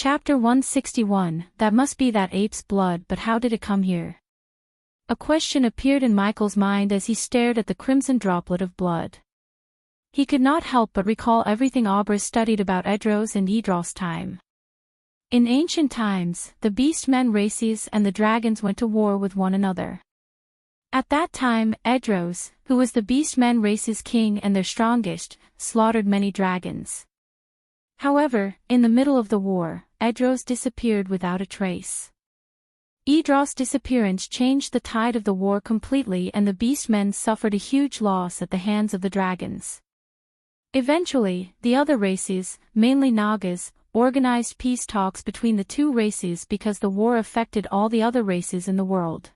Chapter 161, That must be that ape's blood, but how did it come here? A question appeared in Michael's mind as he stared at the crimson droplet of blood. He could not help but recall everything Aubrey studied about Edros and Idros' time. In ancient times, the beast-men races and the dragons went to war with one another. At that time, Edros, who was the beast-men race's king and their strongest, slaughtered many dragons. However, in the middle of the war, Edros disappeared without a trace. Idros' disappearance changed the tide of the war completely, and the beastmen suffered a huge loss at the hands of the dragons. Eventually, the other races, mainly Nagas, organized peace talks between the two races because the war affected all the other races in the world.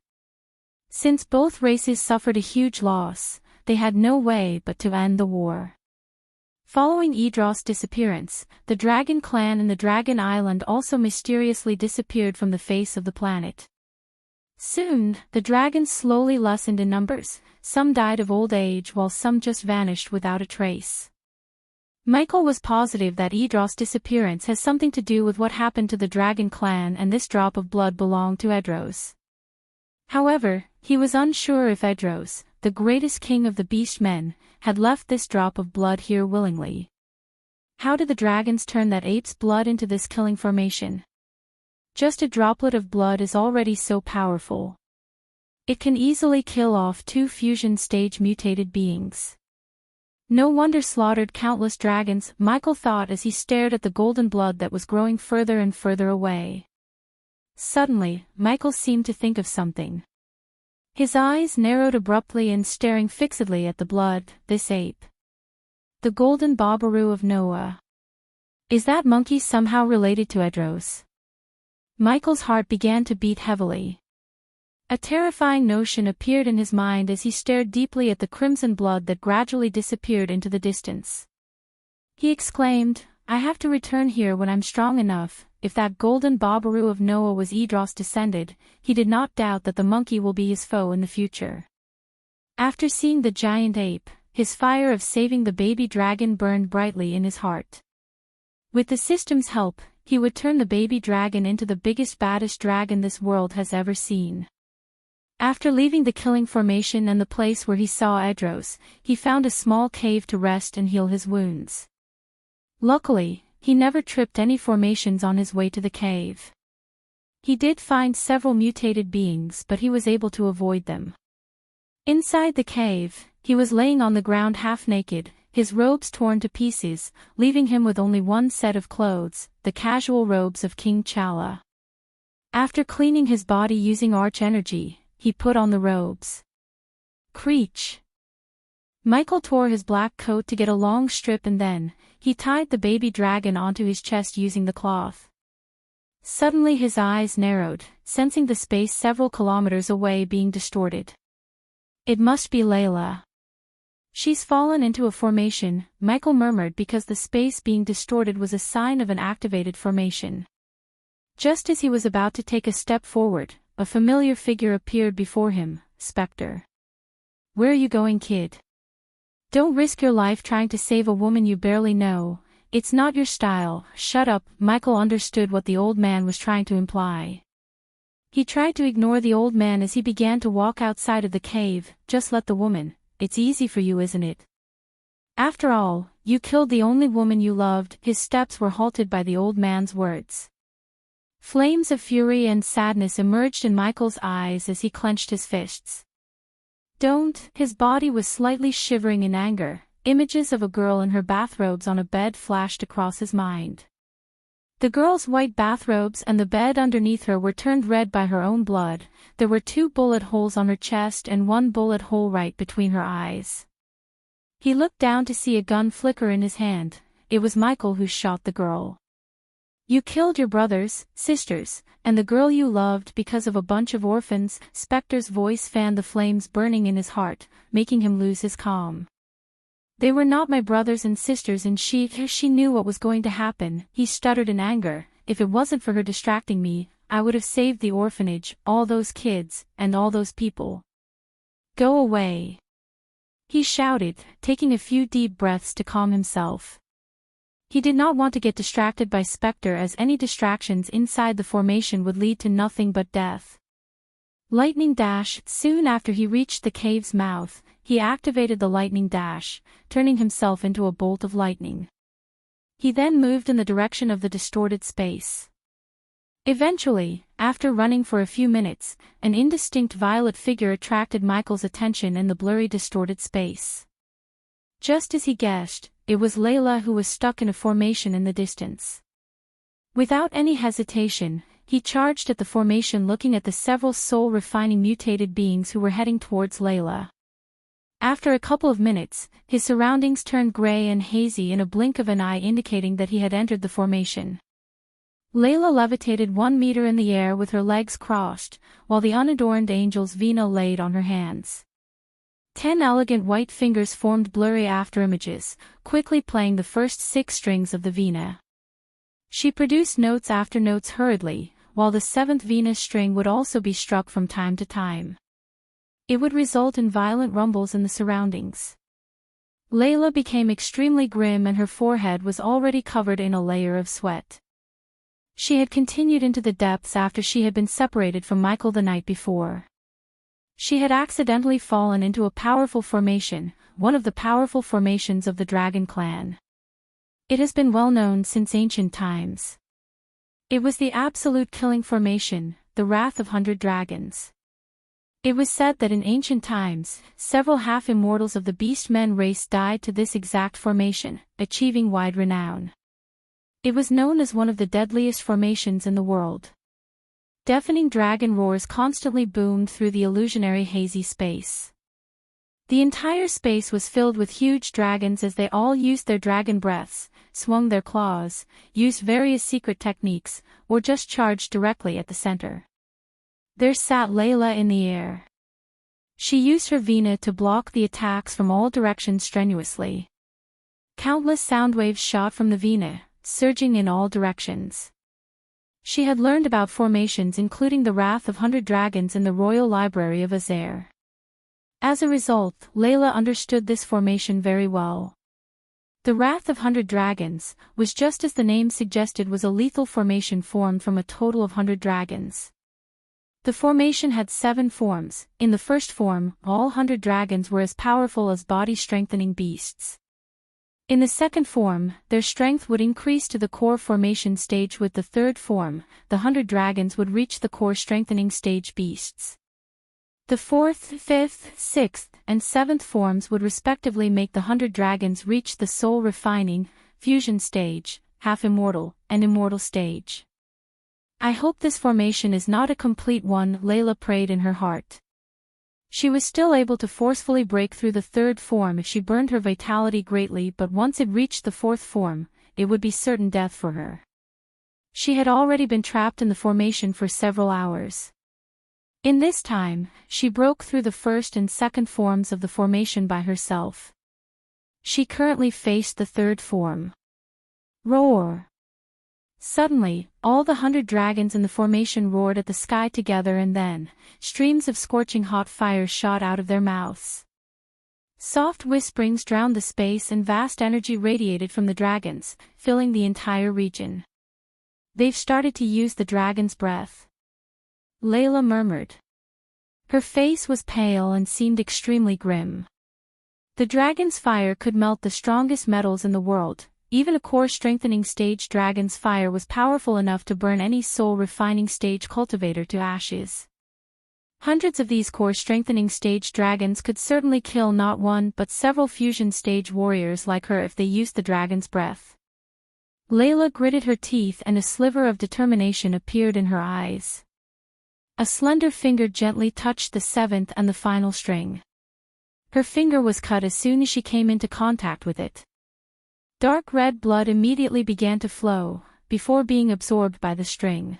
Since both races suffered a huge loss, they had no way but to end the war. Following Idros' disappearance, the Dragon clan in the Dragon Island also mysteriously disappeared from the face of the planet. Soon, the dragons slowly lessened in numbers, some died of old age while some just vanished without a trace. Michael was positive that Idros' disappearance has something to do with what happened to the Dragon clan, and this drop of blood belonged to Edros. However, he was unsure if Edros, the greatest king of the beast-men, had left this drop of blood here willingly. How did the dragons turn that ape's blood into this killing formation? Just a droplet of blood is already so powerful. It can easily kill off 2 fusion-stage mutated beings. No wonder slaughtered countless dragons, Michael thought as he stared at the golden blood that was growing further and further away. Suddenly, Michael seemed to think of something. His eyes narrowed abruptly and staring fixedly at the blood, this ape. The golden Babaru of Noah. Is that monkey somehow related to Edros? Michael's heart began to beat heavily. A terrifying notion appeared in his mind as he stared deeply at the crimson blood that gradually disappeared into the distance. He exclaimed, I have to return here when I'm strong enough. If that golden Babaru of Noah was Idros descended, he did not doubt that the monkey will be his foe in the future. After seeing the giant ape, his fire of saving the baby dragon burned brightly in his heart. With the system's help, he would turn the baby dragon into the biggest baddest dragon this world has ever seen. After leaving the killing formation and the place where he saw Edros, he found a small cave to rest and heal his wounds. Luckily, he never tripped any formations on his way to the cave. He did find several mutated beings, but he was able to avoid them. Inside the cave, he was laying on the ground half naked, his robes torn to pieces, leaving him with only one set of clothes, the casual robes of King Chala. After cleaning his body using arch energy, he put on the robes. Creech! Michael tore his black coat to get a long strip and then, he tied the baby dragon onto his chest using the cloth. Suddenly his eyes narrowed, sensing the space several kilometers away being distorted. It must be Layla. She's fallen into a formation, Michael murmured because the space being distorted was a sign of an activated formation. Just as he was about to take a step forward, a familiar figure appeared before him, Spectre. Where are you going, kid? Don't risk your life trying to save a woman you barely know. It's not your style. Shut up. Michael understood what the old man was trying to imply. He tried to ignore the old man as he began to walk outside of the cave. Just let the woman. It's easy for you, isn't it? After all, you killed the only woman you loved. His steps were halted by the old man's words. Flames of fury and sadness emerged in Michael's eyes as he clenched his fists. Don't. His body was slightly shivering in anger. Images of a girl in her bathrobes on a bed flashed across his mind. The girl's white bathrobes and the bed underneath her were turned red by her own blood. There were 2 bullet holes on her chest and 1 bullet hole right between her eyes. He looked down to see a gun flicker in his hand. It was Michael who shot the girl. You killed your brothers, sisters, and the girl you loved because of a bunch of orphans. Spectre's voice fanned the flames burning in his heart, making him lose his calm. They were not my brothers and sisters, and she knew what was going to happen. He stuttered in anger. If it wasn't for her distracting me, I would have saved the orphanage, all those kids, and all those people. Go away! He shouted, taking a few deep breaths to calm himself. He did not want to get distracted by Spectre, as any distractions inside the formation would lead to nothing but death. Lightning Dash. Soon after he reached the cave's mouth, he activated the Lightning Dash, turning himself into a bolt of lightning. He then moved in the direction of the distorted space. Eventually, after running for a few minutes, an indistinct violet figure attracted Michael's attention in the blurry distorted space. Just as he guessed, it was Layla, who was stuck in a formation in the distance. Without any hesitation, he charged at the formation, looking at the several soul-refining mutated beings who were heading towards Layla. After a couple of minutes, his surroundings turned gray and hazy in a blink of an eye, indicating that he had entered the formation. Layla levitated 1 meter in the air with her legs crossed, while the unadorned angel's vina laid on her hands. 10 elegant white fingers formed blurry afterimages, quickly playing the first 6 strings of the vina. She produced notes after notes hurriedly, while the 7th vina string would also be struck from time to time. It would result in violent rumbles in the surroundings. Layla became extremely grim, and her forehead was already covered in a layer of sweat. She had continued into the depths after she had been separated from Michael the night before. She had accidentally fallen into a powerful formation, one of the powerful formations of the Dragon Clan. It has been well known since ancient times. It was the absolute killing formation, the Wrath of 100 Dragons. It was said that in ancient times, several half-immortals of the Beast Men race died to this exact formation, achieving wide renown. It was known as one of the deadliest formations in the world. Deafening dragon roars constantly boomed through the illusionary hazy space. The entire space was filled with huge dragons as they all used their dragon breaths, swung their claws, used various secret techniques, or just charged directly at the center. There sat Layla in the air. She used her vina to block the attacks from all directions strenuously. Countless sound waves shot from the vina, surging in all directions. She had learned about formations, including the Wrath of 100 Dragons, in the Royal Library of Azair. As a result, Layla understood this formation very well. The Wrath of 100 Dragons was, just as the name suggested, was a lethal formation formed from a total of 100 dragons. The formation had 7 forms. In the first form, all 100 dragons were as powerful as body-strengthening beasts. In the second form, their strength would increase to the core formation stage. With the third form, the 100 dragons would reach the core strengthening stage beasts. The 4th, 5th, 6th, and 7th forms would respectively make the 100 dragons reach the soul refining, fusion stage, half-immortal, and immortal stage. I hope this formation is not a complete one, Layla prayed in her heart. She was still able to forcefully break through the 3rd form if she burned her vitality greatly, but once it reached the 4th form, it would be certain death for her. She had already been trapped in the formation for several hours. In this time, she broke through the 1st and 2nd forms of the formation by herself. She currently faced the 3rd form. Roar! Suddenly, all the 100 dragons in the formation roared at the sky together, and then, streams of scorching hot fire shot out of their mouths. Soft whisperings drowned the space, and vast energy radiated from the dragons, filling the entire region. They've started to use the dragon's breath. Layla murmured. Her face was pale and seemed extremely grim. The dragon's fire could melt the strongest metals in the world. Even a core-strengthening stage dragon's fire was powerful enough to burn any soul-refining stage cultivator to ashes. Hundreds of these core-strengthening stage dragons could certainly kill not one but several fusion stage warriors like her if they used the dragon's breath. Layla gritted her teeth, and a sliver of determination appeared in her eyes. A slender finger gently touched the 7th and the final string. Her finger was cut as soon as she came into contact with it. Dark red blood immediately began to flow, before being absorbed by the string.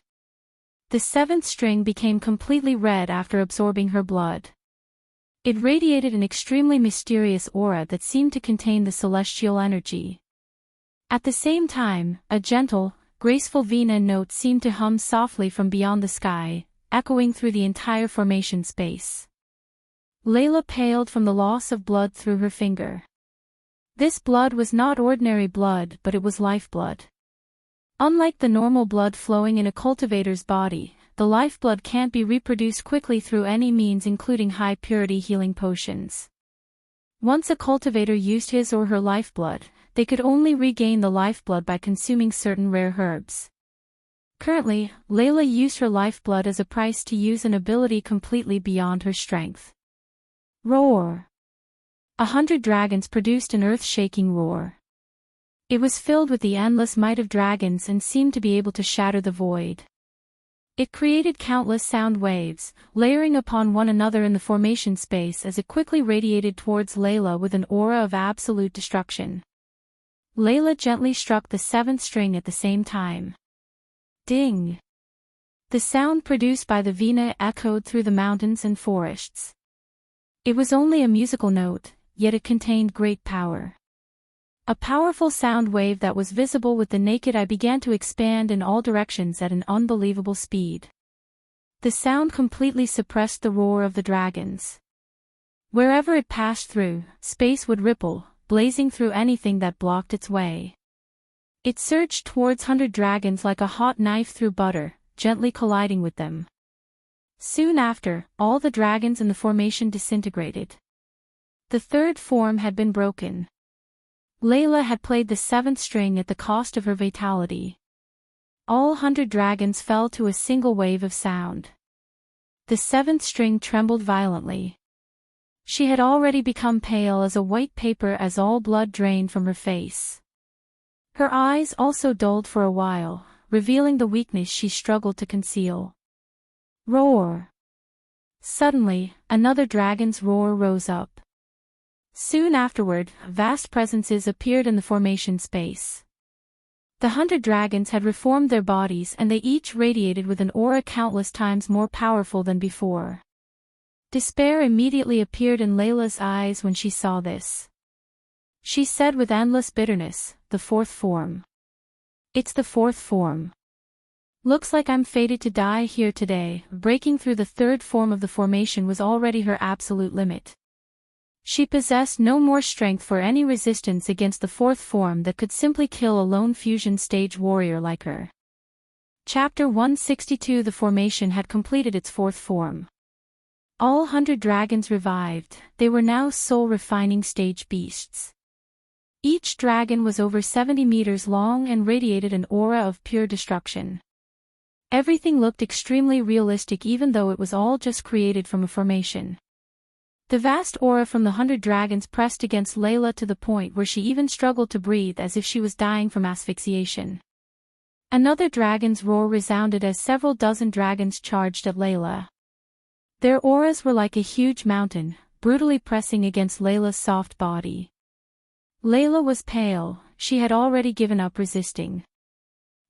The 7th string became completely red after absorbing her blood. It radiated an extremely mysterious aura that seemed to contain the celestial energy. At the same time, a gentle, graceful vina note seemed to hum softly from beyond the sky, echoing through the entire formation space. Layla paled from the loss of blood through her finger. This blood was not ordinary blood, but it was lifeblood. Unlike the normal blood flowing in a cultivator's body, the lifeblood can't be reproduced quickly through any means including high-purity healing potions. Once a cultivator used his or her lifeblood, they could only regain the lifeblood by consuming certain rare herbs. Currently, Layla used her lifeblood as a price to use an ability completely beyond her strength. Roar! 100 dragons produced an earth-shaking roar. It was filled with the endless might of dragons and seemed to be able to shatter the void. It created countless sound waves, layering upon one another in the formation space as it quickly radiated towards Layla with an aura of absolute destruction. Layla gently struck the 7th string at the same time. Ding! The sound produced by the Vina echoed through the mountains and forests. It was only a musical note, yet it contained great power. A powerful sound wave that was visible with the naked eye began to expand in all directions at an unbelievable speed. The sound completely suppressed the roar of the dragons. Wherever it passed through, space would ripple, blazing through anything that blocked its way. It surged towards 100 dragons like a hot knife through butter, gently colliding with them. Soon after, all the dragons in the formation disintegrated. The 3rd form had been broken. Layla had played the 7th string at the cost of her vitality. All 100 dragons fell to a single wave of sound. The 7th string trembled violently. She had already become pale as a white paper as all blood drained from her face. Her eyes also dulled for a while, revealing the weakness she struggled to conceal. Roar! Suddenly, another dragon's roar rose up. Soon afterward, vast presences appeared in the formation space. The 100 dragons had reformed their bodies and they each radiated with an aura countless times more powerful than before. Despair immediately appeared in Layla's eyes when she saw this. She said with endless bitterness, "The 4th form. It's the 4th form. Looks like I'm fated to die here today." Breaking through the 3rd form of the formation was already her absolute limit. She possessed no more strength for any resistance against the 4th form that could simply kill a lone fusion stage warrior like her. Chapter 162. The formation had completed its 4th form. All 100 dragons revived. They were now soul-refining stage beasts. Each dragon was over 70 meters long and radiated an aura of pure destruction. Everything looked extremely realistic even though it was all just created from a formation. The vast aura from the 100 dragons pressed against Layla to the point where she even struggled to breathe as if she was dying from asphyxiation. Another dragon's roar resounded as several dozen dragons charged at Layla. Their auras were like a huge mountain, brutally pressing against Layla's soft body. Layla was pale, she had already given up resisting.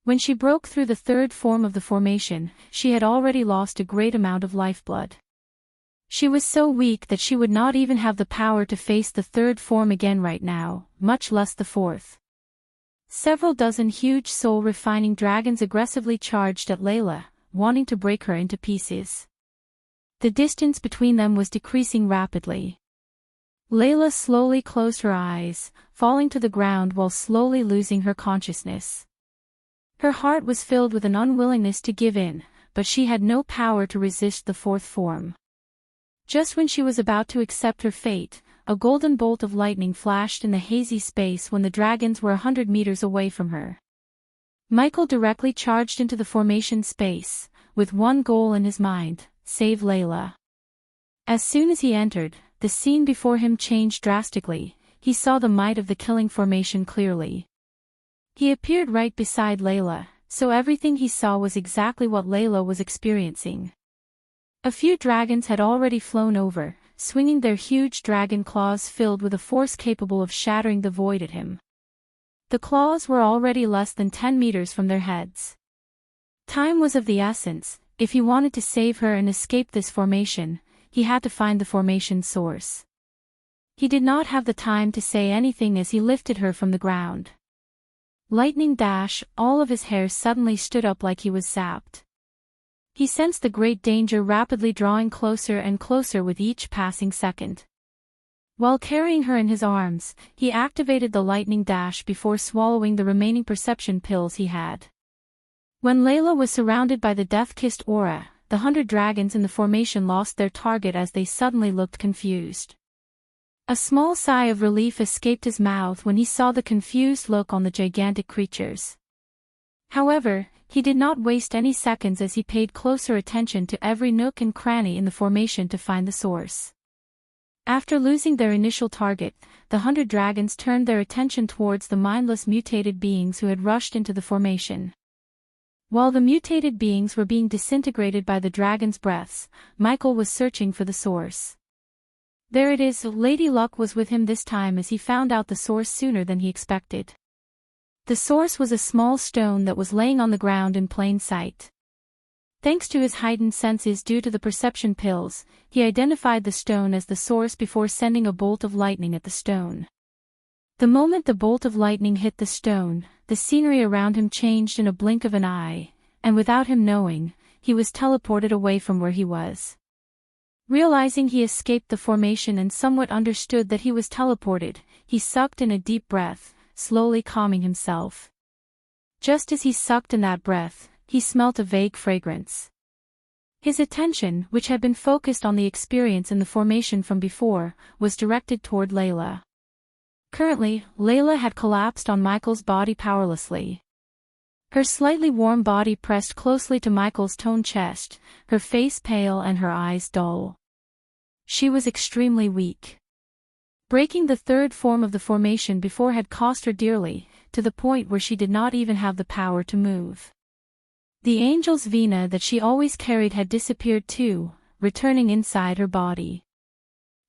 When she broke through the 3rd form of the formation, she had already lost a great amount of lifeblood. She was so weak that she would not even have the power to face the 3rd form again right now, much less the 4th. Several dozen huge soul-refining dragons aggressively charged at Layla, wanting to break her into pieces. The distance between them was decreasing rapidly. Layla slowly closed her eyes, falling to the ground while slowly losing her consciousness. Her heart was filled with an unwillingness to give in, but she had no power to resist the 4th form. Just when she was about to accept her fate, a golden bolt of lightning flashed in the hazy space when the dragons were 100 meters away from her. Michael directly charged into the formation space, with one goal in his mind: save Layla. As soon as he entered, the scene before him changed drastically. He saw the might of the killing formation clearly. He appeared right beside Layla, so everything he saw was exactly what Layla was experiencing. A few dragons had already flown over, swinging their huge dragon claws filled with a force capable of shattering the void at him. The claws were already less than 10 meters from their heads. Time was of the essence. If he wanted to save her and escape this formation, he had to find the formation's source. He did not have the time to say anything as he lifted her from the ground. Lightning dash, all of his hair suddenly stood up like he was zapped. He sensed the great danger rapidly drawing closer and closer with each passing second. While carrying her in his arms, he activated the lightning dash before swallowing the remaining perception pills he had. When Layla was surrounded by the death-kissed aura, the 100 dragons in the formation lost their target as they suddenly looked confused. A small sigh of relief escaped his mouth when he saw the confused look on the gigantic creatures. However, he did not waste any seconds as he paid closer attention to every nook and cranny in the formation to find the source. After losing their initial target, the 100 dragons turned their attention towards the mindless mutated beings who had rushed into the formation. While the mutated beings were being disintegrated by the dragon's breaths, Michael was searching for the source. There it is. Lady Luck was with him this time as he found out the source sooner than he expected. The source was a small stone that was laying on the ground in plain sight. Thanks to his heightened senses due to the perception pills, he identified the stone as the source before sending a bolt of lightning at the stone. The moment the bolt of lightning hit the stone, the scenery around him changed in a blink of an eye, and without him knowing, he was teleported away from where he was. Realizing he escaped the formation and somewhat understood that he was teleported, he sucked in a deep breath, slowly calming himself. Just as he sucked in that breath, he smelt a vague fragrance. His attention, which had been focused on the experience in the formation from before, was directed toward Layla. Currently, Layla had collapsed on Michael's body powerlessly. Her slightly warm body pressed closely to Michael's toned chest, her face pale and her eyes dull. She was extremely weak. Breaking the third form of the formation before had cost her dearly, to the point where she did not even have the power to move. The angel's vena that she always carried had disappeared too, returning inside her body.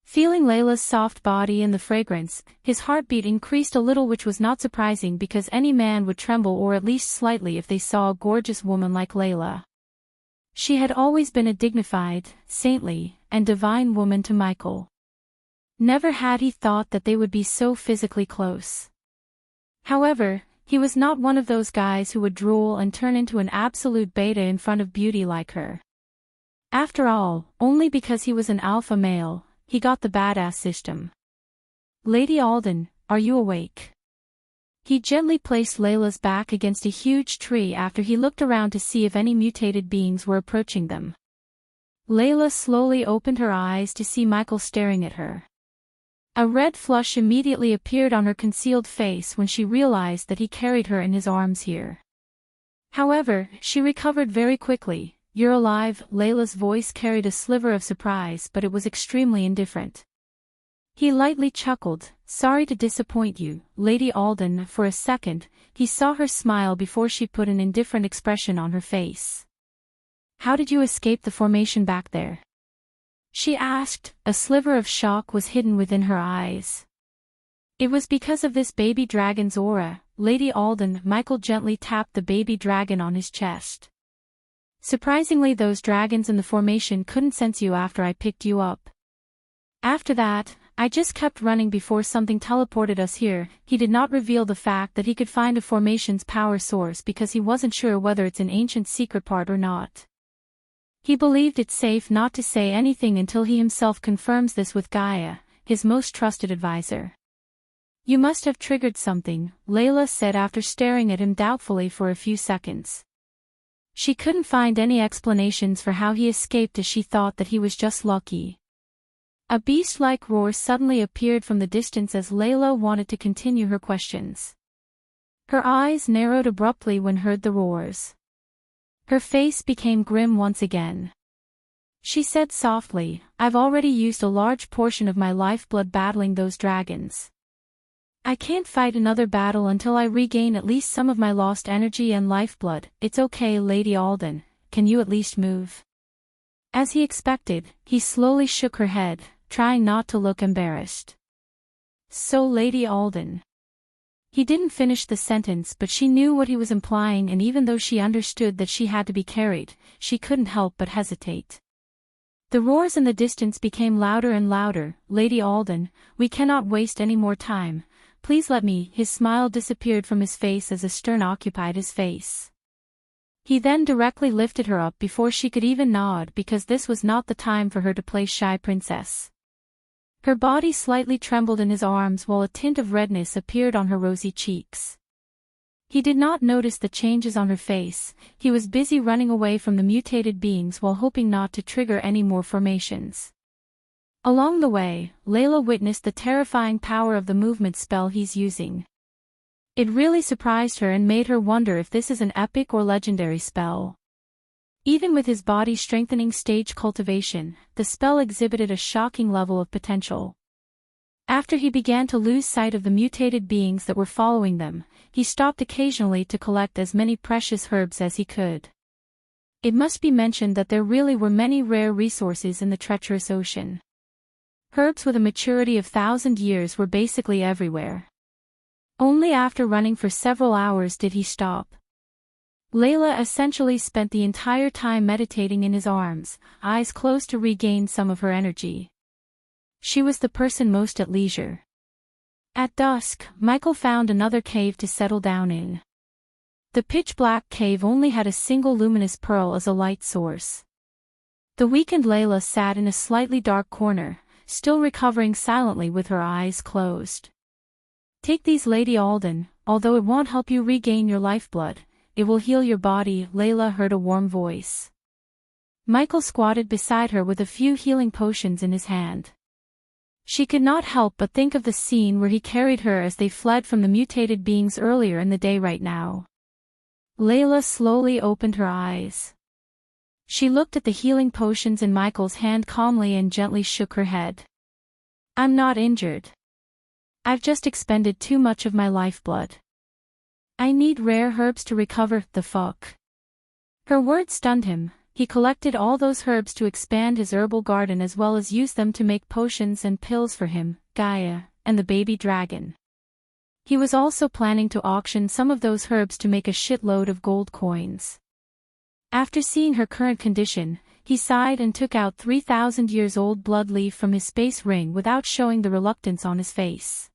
Feeling Layla's soft body and the fragrance, his heartbeat increased a little, which was not surprising because any man would tremble or at least slightly if they saw a gorgeous woman like Layla. She had always been a dignified, saintly, and divine woman to Michael. Never had he thought that they would be so physically close. However, he was not one of those guys who would drool and turn into an absolute beta in front of beauty like her. After all, only because he was an alpha male, he got the badass system. Lady Alden, are you awake? He gently placed Layla's back against a huge tree after he looked around to see if any mutated beings were approaching them. Layla slowly opened her eyes to see Michael staring at her. A red flush immediately appeared on her concealed face when she realized that he carried her in his arms here. However, she recovered very quickly. You're alive, Layla's voice carried a sliver of surprise, but it was extremely indifferent. He lightly chuckled, sorry to disappoint you, Lady Alden. For a second, he saw her smile before she put an indifferent expression on her face. How did you escape the formation back there? She asked. A sliver of shock was hidden within her eyes. It was because of this baby dragon's aura, Lady Alden. Michael gently tapped the baby dragon on his chest. Surprisingly, those dragons in the formation couldn't sense you after I picked you up. After that, I just kept running before something teleported us here. He did not reveal the fact that he could find a formation's power source because he wasn't sure whether it's an ancient secret part or not. He believed it safe not to say anything until he himself confirms this with Gaia, his most trusted advisor. You must have triggered something, Layla said after staring at him doubtfully for a few seconds. She couldn't find any explanations for how he escaped as she thought that he was just lucky. A beast-like roar suddenly appeared from the distance as Layla wanted to continue her questions. Her eyes narrowed abruptly when heard the roars. Her face became grim once again. She said softly, I've already used a large portion of my lifeblood battling those dragons. I can't fight another battle until I regain at least some of my lost energy and lifeblood. It's okay, Lady Alden, can you at least move? As he expected, he slowly shook her head, trying not to look embarrassed. So Lady Alden. He didn't finish the sentence, but she knew what he was implying, and even though she understood that she had to be carried, she couldn't help but hesitate. The roars in the distance became louder and louder. Lady Alden, we cannot waste any more time. Please let me. His smile disappeared from his face as a stern occupied his face. He then directly lifted her up before she could even nod, because this was not the time for her to play shy princess. Her body slightly trembled in his arms while a tint of redness appeared on her rosy cheeks. He did not notice the changes on her face. He was busy running away from the mutated beings while hoping not to trigger any more formations. Along the way, Layla witnessed the terrifying power of the movement spell he's using. It really surprised her and made her wonder if this is an epic or legendary spell. Even with his body strengthening stage cultivation, the spell exhibited a shocking level of potential. After he began to lose sight of the mutated beings that were following them, he stopped occasionally to collect as many precious herbs as he could. It must be mentioned that there really were many rare resources in the treacherous ocean. Herbs with a maturity of 1,000 years were basically everywhere. Only after running for several hours did he stop. Layla essentially spent the entire time meditating in his arms, eyes closed to regain some of her energy. She was the person most at leisure. At dusk, Michael found another cave to settle down in. The pitch-black cave only had a single luminous pearl as a light source. The weakened Layla sat in a slightly dark corner, still recovering silently with her eyes closed. "Take these, Lady Alden, although it won't help you regain your lifeblood, it will heal your body," Layla heard a warm voice. Michael squatted beside her with a few healing potions in his hand. She could not help but think of the scene where he carried her as they fled from the mutated beings earlier in the day right now. Layla slowly opened her eyes. She looked at the healing potions in Michael's hand calmly and gently shook her head. "I'm not injured. I've just expended too much of my lifeblood. I need rare herbs to recover, the fuck." Her words stunned him. He collected all those herbs to expand his herbal garden as well as use them to make potions and pills for him, Gaia, and the baby dragon. He was also planning to auction some of those herbs to make a shitload of gold coins. After seeing her current condition, he sighed and took out 3,000 years old blood leaf from his space ring without showing the reluctance on his face.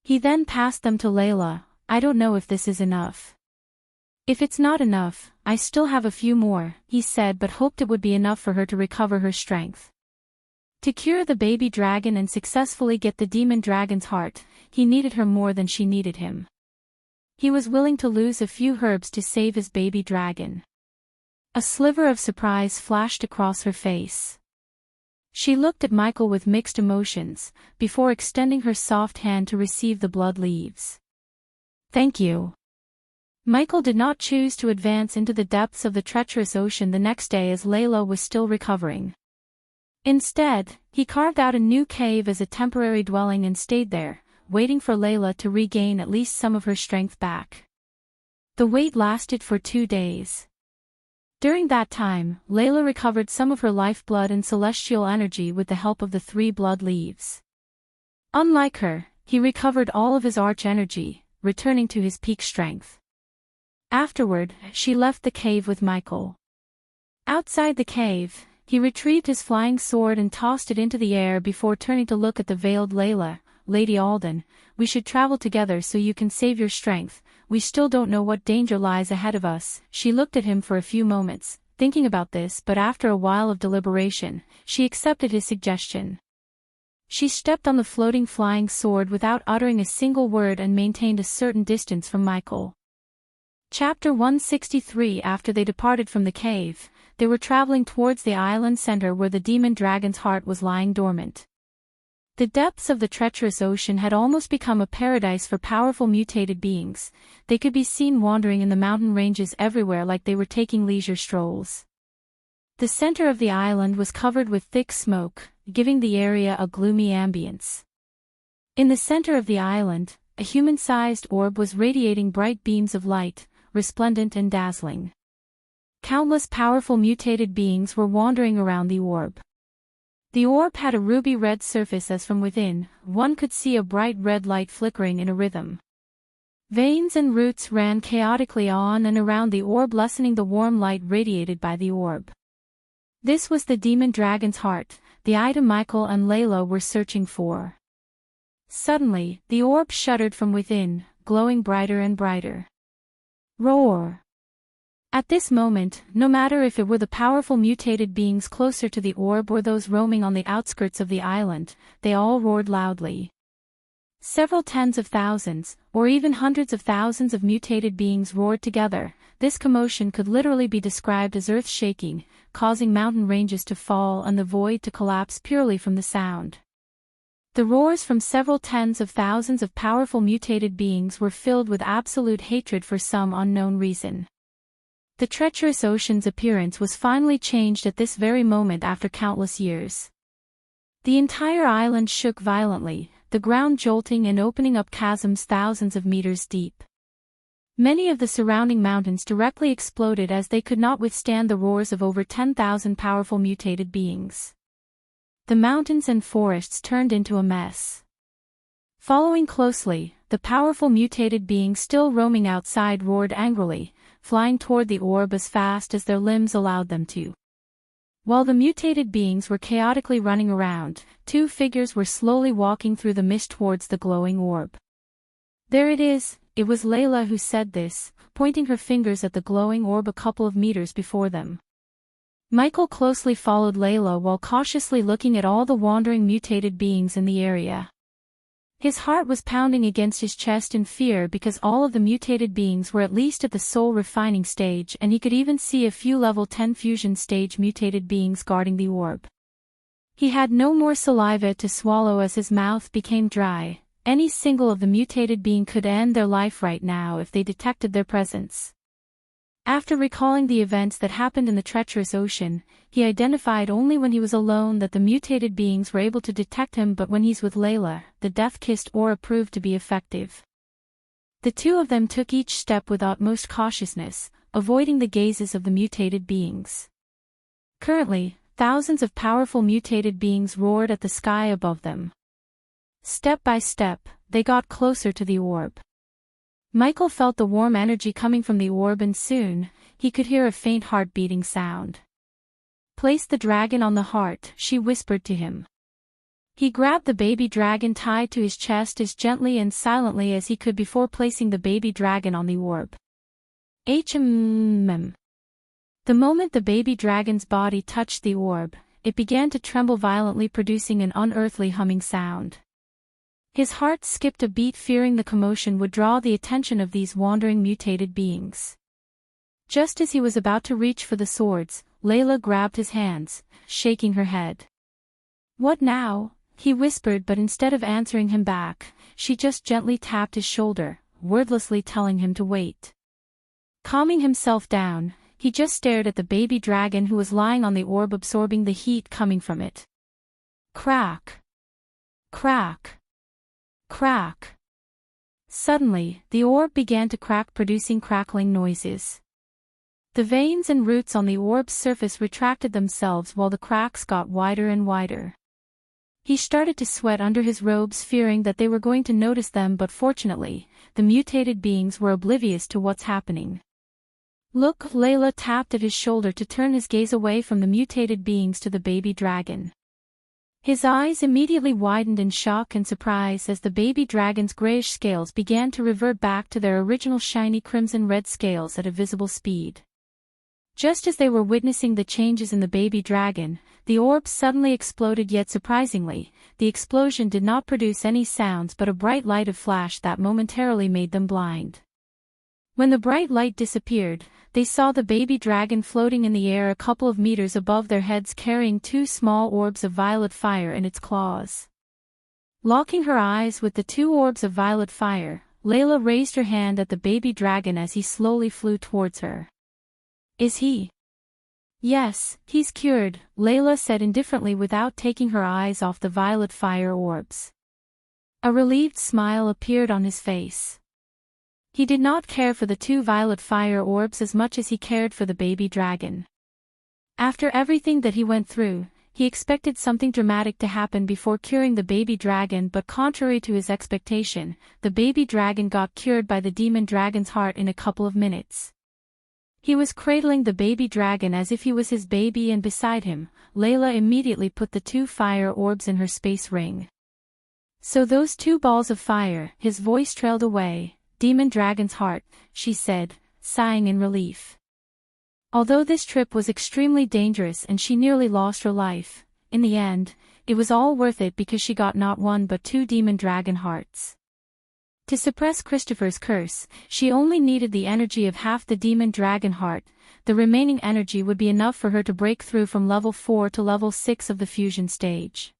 He then passed them to Layla. "I don't know if this is enough." "If it's not enough, I still have a few more," he said, but hoped it would be enough for her to recover her strength. To cure the baby dragon and successfully get the demon dragon's heart, he needed her more than she needed him. He was willing to lose a few herbs to save his baby dragon. A sliver of surprise flashed across her face. She looked at Michael with mixed emotions, before extending her soft hand to receive the blood leaves. "Thank you." Michael did not choose to advance into the depths of the treacherous ocean the next day as Layla was still recovering. Instead, he carved out a new cave as a temporary dwelling and stayed there, waiting for Layla to regain at least some of her strength back. The wait lasted for 2 days. During that time, Layla recovered some of her lifeblood and celestial energy with the help of the 3 blood leaves. Unlike her, he recovered all of his arch energy, returning to his peak strength. Afterward, she left the cave with Michael. Outside the cave, he retrieved his flying sword and tossed it into the air before turning to look at the veiled Layla. "Lady Alden, we should travel together so you can save your strength. We still don't know what danger lies ahead of us." She looked at him for a few moments, thinking about this, but after a while of deliberation, she accepted his suggestion. She stepped on the floating flying sword without uttering a single word and maintained a certain distance from Michael. Chapter 163. After they departed from the cave, they were traveling towards the island center where the demon dragon's heart was lying dormant. The depths of the treacherous ocean had almost become a paradise for powerful mutated beings. They could be seen wandering in the mountain ranges everywhere like they were taking leisure strolls. The center of the island was covered with thick smoke, giving the area a gloomy ambience. In the center of the island, a human-sized orb was radiating bright beams of light, resplendent and dazzling. Countless powerful mutated beings were wandering around the orb. The orb had a ruby-red surface as from within, one could see a bright red light flickering in a rhythm. Veins and roots ran chaotically on and around the orb, lessening the warm light radiated by the orb. This was the demon dragon's heart, the item Michael and Layla were searching for. Suddenly, the orb shuddered from within, glowing brighter and brighter. Roar! At this moment, no matter if it were the powerful mutated beings closer to the orb or those roaming on the outskirts of the island, they all roared loudly. Several tens of thousands, or even hundreds of thousands of mutated beings roared together. This commotion could literally be described as earth-shaking, causing mountain ranges to fall and the void to collapse purely from the sound. The roars from several tens of thousands of powerful mutated beings were filled with absolute hatred for some unknown reason. The treacherous ocean's appearance was finally changed at this very moment after countless years. The entire island shook violently, the ground jolting and opening up chasms thousands of meters deep. Many of the surrounding mountains directly exploded as they could not withstand the roars of over 10,000 powerful mutated beings. The mountains and forests turned into a mess. Following closely, the powerful mutated beings still roaming outside roared angrily, flying toward the orb as fast as their limbs allowed them to. While the mutated beings were chaotically running around, two figures were slowly walking through the mist towards the glowing orb. "There it is," it was Layla who said this, pointing her fingers at the glowing orb a couple of meters before them. Michael closely followed Layla while cautiously looking at all the wandering mutated beings in the area. His heart was pounding against his chest in fear because all of the mutated beings were at least at the soul refining stage, and he could even see a few level 10 fusion stage mutated beings guarding the orb. He had no more saliva to swallow as his mouth became dry. Any single of the mutated being could end their life right now if they detected their presence. After recalling the events that happened in the treacherous ocean, he identified only when he was alone that the mutated beings were able to detect him, but when he's with Layla, the death-kissed aura proved to be effective. The two of them took each step with utmost cautiousness, avoiding the gazes of the mutated beings. Currently, thousands of powerful mutated beings roared at the sky above them. Step by step, they got closer to the orb. Michael felt the warm energy coming from the orb, and soon, he could hear a faint heart-beating sound. "Place the dragon on the heart," she whispered to him. He grabbed the baby dragon tied to his chest as gently and silently as he could before placing the baby dragon on the orb. The moment the baby dragon's body touched the orb, it began to tremble violently, producing an unearthly humming sound. His heart skipped a beat, fearing the commotion would draw the attention of these wandering mutated beings. Just as he was about to reach for the swords, Layla grabbed his hands, shaking her head. "What now?" he whispered, but instead of answering him back, she just gently tapped his shoulder, wordlessly telling him to wait. Calming himself down, he just stared at the baby dragon who was lying on the orb, absorbing the heat coming from it. Crack! Crack! Crack! Suddenly, the orb began to crack, producing crackling noises. The veins and roots on the orb's surface retracted themselves while the cracks got wider and wider. He started to sweat under his robes, fearing that they were going to notice them, but fortunately, the mutated beings were oblivious to what's happening. "Look," Layla tapped at his shoulder to turn his gaze away from the mutated beings to the baby dragon. His eyes immediately widened in shock and surprise as the baby dragon's grayish scales began to revert back to their original shiny crimson-red scales at a visible speed. Just as they were witnessing the changes in the baby dragon, the orb suddenly exploded, yet surprisingly, the explosion did not produce any sounds but a bright light of flash that momentarily made them blind. When the bright light disappeared, they saw the baby dragon floating in the air a couple of meters above their heads, carrying two small orbs of violet fire in its claws. Locking her eyes with the two orbs of violet fire, Layla raised her hand at the baby dragon as he slowly flew towards her. "Is he?" "Yes, he's cured," Layla said indifferently without taking her eyes off the violet fire orbs. A relieved smile appeared on his face. He did not care for the two violet fire orbs as much as he cared for the baby dragon. After everything that he went through, he expected something dramatic to happen before curing the baby dragon, but contrary to his expectation, the baby dragon got cured by the demon dragon's heart in a couple of minutes. He was cradling the baby dragon as if he was his baby, and beside him, Layla immediately put the two fire orbs in her space ring. "So those two balls of fire," his voice trailed away, "demon dragon's heart," she said, sighing in relief. Although this trip was extremely dangerous and she nearly lost her life, in the end, it was all worth it because she got not one but 2 demon dragon hearts. To suppress Christopher's curse, she only needed the energy of half the demon dragon heart. The remaining energy would be enough for her to break through from level 4 to level 6 of the fusion stage.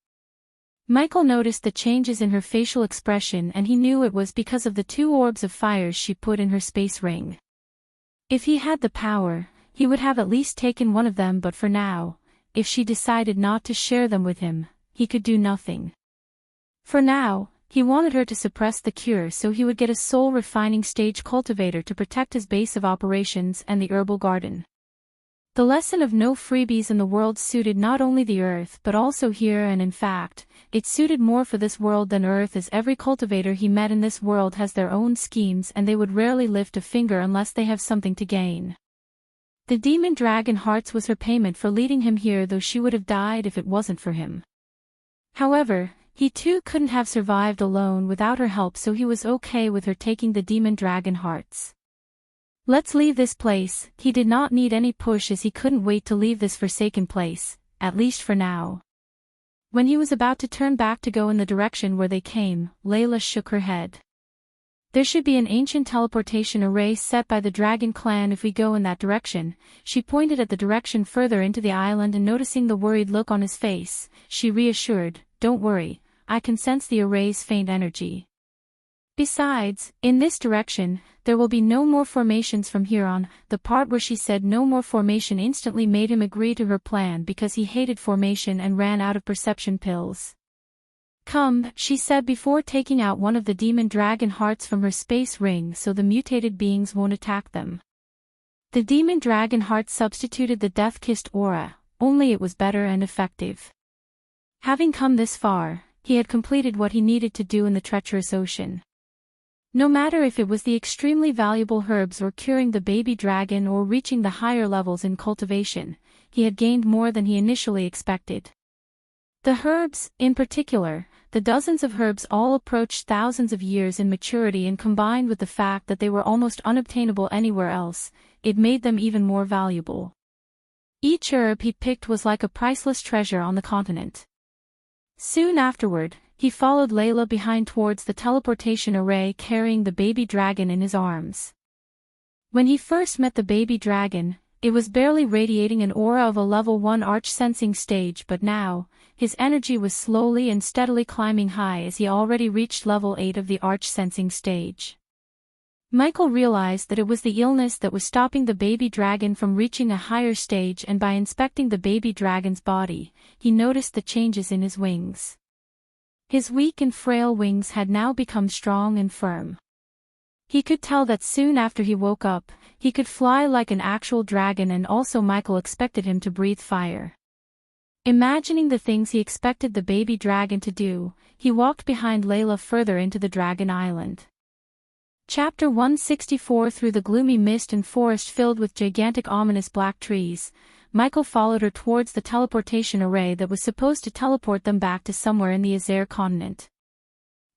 Michael noticed the changes in her facial expression and he knew it was because of the 2 orbs of fires she put in her space ring. If he had the power, he would have at least taken one of them, but for now, if she decided not to share them with him, he could do nothing. For now, he wanted her to suppress the cure so he would get a soul refining stage cultivator to protect his base of operations and the herbal garden. The lesson of no freebies in the world suited not only the earth but also here, and in fact, it suited more for this world than earth, as every cultivator he met in this world has their own schemes and they would rarely lift a finger unless they have something to gain. The demon dragon hearts was her payment for leading him here, though she would have died if it wasn't for him. However, he too couldn't have survived alone without her help, so he was okay with her taking the demon dragon hearts. Let's leave this place. He did not need any push as he couldn't wait to leave this forsaken place, at least for now. When he was about to turn back to go in the direction where they came, Layla shook her head. There should be an ancient teleportation array set by the dragon clan if we go in that direction. She pointed at the direction further into the island, and noticing the worried look on his face, she reassured, "Don't worry, I can sense the array's faint energy. Besides, in this direction, there will be no more formations from here on." The part where she said no more formation instantly made him agree to her plan because he hated formation and ran out of perception pills. "Come," she said before taking out one of the demon dragon hearts from her space ring so the mutated beings won't attack them. The demon dragon heart substituted the death-kissed aura, only it was better and effective. Having come this far, he had completed what he needed to do in the treacherous ocean. No matter if it was the extremely valuable herbs or curing the baby dragon or reaching the higher levels in cultivation, he had gained more than he initially expected. The herbs, in particular, the dozens of herbs all approached thousands of years in maturity, and combined with the fact that they were almost unobtainable anywhere else, it made them even more valuable. Each herb he picked was like a priceless treasure on the continent. Soon afterward, he followed Layla behind towards the teleportation array, carrying the baby dragon in his arms. When he first met the baby dragon, it was barely radiating an aura of a level 1 arch sensing stage, but now, his energy was slowly and steadily climbing high as he already reached level 8 of the arch sensing stage. Michael realized that it was the illness that was stopping the baby dragon from reaching a higher stage, and by inspecting the baby dragon's body, he noticed the changes in his wings. His weak and frail wings had now become strong and firm. He could tell that soon after he woke up, he could fly like an actual dragon, and also Michael expected him to breathe fire. Imagining the things he expected the baby dragon to do, he walked behind Layla further into the Dragon Island. Chapter 164. Through the gloomy mist and forest filled with gigantic ominous black trees, Michael followed her towards the teleportation array that was supposed to teleport them back to somewhere in the Azure continent.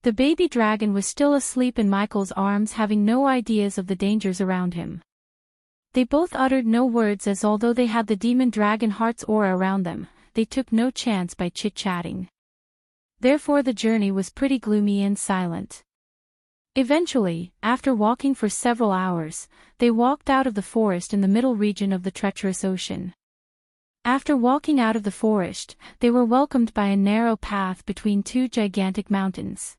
The baby dragon was still asleep in Michael's arms, having no ideas of the dangers around him. They both uttered no words, as although they had the demon dragon heart's aura around them, they took no chance by chit-chatting. Therefore the journey was pretty gloomy and silent. Eventually, after walking for several hours, they walked out of the forest in the middle region of the treacherous ocean. After walking out of the forest, they were welcomed by a narrow path between 2 gigantic mountains.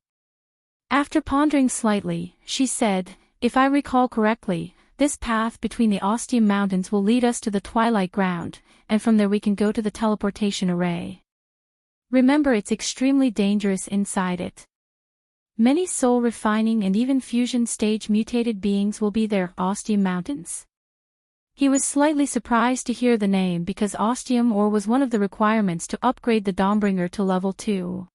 After pondering slightly, she said, "If I recall correctly, this path between the Ostium Mountains will lead us to the Twilight Ground, and from there we can go to the teleportation array. Remember, it's extremely dangerous inside it. Many soul-refining and even fusion stage mutated beings will be there." Ostium Mountains? He was slightly surprised to hear the name because Ostium ore was one of the requirements to upgrade the Dawnbringer to level 2.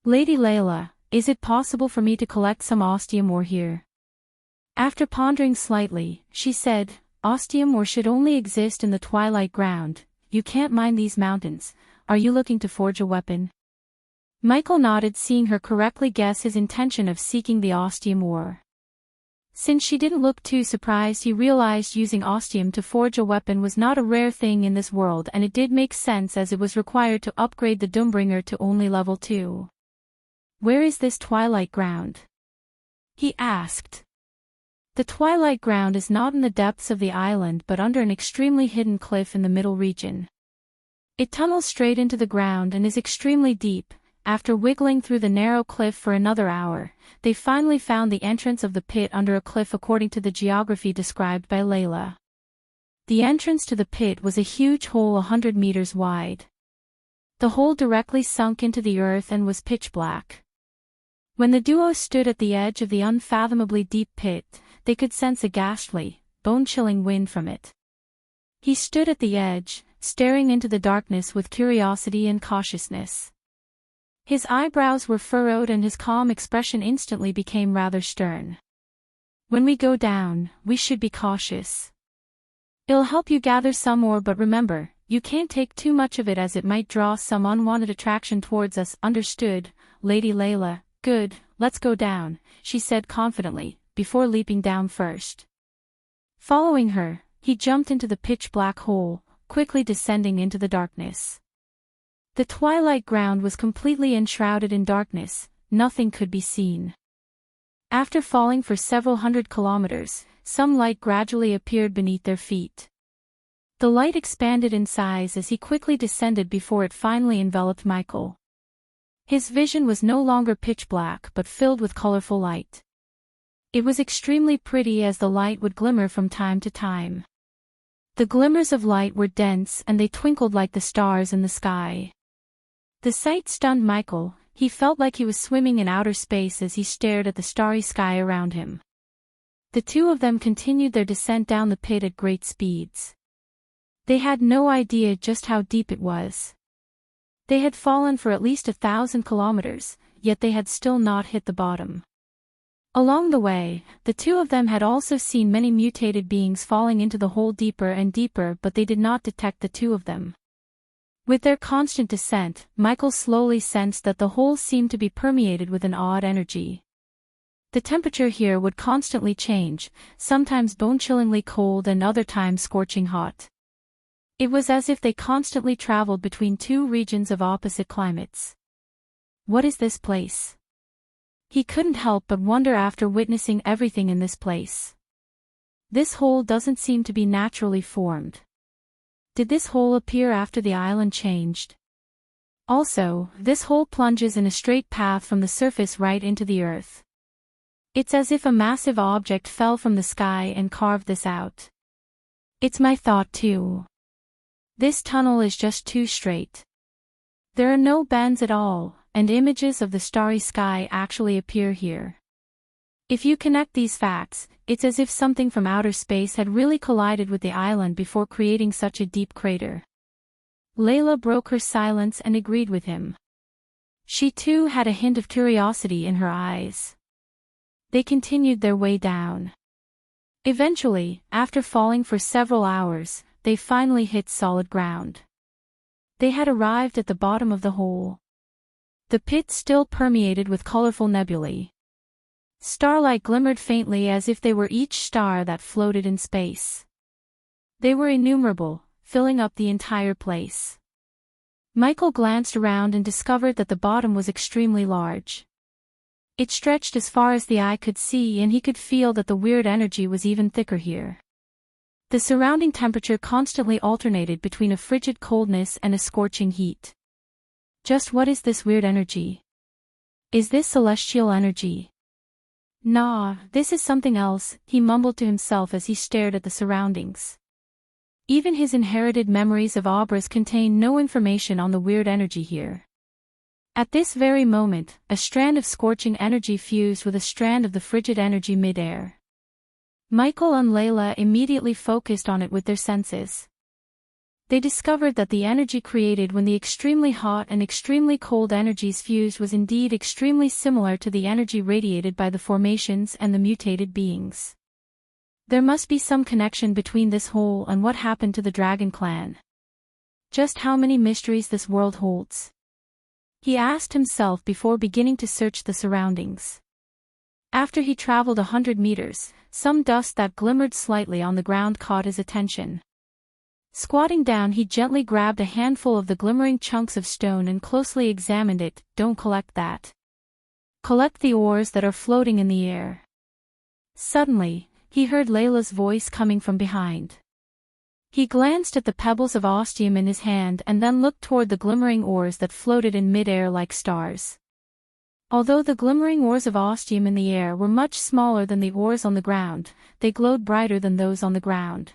"Lady Layla, is it possible for me to collect some Ostium ore here?" After pondering slightly, she said, "Ostium ore should only exist in the Twilight Ground. You can't mine these mountains. Are you looking to forge a weapon?" Michael nodded, seeing her correctly guess his intention of seeking the Ostium ore. Since she didn't look too surprised, he realized using ostium to forge a weapon was not a rare thing in this world, and it did make sense as it was required to upgrade the Doombringer to only level 2. "Where is this Twilight Ground?" he asked. The Twilight Ground is not in the depths of the island but under an extremely hidden cliff in the middle region. It tunnels straight into the ground and is extremely deep. After wiggling through the narrow cliff for another hour, they finally found the entrance of the pit under a cliff according to the geography described by Layla. The entrance to the pit was a huge hole 100 meters wide. The hole directly sunk into the earth and was pitch black. When the duo stood at the edge of the unfathomably deep pit, they could sense a ghastly, bone-chilling wind from it. He stood at the edge, staring into the darkness with curiosity and cautiousness. His eyebrows were furrowed and his calm expression instantly became rather stern. "When we go down, we should be cautious. It'll help you gather some ore, but remember, you can't take too much of it as it might draw some unwanted attraction towards us." "Understood, Lady Layla." "Good, let's go down," she said confidently, before leaping down first. Following her, he jumped into the pitch-black hole, quickly descending into the darkness. The Twilight Ground was completely enshrouded in darkness, nothing could be seen. After falling for several hundred kilometers, some light gradually appeared beneath their feet. The light expanded in size as he quickly descended before it finally enveloped Michael. His vision was no longer pitch black but filled with colorful light. It was extremely pretty as the light would glimmer from time to time. The glimmers of light were dense and they twinkled like the stars in the sky. The sight stunned Michael. He felt like he was swimming in outer space as he stared at the starry sky around him. The two of them continued their descent down the pit at great speeds. They had no idea just how deep it was. They had fallen for at least 1,000 kilometers, yet they had still not hit the bottom. Along the way, the two of them had also seen many mutated beings falling into the hole deeper and deeper, but they did not detect the two of them. With their constant descent, Michael slowly sensed that the hole seemed to be permeated with an odd energy. The temperature here would constantly change, sometimes bone-chillingly cold and other times scorching hot. It was as if they constantly traveled between two regions of opposite climates. "What is this place?" He couldn't help but wonder after witnessing everything in this place. This hole doesn't seem to be naturally formed. Did this hole appear after the island changed? Also, this hole plunges in a straight path from the surface right into the earth. It's as if a massive object fell from the sky and carved this out. It's my thought too. This tunnel is just too straight. There are no bends at all, and images of the starry sky actually appear here. If you connect these facts, it's as if something from outer space had really collided with the island before creating such a deep crater. Layla broke her silence and agreed with him. She too had a hint of curiosity in her eyes. They continued their way down. Eventually, after falling for several hours, they finally hit solid ground. They had arrived at the bottom of the hole. The pit still permeated with colorful nebulae. Starlight glimmered faintly as if they were each star that floated in space. They were innumerable, filling up the entire place. Michael glanced around and discovered that the bottom was extremely large. It stretched as far as the eye could see, and he could feel that the weird energy was even thicker here. The surrounding temperature constantly alternated between a frigid coldness and a scorching heat. Just what is this weird energy? Is this celestial energy? "Nah, this is something else," he mumbled to himself as he stared at the surroundings. Even his inherited memories of Obras contain no information on the weird energy here. At this very moment, a strand of scorching energy fused with a strand of the frigid energy mid-air. Michael and Layla immediately focused on it with their senses. They discovered that the energy created when the extremely hot and extremely cold energies fused was indeed extremely similar to the energy radiated by the formations and the mutated beings. There must be some connection between this hole and what happened to the Dragon Clan. Just how many mysteries this world holds? He asked himself before beginning to search the surroundings. After he traveled 100 meters, some dust that glimmered slightly on the ground caught his attention. Squatting down, he gently grabbed a handful of the glimmering chunks of stone and closely examined it. Don't collect that. Collect the ores that are floating in the air. Suddenly, he heard Layla's voice coming from behind. He glanced at the pebbles of ostium in his hand and then looked toward the glimmering ores that floated in mid-air like stars. Although the glimmering ores of ostium in the air were much smaller than the ores on the ground, they glowed brighter than those on the ground.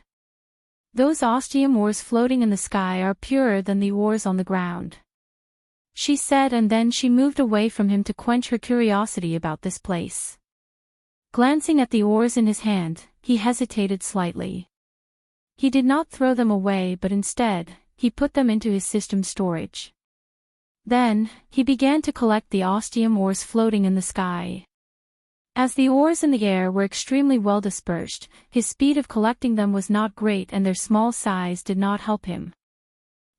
Those ostium ores floating in the sky are purer than the ores on the ground, she said, and then she moved away from him to quench her curiosity about this place. Glancing at the ores in his hand, he hesitated slightly. He did not throw them away, but instead, he put them into his system storage. Then, he began to collect the ostium ores floating in the sky. As the ores in the air were extremely well dispersed, his speed of collecting them was not great and their small size did not help him.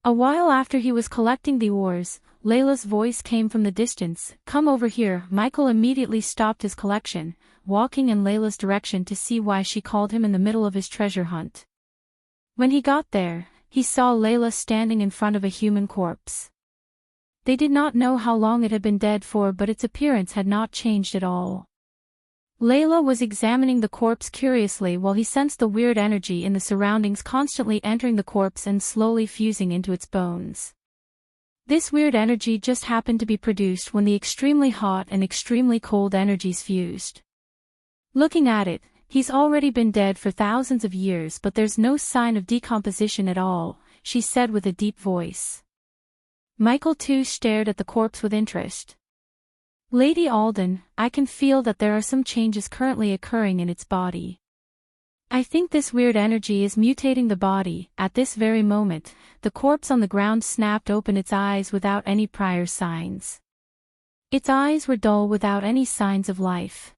A while after he was collecting the ores, Layla's voice came from the distance. Come over here. Michael immediately stopped his collection, walking in Layla's direction to see why she called him in the middle of his treasure hunt. When he got there, he saw Layla standing in front of a human corpse. They did not know how long it had been dead for, but its appearance had not changed at all. Layla was examining the corpse curiously while he sensed the weird energy in the surroundings constantly entering the corpse and slowly fusing into its bones. This weird energy just happened to be produced when the extremely hot and extremely cold energies fused. Looking at it, he's already been dead for thousands of years, but there's no sign of decomposition at all, she said with a deep voice. Michael too stared at the corpse with interest. Lady Alden, I can feel that there are some changes currently occurring in its body. I think this weird energy is mutating the body. At this very moment, the corpse on the ground snapped open its eyes without any prior signs. Its eyes were dull without any signs of life.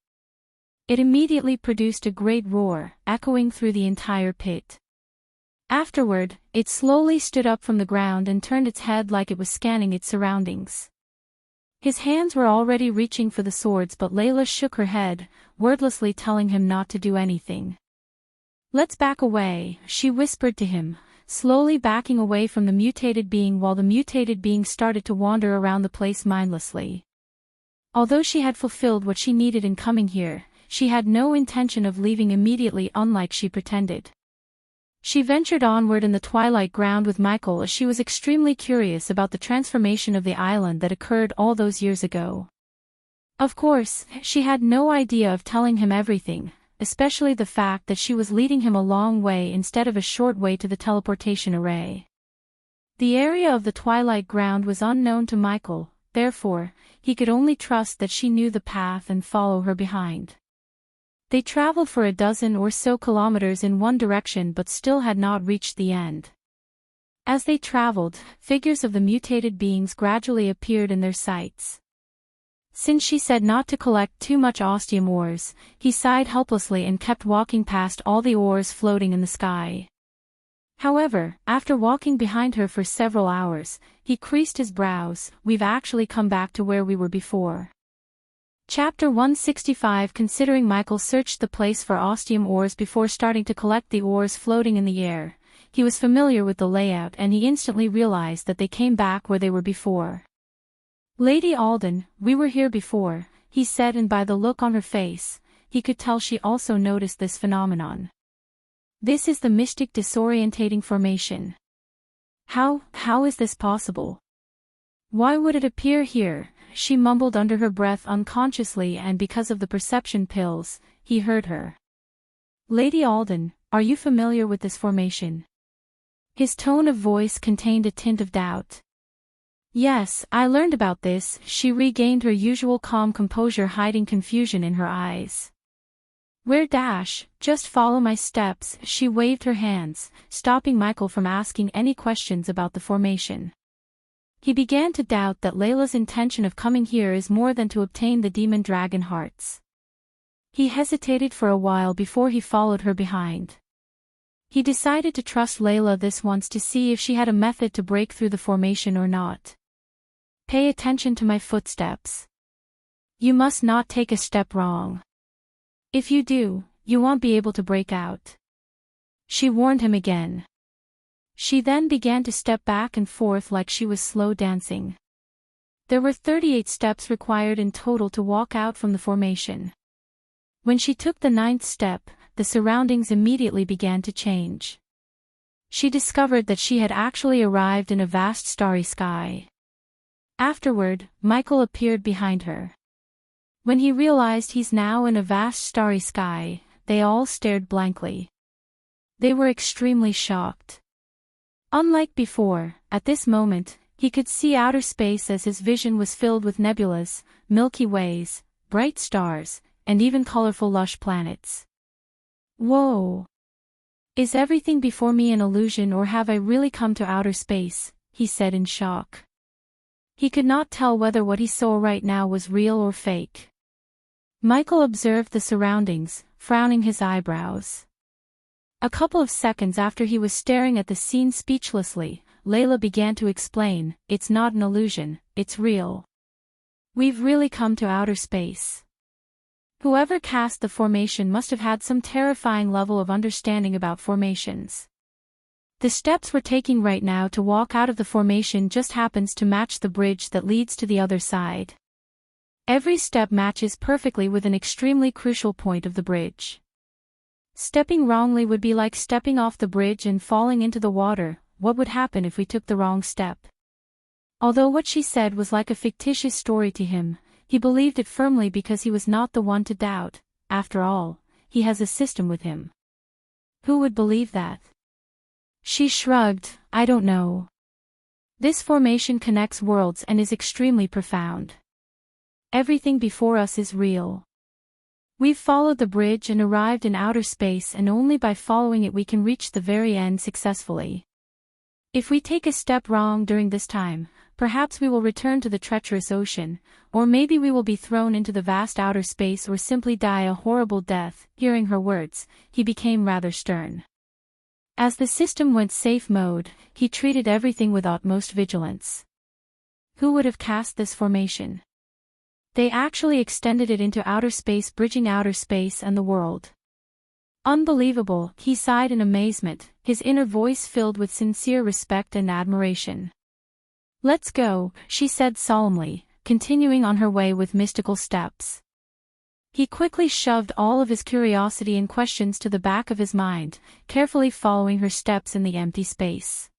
It immediately produced a great roar, echoing through the entire pit. Afterward, it slowly stood up from the ground and turned its head like it was scanning its surroundings. His hands were already reaching for the swords, but Layla shook her head, wordlessly telling him not to do anything. Let's back away, she whispered to him, slowly backing away from the mutated being while the mutated being started to wander around the place mindlessly. Although she had fulfilled what she needed in coming here, she had no intention of leaving immediately, unlike she pretended. She ventured onward in the twilight ground with Michael as she was extremely curious about the transformation of the island that occurred all those years ago. Of course, she had no idea of telling him everything, especially the fact that she was leading him a long way instead of a short way to the teleportation array. The area of the twilight ground was unknown to Michael, therefore, he could only trust that she knew the path and follow her behind. They traveled for a dozen or so kilometers in one direction but still had not reached the end. As they traveled, figures of the mutated beings gradually appeared in their sights. Since she said not to collect too much ostium ores, he sighed helplessly and kept walking past all the ores floating in the sky. However, after walking behind her for several hours, he creased his brows. We've actually come back to where we were before. Chapter 165. Considering Michael searched the place for ostium ores before starting to collect the ores floating in the air, he was familiar with the layout and he instantly realized that they came back where they were before. Lady Alden, we were here before, he said, and by the look on her face, he could tell she also noticed this phenomenon. This is the mystic disorientating formation. How is this possible? Why would it appear here? She mumbled under her breath unconsciously, and because of the perception pills, he heard her. Lady Alden, are you familiar with this formation? His tone of voice contained a tint of doubt. Yes, I learned about this. She regained her usual calm composure, hiding confusion in her eyes. Where dash, just follow my steps. She waved her hands, stopping Michael from asking any questions about the formation. He began to doubt that Layla's intention of coming here is more than to obtain the demon dragon hearts. He hesitated for a while before he followed her behind. He decided to trust Layla this once to see if she had a method to break through the formation or not. Pay attention to my footsteps. You must not take a step wrong. If you do, you won't be able to break out. She warned him again. She then began to step back and forth like she was slow dancing. There were 38 steps required in total to walk out from the formation. When she took the 9th step, the surroundings immediately began to change. She discovered that she had actually arrived in a vast starry sky. Afterward, Michael appeared behind her. When he realized he's now in a vast starry sky, they all stared blankly. They were extremely shocked. Unlike before, at this moment, he could see outer space as his vision was filled with nebulas, Milky Ways, bright stars, and even colorful lush planets. Whoa! Is everything before me an illusion, or have I really come to outer space? He said in shock. He could not tell whether what he saw right now was real or fake. Michael observed the surroundings, frowning his eyebrows. A couple of seconds after he was staring at the scene speechlessly, Layla began to explain, "It's not an illusion, it's real. We've really come to outer space." Whoever cast the formation must have had some terrifying level of understanding about formations. The steps we're taking right now to walk out of the formation just happens to match the bridge that leads to the other side. Every step matches perfectly with an extremely crucial point of the bridge. Stepping wrongly would be like stepping off the bridge and falling into the water. What would happen if we took the wrong step? Although what she said was like a fictitious story to him, he believed it firmly because he was not the one to doubt. After all, he has a system with him. Who would believe that? She shrugged, "I don't know. This formation connects worlds and is extremely profound. Everything before us is real. We've followed the bridge and arrived in outer space, and only by following it we can reach the very end successfully. If we take a step wrong during this time, perhaps we will return to the treacherous ocean, or maybe we will be thrown into the vast outer space or simply die a horrible death." Hearing her words, he became rather stern. As the system went safe mode, he treated everything with utmost vigilance. Who would have cast this formation? They actually extended it into outer space, bridging outer space and the world. Unbelievable, he sighed in amazement, his inner voice filled with sincere respect and admiration. "Let's go," she said solemnly, continuing on her way with mystical steps. He quickly shoved all of his curiosity and questions to the back of his mind, carefully following her steps in the empty space.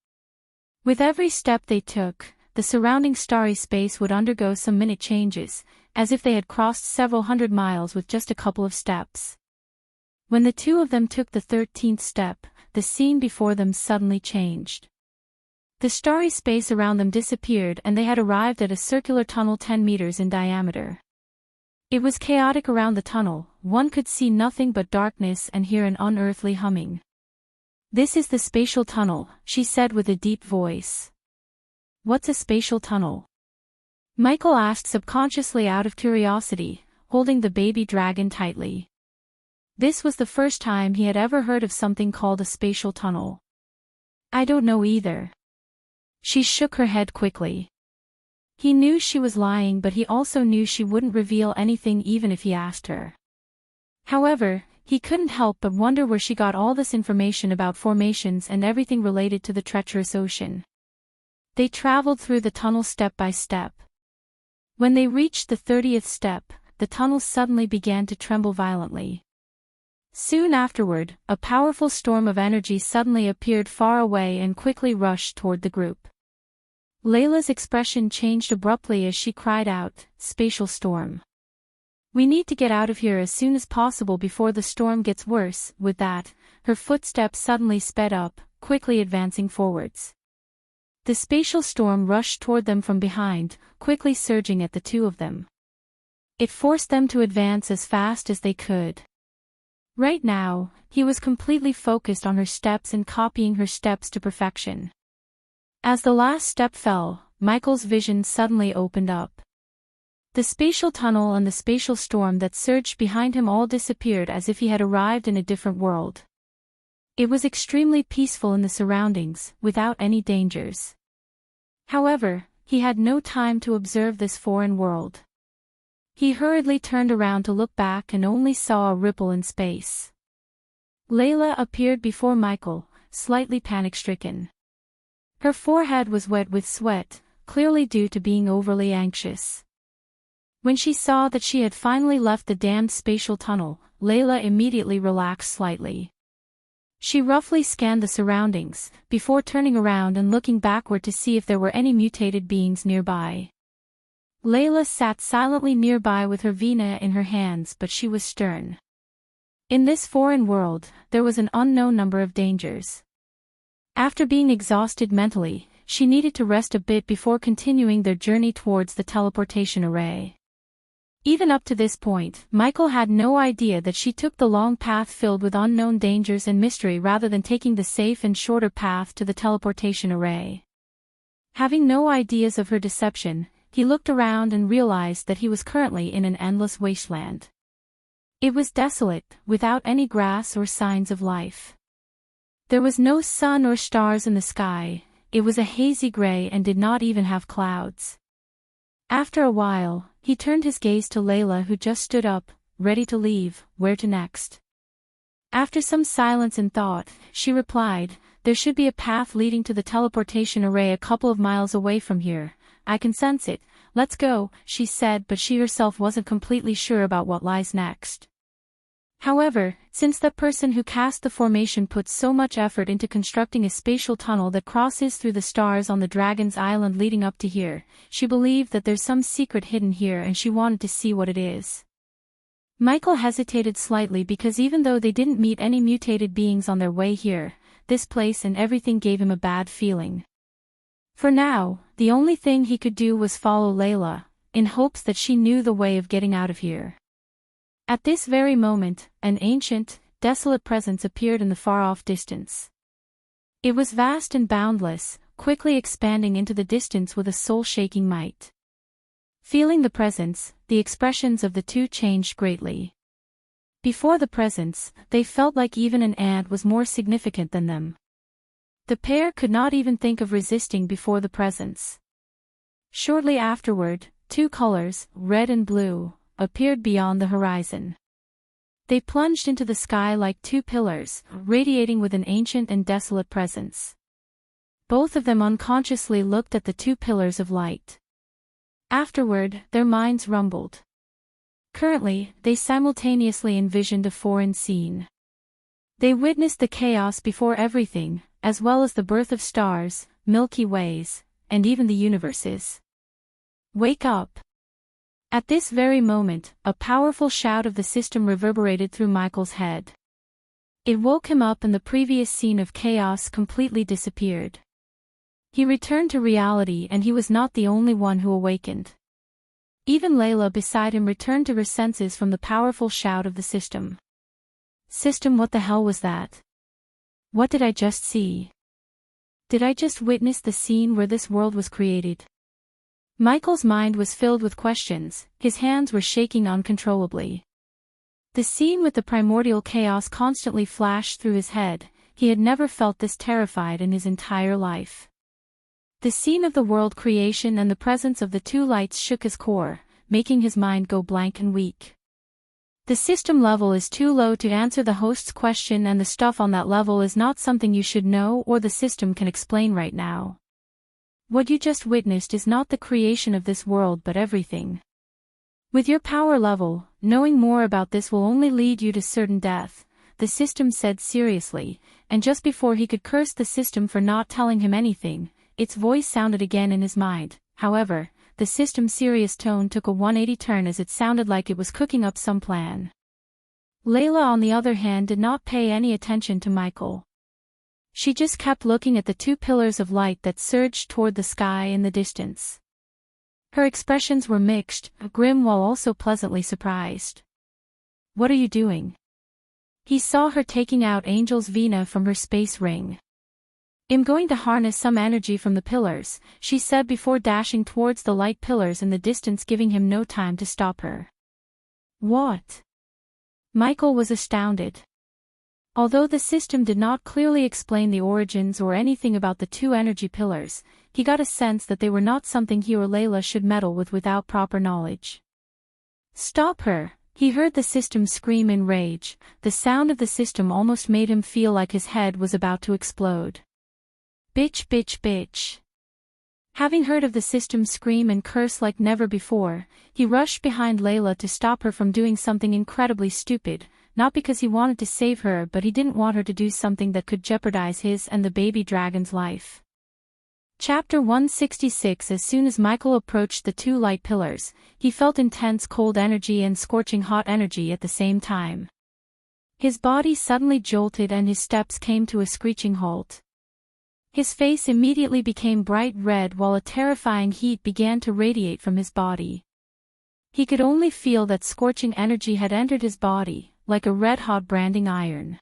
With every step they took, the surrounding starry space would undergo some minute changes, as if they had crossed several hundred miles with just a couple of steps. When the two of them took the 13th step, the scene before them suddenly changed. The starry space around them disappeared and they had arrived at a circular tunnel 10 meters in diameter. It was chaotic around the tunnel, one could see nothing but darkness and hear an unearthly humming. "This is the spatial tunnel," she said with a deep voice. "What's a spatial tunnel?" Michael asked subconsciously out of curiosity, holding the baby dragon tightly. This was the first time he had ever heard of something called a spatial tunnel. "I don't know either." She shook her head quickly. He knew she was lying, but he also knew she wouldn't reveal anything even if he asked her. However, he couldn't help but wonder where she got all this information about formations and everything related to the treacherous ocean. They traveled through the tunnel step by step. When they reached the 30th step, the tunnel suddenly began to tremble violently. Soon afterward, a powerful storm of energy suddenly appeared far away and quickly rushed toward the group. Layla's expression changed abruptly as she cried out, "Spatial storm. We need to get out of here as soon as possible before the storm gets worse." With that, her footsteps suddenly sped up, quickly advancing forwards. The spatial storm rushed toward them from behind, quickly surging at the two of them. It forced them to advance as fast as they could. Right now, he was completely focused on her steps and copying her steps to perfection. As the last step fell, Michael's vision suddenly opened up. The spatial tunnel and the spatial storm that surged behind him all disappeared as if he had arrived in a different world. It was extremely peaceful in the surroundings, without any dangers. However, he had no time to observe this foreign world. He hurriedly turned around to look back and only saw a ripple in space. Layla appeared before Michael, slightly panic-stricken. Her forehead was wet with sweat, clearly due to being overly anxious. When she saw that she had finally left the damned spatial tunnel, Layla immediately relaxed slightly. She roughly scanned the surroundings, before turning around and looking backward to see if there were any mutated beings nearby. Layla sat silently nearby with her vina in her hands, but she was stern. In this foreign world, there was an unknown number of dangers. After being exhausted mentally, she needed to rest a bit before continuing their journey towards the teleportation array. Even up to this point, Michael had no idea that she took the long path filled with unknown dangers and mystery rather than taking the safe and shorter path to the teleportation array. Having no ideas of her deception, he looked around and realized that he was currently in an endless wasteland. It was desolate, without any grass or signs of life. There was no sun or stars in the sky, it was a hazy gray and did not even have clouds. After a while, he turned his gaze to Layla, who just stood up, ready to leave. Where to next? After some silence and thought, she replied, "There should be a path leading to the teleportation array a couple of miles away from here. I can sense it. Let's go," she said, but she herself wasn't completely sure about what lies next. However, since that person who cast the formation put so much effort into constructing a spatial tunnel that crosses through the stars on the Dragon's Island leading up to here, she believed that there's some secret hidden here and she wanted to see what it is. Michael hesitated slightly because even though they didn't meet any mutated beings on their way here, this place and everything gave him a bad feeling. For now, the only thing he could do was follow Layla, in hopes that she knew the way of getting out of here. At this very moment, an ancient, desolate presence appeared in the far-off distance. It was vast and boundless, quickly expanding into the distance with a soul-shaking might. Feeling the presence, the expressions of the two changed greatly. Before the presence, they felt like even an ant was more significant than them. The pair could not even think of resisting before the presence. Shortly afterward, two colors, red and blue, appeared beyond the horizon. They plunged into the sky like two pillars, radiating with an ancient and desolate presence. Both of them unconsciously looked at the two pillars of light. Afterward, their minds rumbled. Currently, they simultaneously envisioned a foreign scene. They witnessed the chaos before everything, as well as the birth of stars, Milky Ways, and even the universes. Wake up! At this very moment, a powerful shout of the system reverberated through Michael's head. It woke him up and the previous scene of chaos completely disappeared. He returned to reality and he was not the only one who awakened. Even Layla beside him returned to her senses from the powerful shout of the system. System, what the hell was that? What did I just see? Did I just witness the scene where this world was created? Michael's mind was filled with questions, his hands were shaking uncontrollably. The scene with the primordial chaos constantly flashed through his head, he had never felt this terrified in his entire life. The scene of the world creation and the presence of the two lights shook his core, making his mind go blank and weak. The system level is too low to answer the host's question and the stuff on that level is not something you should know or the system can explain right now. What you just witnessed is not the creation of this world but everything. With your power level, knowing more about this will only lead you to certain death, the system said seriously, and just before he could curse the system for not telling him anything, its voice sounded again in his mind. However, the system's serious tone took a 180 turn as it sounded like it was cooking up some plan. Layla on the other hand did not pay any attention to Michael. She just kept looking at the two pillars of light that surged toward the sky in the distance. Her expressions were mixed, grim while also pleasantly surprised. What are you doing? He saw her taking out Angel's Vina from her space ring. I'm going to harness some energy from the pillars, she said before dashing towards the light pillars in the distance, giving him no time to stop her. What? Michael was astounded. Although the system did not clearly explain the origins or anything about the two energy pillars, he got a sense that they were not something he or Layla should meddle with without proper knowledge. Stop her, He heard the system scream in rage. The sound of the system almost made him feel like his head was about to explode. Bitch, bitch, bitch. Having heard of the system scream and curse like never before, he rushed behind Layla to stop her from doing something incredibly stupid, not because he wanted to save her but he didn't want her to do something that could jeopardize his and the baby dragon's life. Chapter 166. As soon as Michael approached the two light pillars, he felt intense cold energy and scorching hot energy at the same time. His body suddenly jolted and his steps came to a screeching halt. His face immediately became bright red while a terrifying heat began to radiate from his body. He could only feel that scorching energy had entered his body, like a red-hot branding iron.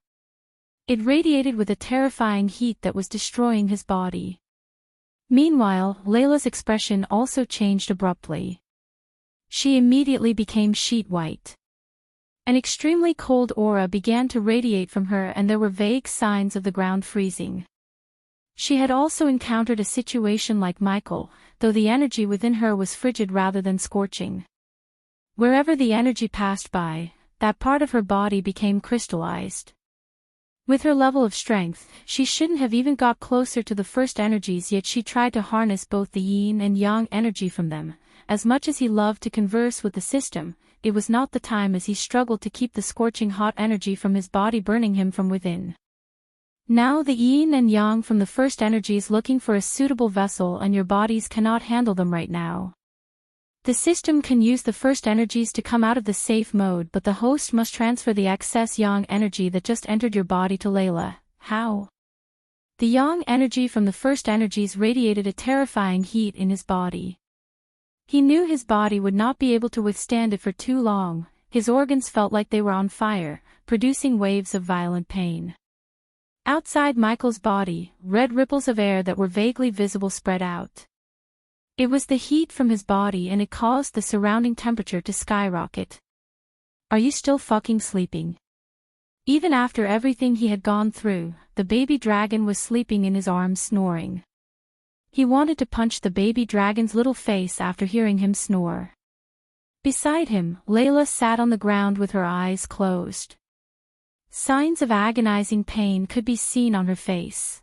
It radiated with a terrifying heat that was destroying his body. Meanwhile, Layla's expression also changed abruptly. She immediately became sheet white. An extremely cold aura began to radiate from her and there were vague signs of the ground freezing. She had also encountered a situation like Michael, though the energy within her was frigid rather than scorching. Wherever the energy passed by, that part of her body became crystallized. With her level of strength, she shouldn't have even got closer to the first energies, yet she tried to harness both the yin and yang energy from them. As much as he loved to converse with the system, it was not the time as he struggled to keep the scorching hot energy from his body burning him from within. Now the yin and yang from the first energies looking for a suitable vessel and your bodies cannot handle them right now. The system can use the first energies to come out of the safe mode, but the host must transfer the excess yang energy that just entered your body to Layla. How? The yang energy from the first energies radiated a terrifying heat in his body. He knew his body would not be able to withstand it for too long. His organs felt like they were on fire, producing waves of violent pain. Outside Michael's body, red ripples of air that were vaguely visible spread out. It was the heat from his body and it caused the surrounding temperature to skyrocket. Are you still fucking sleeping? Even after everything he had gone through, the baby dragon was sleeping in his arms snoring. He wanted to punch the baby dragon's little face after hearing him snore. Beside him, Layla sat on the ground with her eyes closed. Signs of agonizing pain could be seen on her face.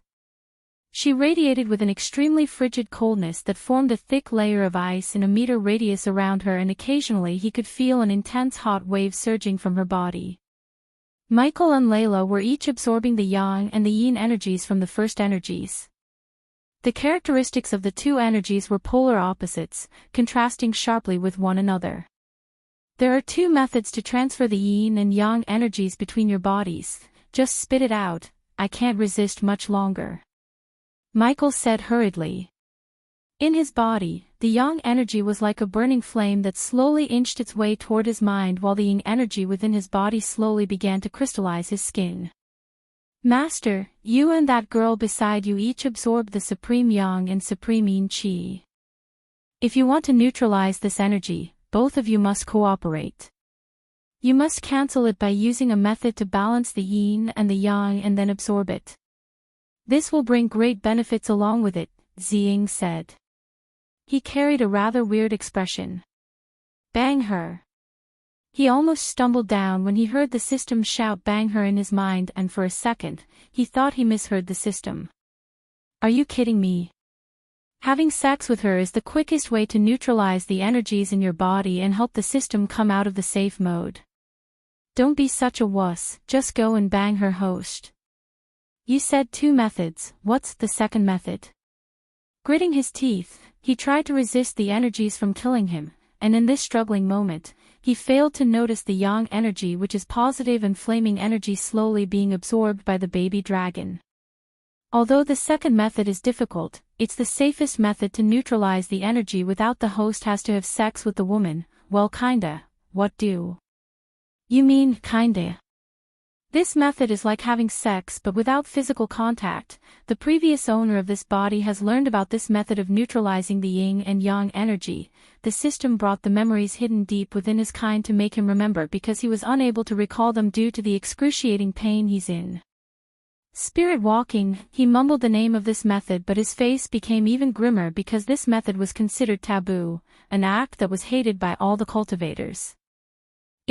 She radiated with an extremely frigid coldness that formed a thick layer of ice in a meter radius around her, and occasionally he could feel an intense hot wave surging from her body. Michael and Layla were each absorbing the yang and the yin energies from the first energies. The characteristics of the two energies were polar opposites, contrasting sharply with one another. There are two methods to transfer the yin and yang energies between your bodies. Just spit it out, I can't resist much longer. Michael said hurriedly. In his body, the yang energy was like a burning flame that slowly inched its way toward his mind, while the yin energy within his body slowly began to crystallize his skin. Master, you and that girl beside you each absorbed the supreme yang and supreme yin qi. If you want to neutralize this energy, both of you must cooperate. You must cancel it by using a method to balance the yin and the yang and then absorb it. This will bring great benefits along with it, Ziying said. He carried a rather weird expression. Bang her. He almost stumbled down when he heard the system shout bang her in his mind, and for a second, he thought he misheard the system. Are you kidding me? Having sex with her is the quickest way to neutralize the energies in your body and help the system come out of the safe mode. Don't be such a wuss, just go and bang her, host. You said two methods, what's the second method? Gritting his teeth, he tried to resist the energies from killing him, and in this struggling moment, he failed to notice the yang energy, which is positive and flaming energy, slowly being absorbed by the baby dragon. Although the second method is difficult, it's the safest method to neutralize the energy without the host has to have sex with the woman. Well, kinda. What do you mean, kinda? This method is like having sex but without physical contact. The previous owner of this body has learned about this method of neutralizing the yin and yang energy. The system brought the memories hidden deep within his kind to make him remember, because he was unable to recall them due to the excruciating pain he's in. Spirit walking, he mumbled the name of this method, but his face became even grimmer because this method was considered taboo, an act that was hated by all the cultivators.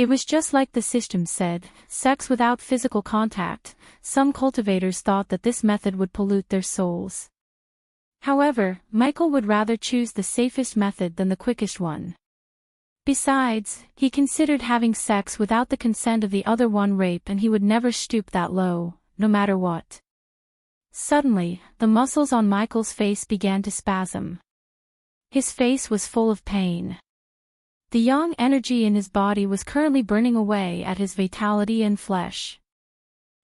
It was just like the system said, sex without physical contact. Some cultivators thought that this method would pollute their souls. However, Michael would rather choose the safest method than the quickest one. Besides, he considered having sex without the consent of the other one rape, and he would never stoop that low, no matter what. Suddenly, the muscles on Michael's face began to spasm. His face was full of pain. The yang energy in his body was currently burning away at his vitality and flesh.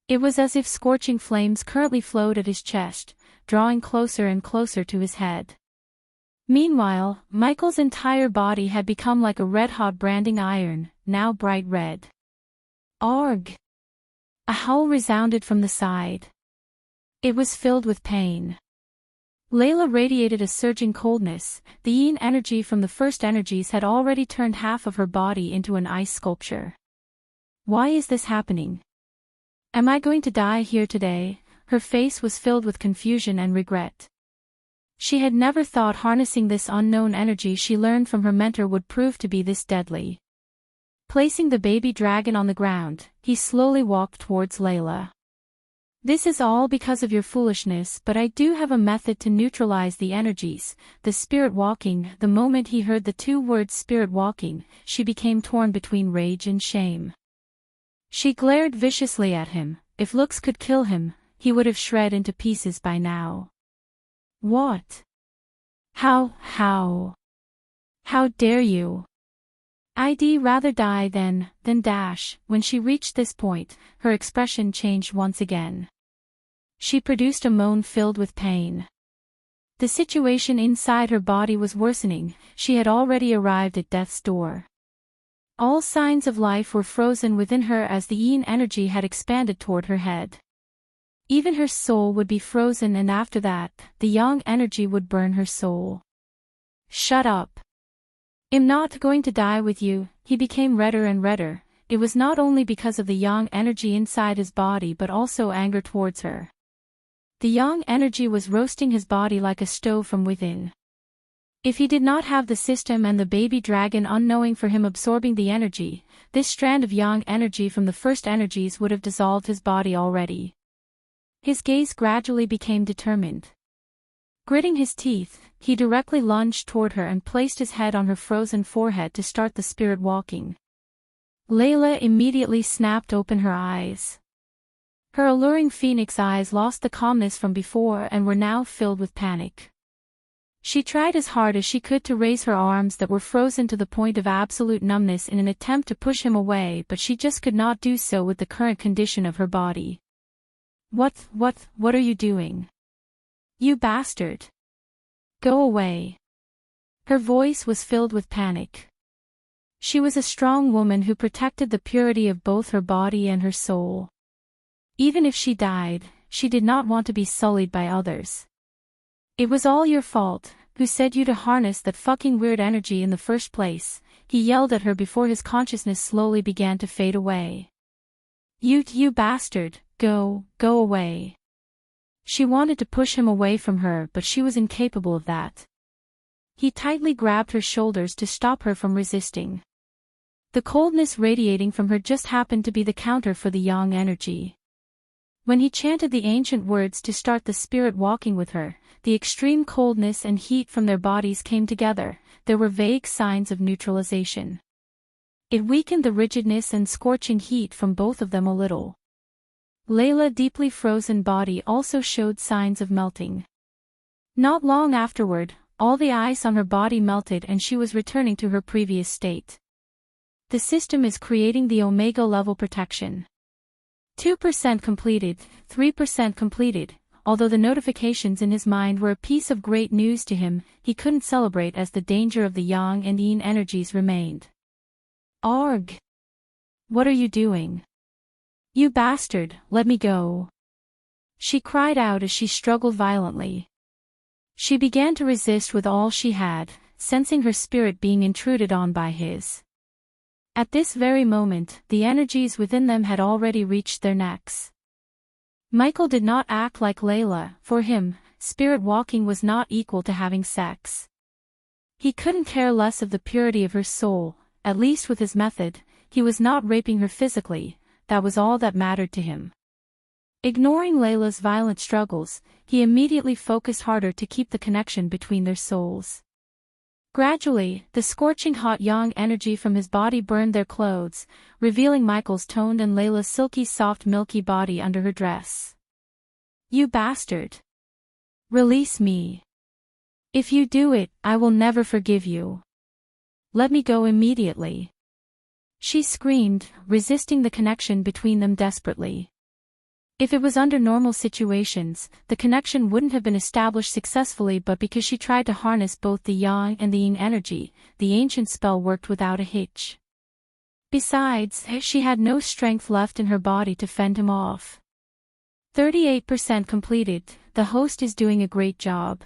It was as if scorching flames currently flowed at his chest, drawing closer and closer to his head. Meanwhile, Michael's entire body had become like a red-hot branding iron, now bright red. Arg! A howl resounded from the side. It was filled with pain. Layla radiated a surging coldness. The yin energy from the first energies had already turned half of her body into an ice sculpture. Why is this happening? Am I going to die here today? Her face was filled with confusion and regret. She had never thought harnessing this unknown energy she learned from her mentor would prove to be this deadly. Placing the baby dragon on the ground, he slowly walked towards Layla. This is all because of your foolishness, but I do have a method to neutralize the energies, the spirit walking. The moment he heard the two words spirit walking, she became torn between rage and shame. She glared viciously at him. If looks could kill him, he would have shred into pieces by now. What? How dare you? I'd rather die than dash. When she reached this point, her expression changed once again. She produced a moan filled with pain. The situation inside her body was worsening. She had already arrived at death's door. All signs of life were frozen within her as the yin energy had expanded toward her head. Even her soul would be frozen, and after that, the yang energy would burn her soul. Shut up. I'm not going to die with you. He became redder and redder. It was not only because of the yang energy inside his body but also anger towards her. The yang energy was roasting his body like a stove from within. If he did not have the system and the baby dragon unknowing for him absorbing the energy, this strand of yang energy from the first energies would have dissolved his body already. His gaze gradually became determined. Gritting his teeth, he directly lunged toward her and placed his head on her frozen forehead to start the spirit walking. Layla immediately snapped open her eyes. Her alluring phoenix eyes lost the calmness from before and were now filled with panic. She tried as hard as she could to raise her arms that were frozen to the point of absolute numbness in an attempt to push him away, but she just could not do so with the current condition of her body. What are you doing? You bastard! Go away. Her voice was filled with panic. She was a strong woman who protected the purity of both her body and her soul. Even if she died, she did not want to be sullied by others. It was all your fault. Who said you to harness that fucking weird energy in the first place? He yelled at her before his consciousness slowly began to fade away. You bastard, go away. She wanted to push him away from her, but she was incapable of that. He tightly grabbed her shoulders to stop her from resisting. The coldness radiating from her just happened to be the counter for the yang energy. When he chanted the ancient words to start the spirit walking with her, the extreme coldness and heat from their bodies came together. There were vague signs of neutralization. It weakened the rigidness and scorching heat from both of them a little. Layla's deeply frozen body also showed signs of melting. Not long afterward, all the ice on her body melted and she was returning to her previous state. The system is creating the Omega level protection. 2% completed, 3% completed. Although the notifications in his mind were a piece of great news to him, he couldn't celebrate as the danger of the yang and yin energies remained. Arg! What are you doing? You bastard, let me go. She cried out as she struggled violently. She began to resist with all she had, sensing her spirit being intruded on by his. At this very moment, the energies within them had already reached their necks. Michael did not act like Layla. For him, spirit walking was not equal to having sex. He couldn't care less of the purity of her soul, at least with his method. he was not raping her physically, that was all that mattered to him. Ignoring Layla's violent struggles, he immediately focused harder to keep the connection between their souls. Gradually, the scorching hot yang energy from his body burned their clothes, revealing Michael's toned and Layla's silky soft milky body under her dress. "You bastard! Release me! If you do it, I will never forgive you. Let me go immediately!" She screamed, resisting the connection between them desperately. If it was under normal situations, the connection wouldn't have been established successfully, but because she tried to harness both the yang and the yin energy, the ancient spell worked without a hitch. Besides, she had no strength left in her body to fend him off. 38% completed, the host is doing a great job.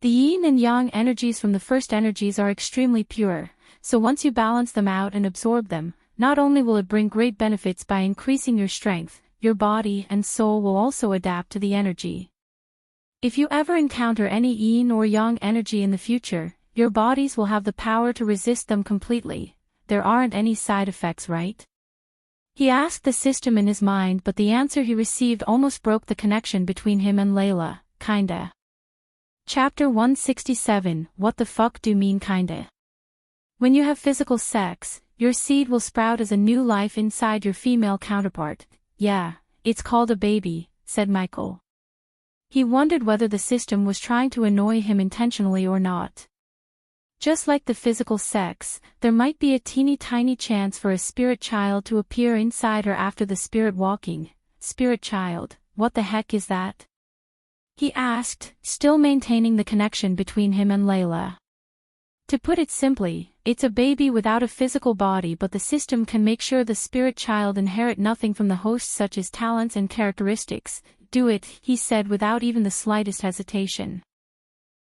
The yin and yang energies from the first energies are extremely pure, so once you balance them out and absorb them, not only will it bring great benefits by increasing your strength, your body and soul will also adapt to the energy. If you ever encounter any yin or yang energy in the future, your bodies will have the power to resist them completely. There aren't any side effects, right? He asked the system in his mind, but the answer he received almost broke the connection between him and Layla, kinda. Chapter 167, What the fuck do mean kinda? When you have physical sex, your seed will sprout as a new life inside your female counterpart. "Yeah, it's called a baby," said Michael. He wondered whether the system was trying to annoy him intentionally or not. Just like the physical sex, there might be a teeny tiny chance for a spirit child to appear inside her after the spirit walking. Spirit child, what the heck is that? He asked, still maintaining the connection between him and Layla. To put it simply, it's a baby without a physical body, but the system can make sure the spirit child inherit nothing from the host such as talents and characteristics. "Do it," he said without even the slightest hesitation.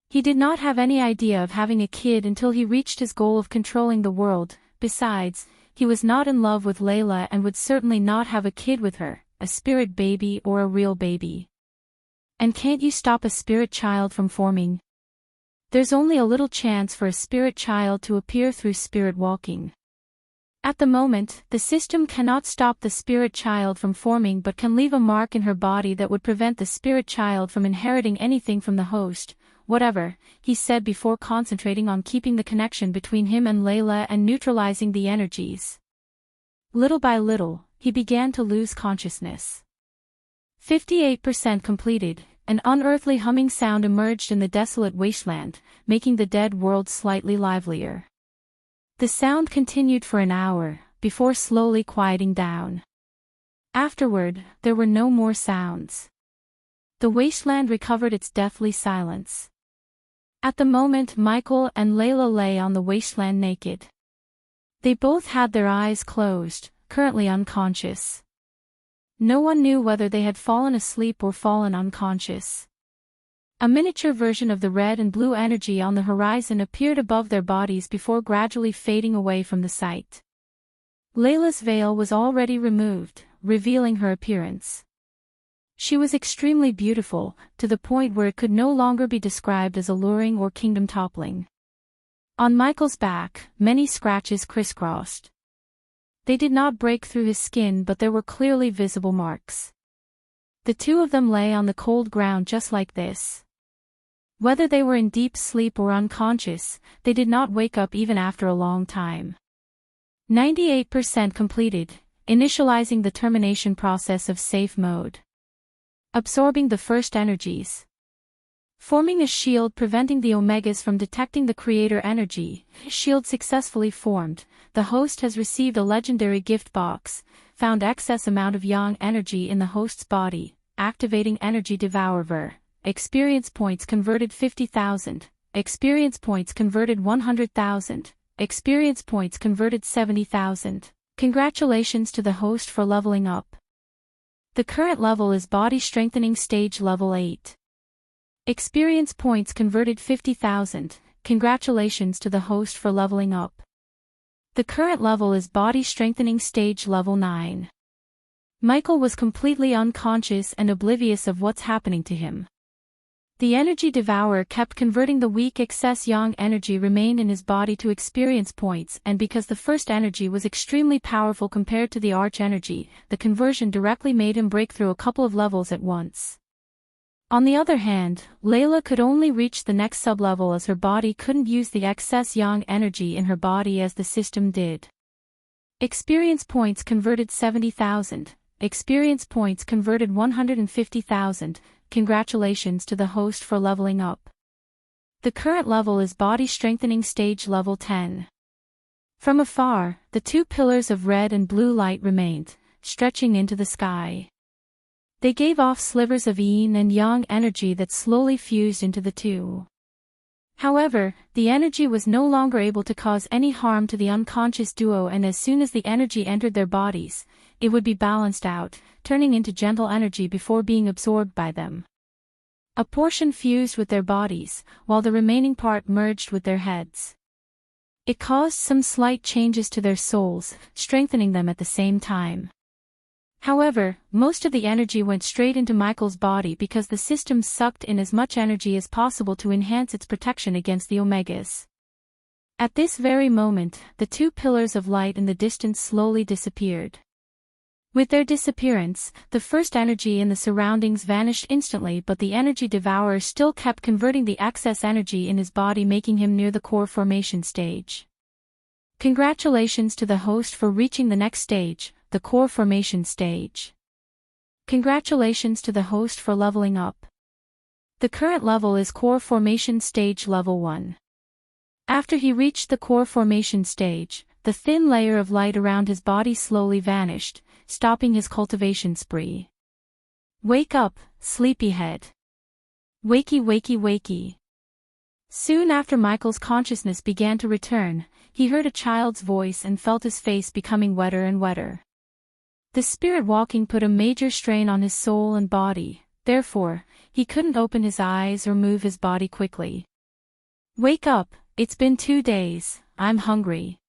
He did not have any idea of having a kid until he reached his goal of controlling the world. Besides, he was not in love with Layla and would certainly not have a kid with her, a spirit baby or a real baby. And can't you stop a spirit child from forming? There's only a little chance for a spirit child to appear through spirit walking. At the moment, the system cannot stop the spirit child from forming but can leave a mark in her body that would prevent the spirit child from inheriting anything from the host. "Whatever," he said before concentrating on keeping the connection between him and Layla and neutralizing the energies. Little by little, he began to lose consciousness. 58% completed. An unearthly humming sound emerged in the desolate wasteland, making the dead world slightly livelier. The sound continued for an hour, before slowly quieting down. Afterward, there were no more sounds. The wasteland recovered its deathly silence. At the moment, Michael and Layla lay on the wasteland naked. They both had their eyes closed, currently unconscious. No one knew whether they had fallen asleep or fallen unconscious. A miniature version of the red and blue energy on the horizon appeared above their bodies before gradually fading away from the sight. Layla's veil was already removed, revealing her appearance. She was extremely beautiful, to the point where it could no longer be described as alluring or kingdom-toppling. On Michael's back, many scratches crisscrossed. They did not break through his skin, but there were clearly visible marks. The two of them lay on the cold ground just like this. Whether they were in deep sleep or unconscious, they did not wake up even after a long time. 98% completed, initializing the termination process of safe mode. Absorbing the first energies. Forming a shield preventing the Omegas from detecting the creator energy. Shield successfully formed. The host has received a legendary gift box. Found excess amount of yang energy in the host's body. Activating energy devourer. Experience points converted 50,000. Experience points converted 100,000. Experience points converted 70,000. Congratulations to the host for leveling up. The current level is Body Strengthening Stage Level 8. Experience points converted 50,000. Congratulations to the host for leveling up. The current level is Body Strengthening Stage Level 9. Michael was completely unconscious and oblivious of what's happening to him. The energy devourer kept converting the weak excess yang energy remained in his body to experience points, and because the first energy was extremely powerful compared to the arch energy, the conversion directly made him break through a couple of levels at once. On the other hand, Layla could only reach the next sublevel as her body couldn't use the excess yang energy in her body as the system did. Experience points converted 70,000. Experience points converted 150,000. Congratulations to the host for leveling up. The current level is Body Strengthening Stage Level 10. From afar, the two pillars of red and blue light remained, stretching into the sky. They gave off slivers of yin and yang energy that slowly fused into the two. However, the energy was no longer able to cause any harm to the unconscious duo, and as soon as the energy entered their bodies, it would be balanced out, turning into gentle energy before being absorbed by them. A portion fused with their bodies, while the remaining part merged with their heads. It caused some slight changes to their souls, strengthening them at the same time. However, most of the energy went straight into Michael's body because the system sucked in as much energy as possible to enhance its protection against the Omegas. At this very moment, the two pillars of light in the distance slowly disappeared. With their disappearance, the first energy in the surroundings vanished instantly, but the energy devourer still kept converting the excess energy in his body, making him near the core formation stage. Congratulations to the host for reaching the next stage, the core formation stage. Congratulations to the host for leveling up. The current level is core formation stage level 1. After he reached the core formation stage, the thin layer of light around his body slowly vanished, stopping his cultivation spree. Wake up, sleepyhead. Wakey wakey wakey. Soon after Michael's consciousness began to return, he heard a child's voice and felt his face becoming wetter and wetter. The spirit walking put a major strain on his soul and body, therefore, he couldn't open his eyes or move his body quickly. Wake up, it's been 2 days, I'm hungry.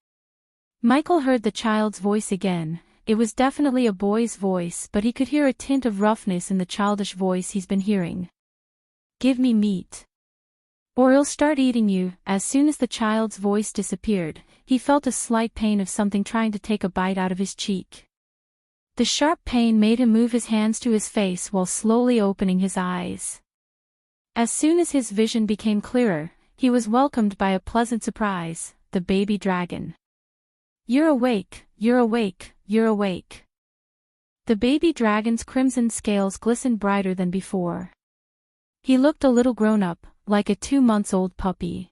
Michael heard the child's voice again. It was definitely a boy's voice, but he could hear a tint of roughness in the childish voice he's been hearing. Give me meat, or I'll start eating you. As soon as the child's voice disappeared, he felt a slight pain of something trying to take a bite out of his cheek. The sharp pain made him move his hands to his face while slowly opening his eyes. As soon as his vision became clearer, he was welcomed by a pleasant surprise, the baby dragon. You're awake, you're awake, you're awake. The baby dragon's crimson scales glistened brighter than before. He looked a little grown up, like a 2-month-old puppy.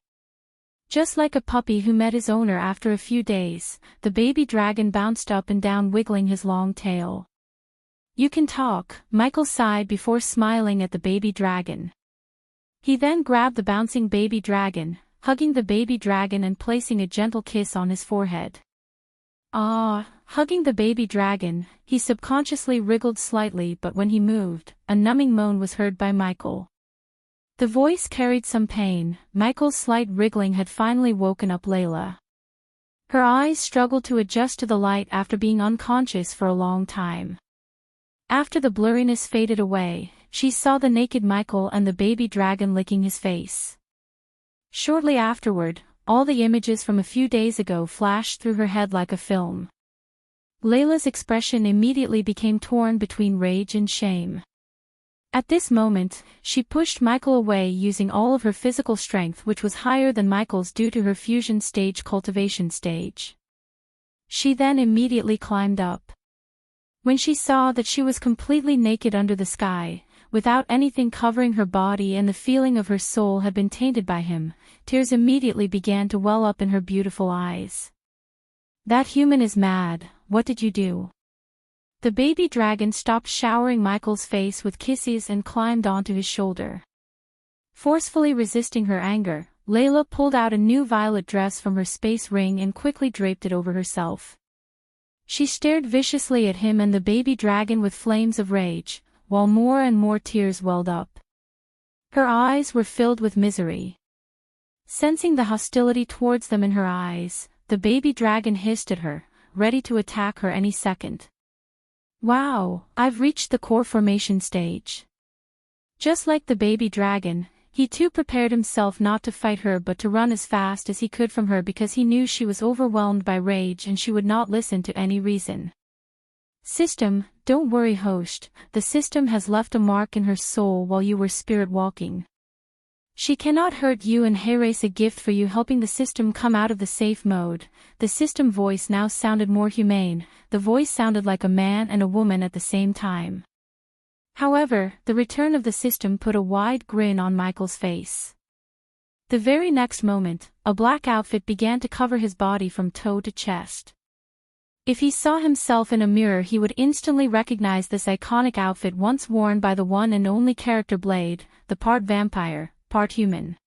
Just like a puppy who met his owner after a few days, the baby dragon bounced up and down wiggling his long tail. You can talk, Michael sighed before smiling at the baby dragon. He then grabbed the bouncing baby dragon, hugging the baby dragon and placing a gentle kiss on his forehead. Hugging the baby dragon, he subconsciously wriggled slightly, but when he moved, a numbing moan was heard by Michael. The voice carried some pain. Michael's slight wriggling had finally woken up Layla. Her eyes struggled to adjust to the light after being unconscious for a long time. After the blurriness faded away, she saw the naked Michael and the baby dragon licking his face. Shortly afterward, all the images from a few days ago flashed through her head like a film. Layla's expression immediately became torn between rage and shame. At this moment, she pushed Michael away using all of her physical strength, which was higher than Michael's due to her fusion stage cultivation stage. She then immediately climbed up. When she saw that she was completely naked under the sky, without anything covering her body, and the feeling of her soul had been tainted by him, tears immediately began to well up in her beautiful eyes. That human is mad, what did you do? The baby dragon stopped showering Michael's face with kisses and climbed onto his shoulder. Forcefully resisting her anger, Layla pulled out a new violet dress from her space ring and quickly draped it over herself. She stared viciously at him and the baby dragon with flames of rage, while more and more tears welled up. Her eyes were filled with misery. Sensing the hostility towards them in her eyes, the baby dragon hissed at her, ready to attack her any second. Wow, I've reached the core formation stage. Just like the baby dragon, he too prepared himself not to fight her but to run as fast as he could from her because he knew she was overwhelmed by rage and she would not listen to any reason. System, don't worry host, the system has left a mark in her soul while you were spirit walking. She cannot hurt you and here's a gift for you helping the system come out of the safe mode. The system voice now sounded more humane, the voice sounded like a man and a woman at the same time. However, the return of the system put a wide grin on Michael's face. The very next moment, a black outfit began to cover his body from toe to chest. If he saw himself in a mirror he would instantly recognize this iconic outfit once worn by the one and only character Blade, the part vampire, part human.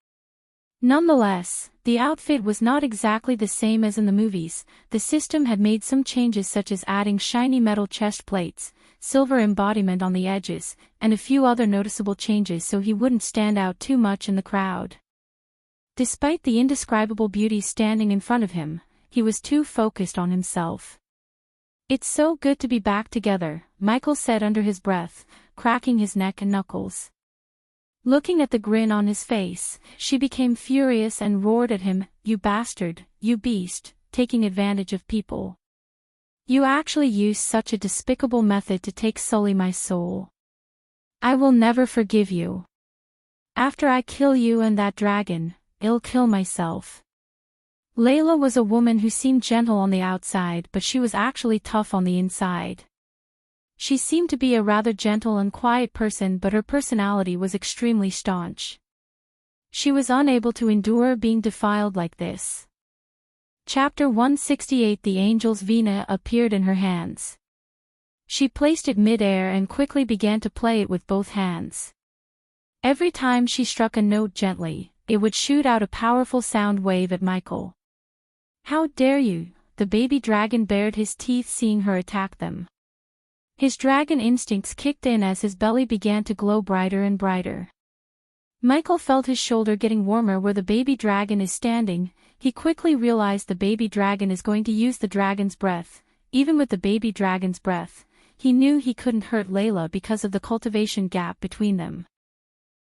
Nonetheless, the outfit was not exactly the same as in the movies. The system had made some changes such as adding shiny metal chest plates, silver embodiment on the edges, and a few other noticeable changes so he wouldn't stand out too much in the crowd. Despite the indescribable beauty standing in front of him, he was too focused on himself. "It's so good to be back together," Michael said under his breath, cracking his neck and knuckles. Looking at the grin on his face, she became furious and roared at him, "You bastard, you beast, taking advantage of people. You actually used such a despicable method to sully my soul. I will never forgive you. After I kill you and that dragon, I'll kill myself." Layla was a woman who seemed gentle on the outside but she was actually tough on the inside. She seemed to be a rather gentle and quiet person but her personality was extremely staunch. She was unable to endure being defiled like this. Chapter 168 The angel's vina appeared in her hands. She placed it mid-air and quickly began to play it with both hands. Every time she struck a note gently, it would shoot out a powerful sound wave at Michael. "How dare you!" The baby dragon bared his teeth seeing her attack them. His dragon instincts kicked in as his belly began to glow brighter and brighter. Michael felt his shoulder getting warmer where the baby dragon is standing. He quickly realized the baby dragon is going to use the dragon's breath. Even with the baby dragon's breath, he knew he couldn't hurt Layla because of the cultivation gap between them.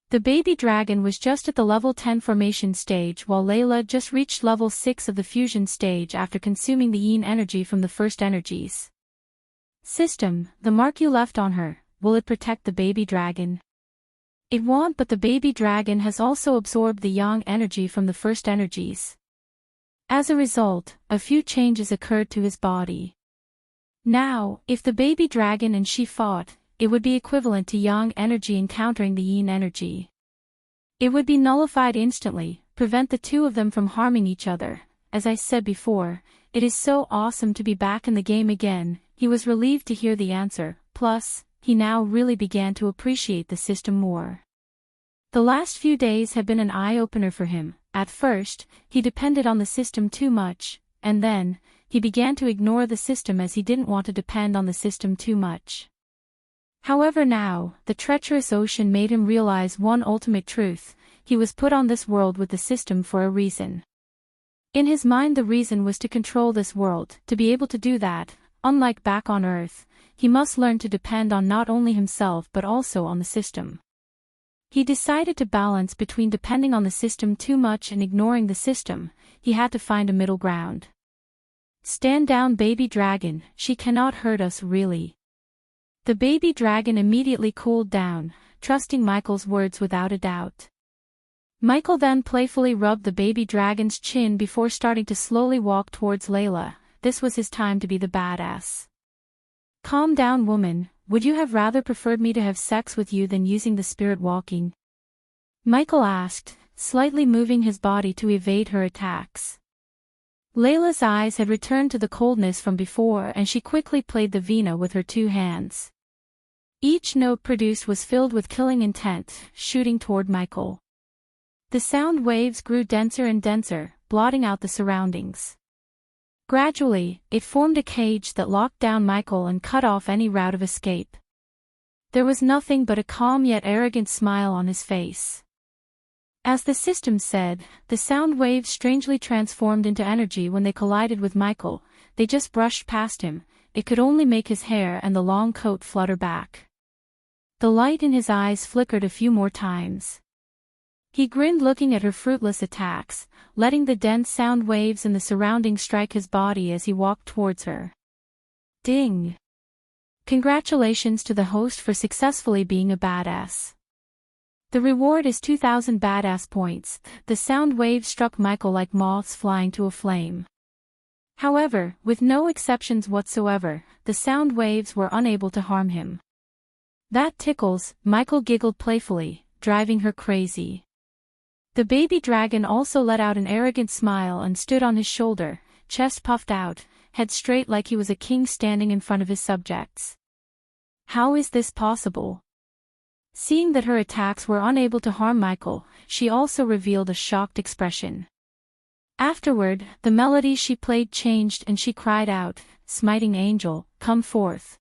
The baby dragon was just at the level 10 formation stage while Layla just reached level 6 of the fusion stage after consuming the yin energy from the first energies. "System, the mark you left on her, will it protect the baby dragon?" "It won't, but the baby dragon has also absorbed the yang energy from the first energies. As a result, a few changes occurred to his body. Now, if the baby dragon and she fought, it would be equivalent to yang energy encountering the yin energy. It would be nullified instantly, prevent the two of them from harming each other. As I said before, it is so awesome to be back in the game again." He was relieved to hear the answer, plus, he now really began to appreciate the system more. The last few days had been an eye-opener for him. At first, he depended on the system too much, and then, he began to ignore the system as he didn't want to depend on the system too much. However now, the treacherous ocean made him realize one ultimate truth: he was put on this world with the system for a reason. In his mind the reason was to control this world. To be able to do that, unlike back on Earth, he must learn to depend on not only himself but also on the system. He decided to balance between depending on the system too much and ignoring the system. He had to find a middle ground. "Stand down, baby dragon, she cannot hurt us really." The baby dragon immediately cooled down, trusting Michael's words without a doubt. Michael then playfully rubbed the baby dragon's chin before starting to slowly walk towards Layla. This was his time to be the badass. "Calm down, woman, would you have rather preferred me to have sex with you than using the spirit walking?" Michael asked, slightly moving his body to evade her attacks. Layla's eyes had returned to the coldness from before and she quickly played the vina with her two hands. Each note produced was filled with killing intent, shooting toward Michael. The sound waves grew denser and denser, blotting out the surroundings. Gradually, it formed a cage that locked down Michael and cut off any route of escape. There was nothing but a calm yet arrogant smile on his face. As the system said, the sound waves strangely transformed into energy when they collided with Michael. They just brushed past him. It could only make his hair and the long coat flutter back. The light in his eyes flickered a few more times. He grinned looking at her fruitless attacks, letting the dense sound waves in the surroundings strike his body as he walked towards her. Ding! Congratulations to the host for successfully being a badass. The reward is 2,000 badass points. The sound waves struck Michael like moths flying to a flame. However, with no exceptions whatsoever, the sound waves were unable to harm him. That tickles, Michael giggled playfully, driving her crazy. The baby dragon also let out an arrogant smile and stood on his shoulder, chest puffed out, head straight like he was a king standing in front of his subjects. How is this possible? Seeing that her attacks were unable to harm Michael, she also revealed a shocked expression. Afterward, the melody she played changed and she cried out, "Smiting angel, come forth."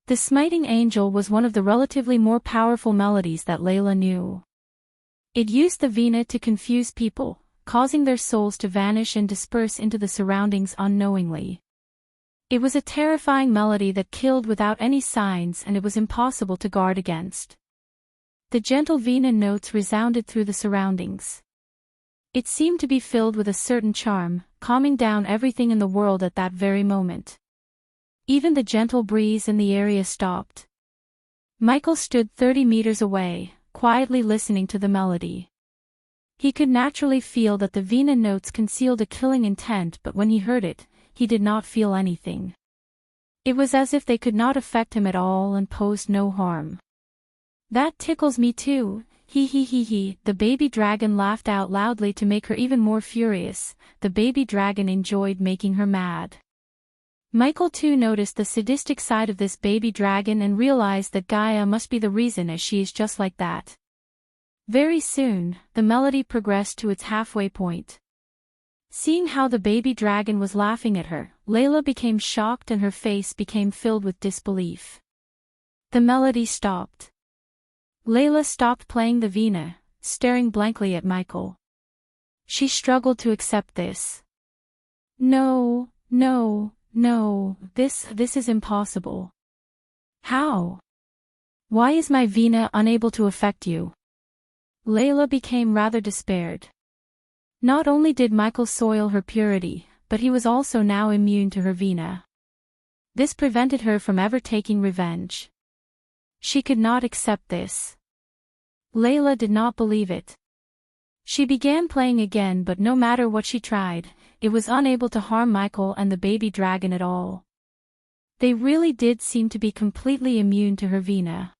The smiting angel was one of the relatively more powerful melodies that Layla knew. It used the vina to confuse people, causing their souls to vanish and disperse into the surroundings unknowingly. It was a terrifying melody that killed without any signs, and it was impossible to guard against. The gentle vina notes resounded through the surroundings. It seemed to be filled with a certain charm, calming down everything in the world at that very moment. Even the gentle breeze in the area stopped. Michael stood 30 meters away, quietly listening to the melody. He could naturally feel that the vina notes concealed a killing intent, but when he heard it, he did not feel anything. It was as if they could not affect him at all and posed no harm. That tickles me too, he. The baby dragon laughed out loudly to make her even more furious. The baby dragon enjoyed making her mad. Michael too noticed the sadistic side of this baby dragon and realized that Gaia must be the reason, as she is just like that. Very soon, the melody progressed to its halfway point. Seeing how the baby dragon was laughing at her, Layla became shocked and her face became filled with disbelief. The melody stopped. Layla stopped playing the vina, staring blankly at Michael. She struggled to accept this. No, this is impossible. How? Why is my vina unable to affect you? Layla became rather despaired. Not only did Michael soil her purity, but he was also now immune to her vina. This prevented her from ever taking revenge. She could not accept this. Layla did not believe it. She began playing again, but no matter what she tried, it was unable to harm Michael and the baby dragon at all. They really did seem to be completely immune to her vina.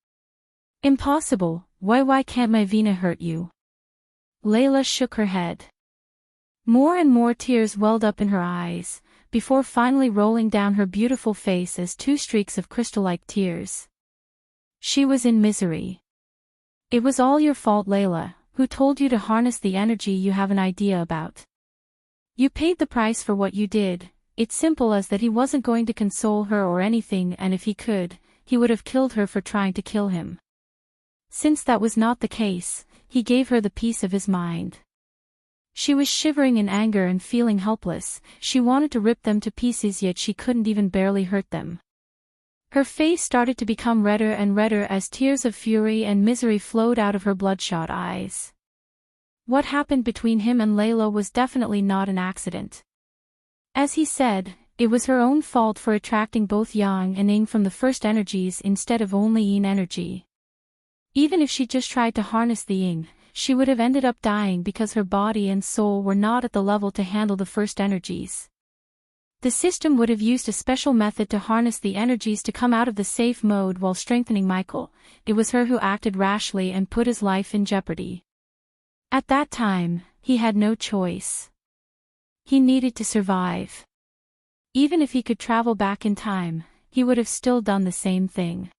Impossible, why can't my vina hurt you? Layla shook her head. More and more tears welled up in her eyes, before finally rolling down her beautiful face as two streaks of crystal-like tears. She was in misery. It was all your fault, Layla. Who told you to harness the energy you have an idea about? You paid the price for what you did. It's simple as that. He wasn't going to console her or anything, and if he could, he would have killed her for trying to kill him. Since that was not the case, he gave her the peace of his mind. She was shivering in anger and feeling helpless. She wanted to rip them to pieces, yet she couldn't even barely hurt them. Her face started to become redder and redder as tears of fury and misery flowed out of her bloodshot eyes. What happened between him and Layla was definitely not an accident. As he said, it was her own fault for attracting both Yang and Ying from the first energies instead of only Yin energy. Even if she just tried to harness the Ying, she would have ended up dying because her body and soul were not at the level to handle the first energies. The system would have used a special method to harness the energies to come out of the safe mode while strengthening Michael. It was her who acted rashly and put his life in jeopardy. At that time, he had no choice. He needed to survive. Even if he could travel back in time, he would have still done the same thing.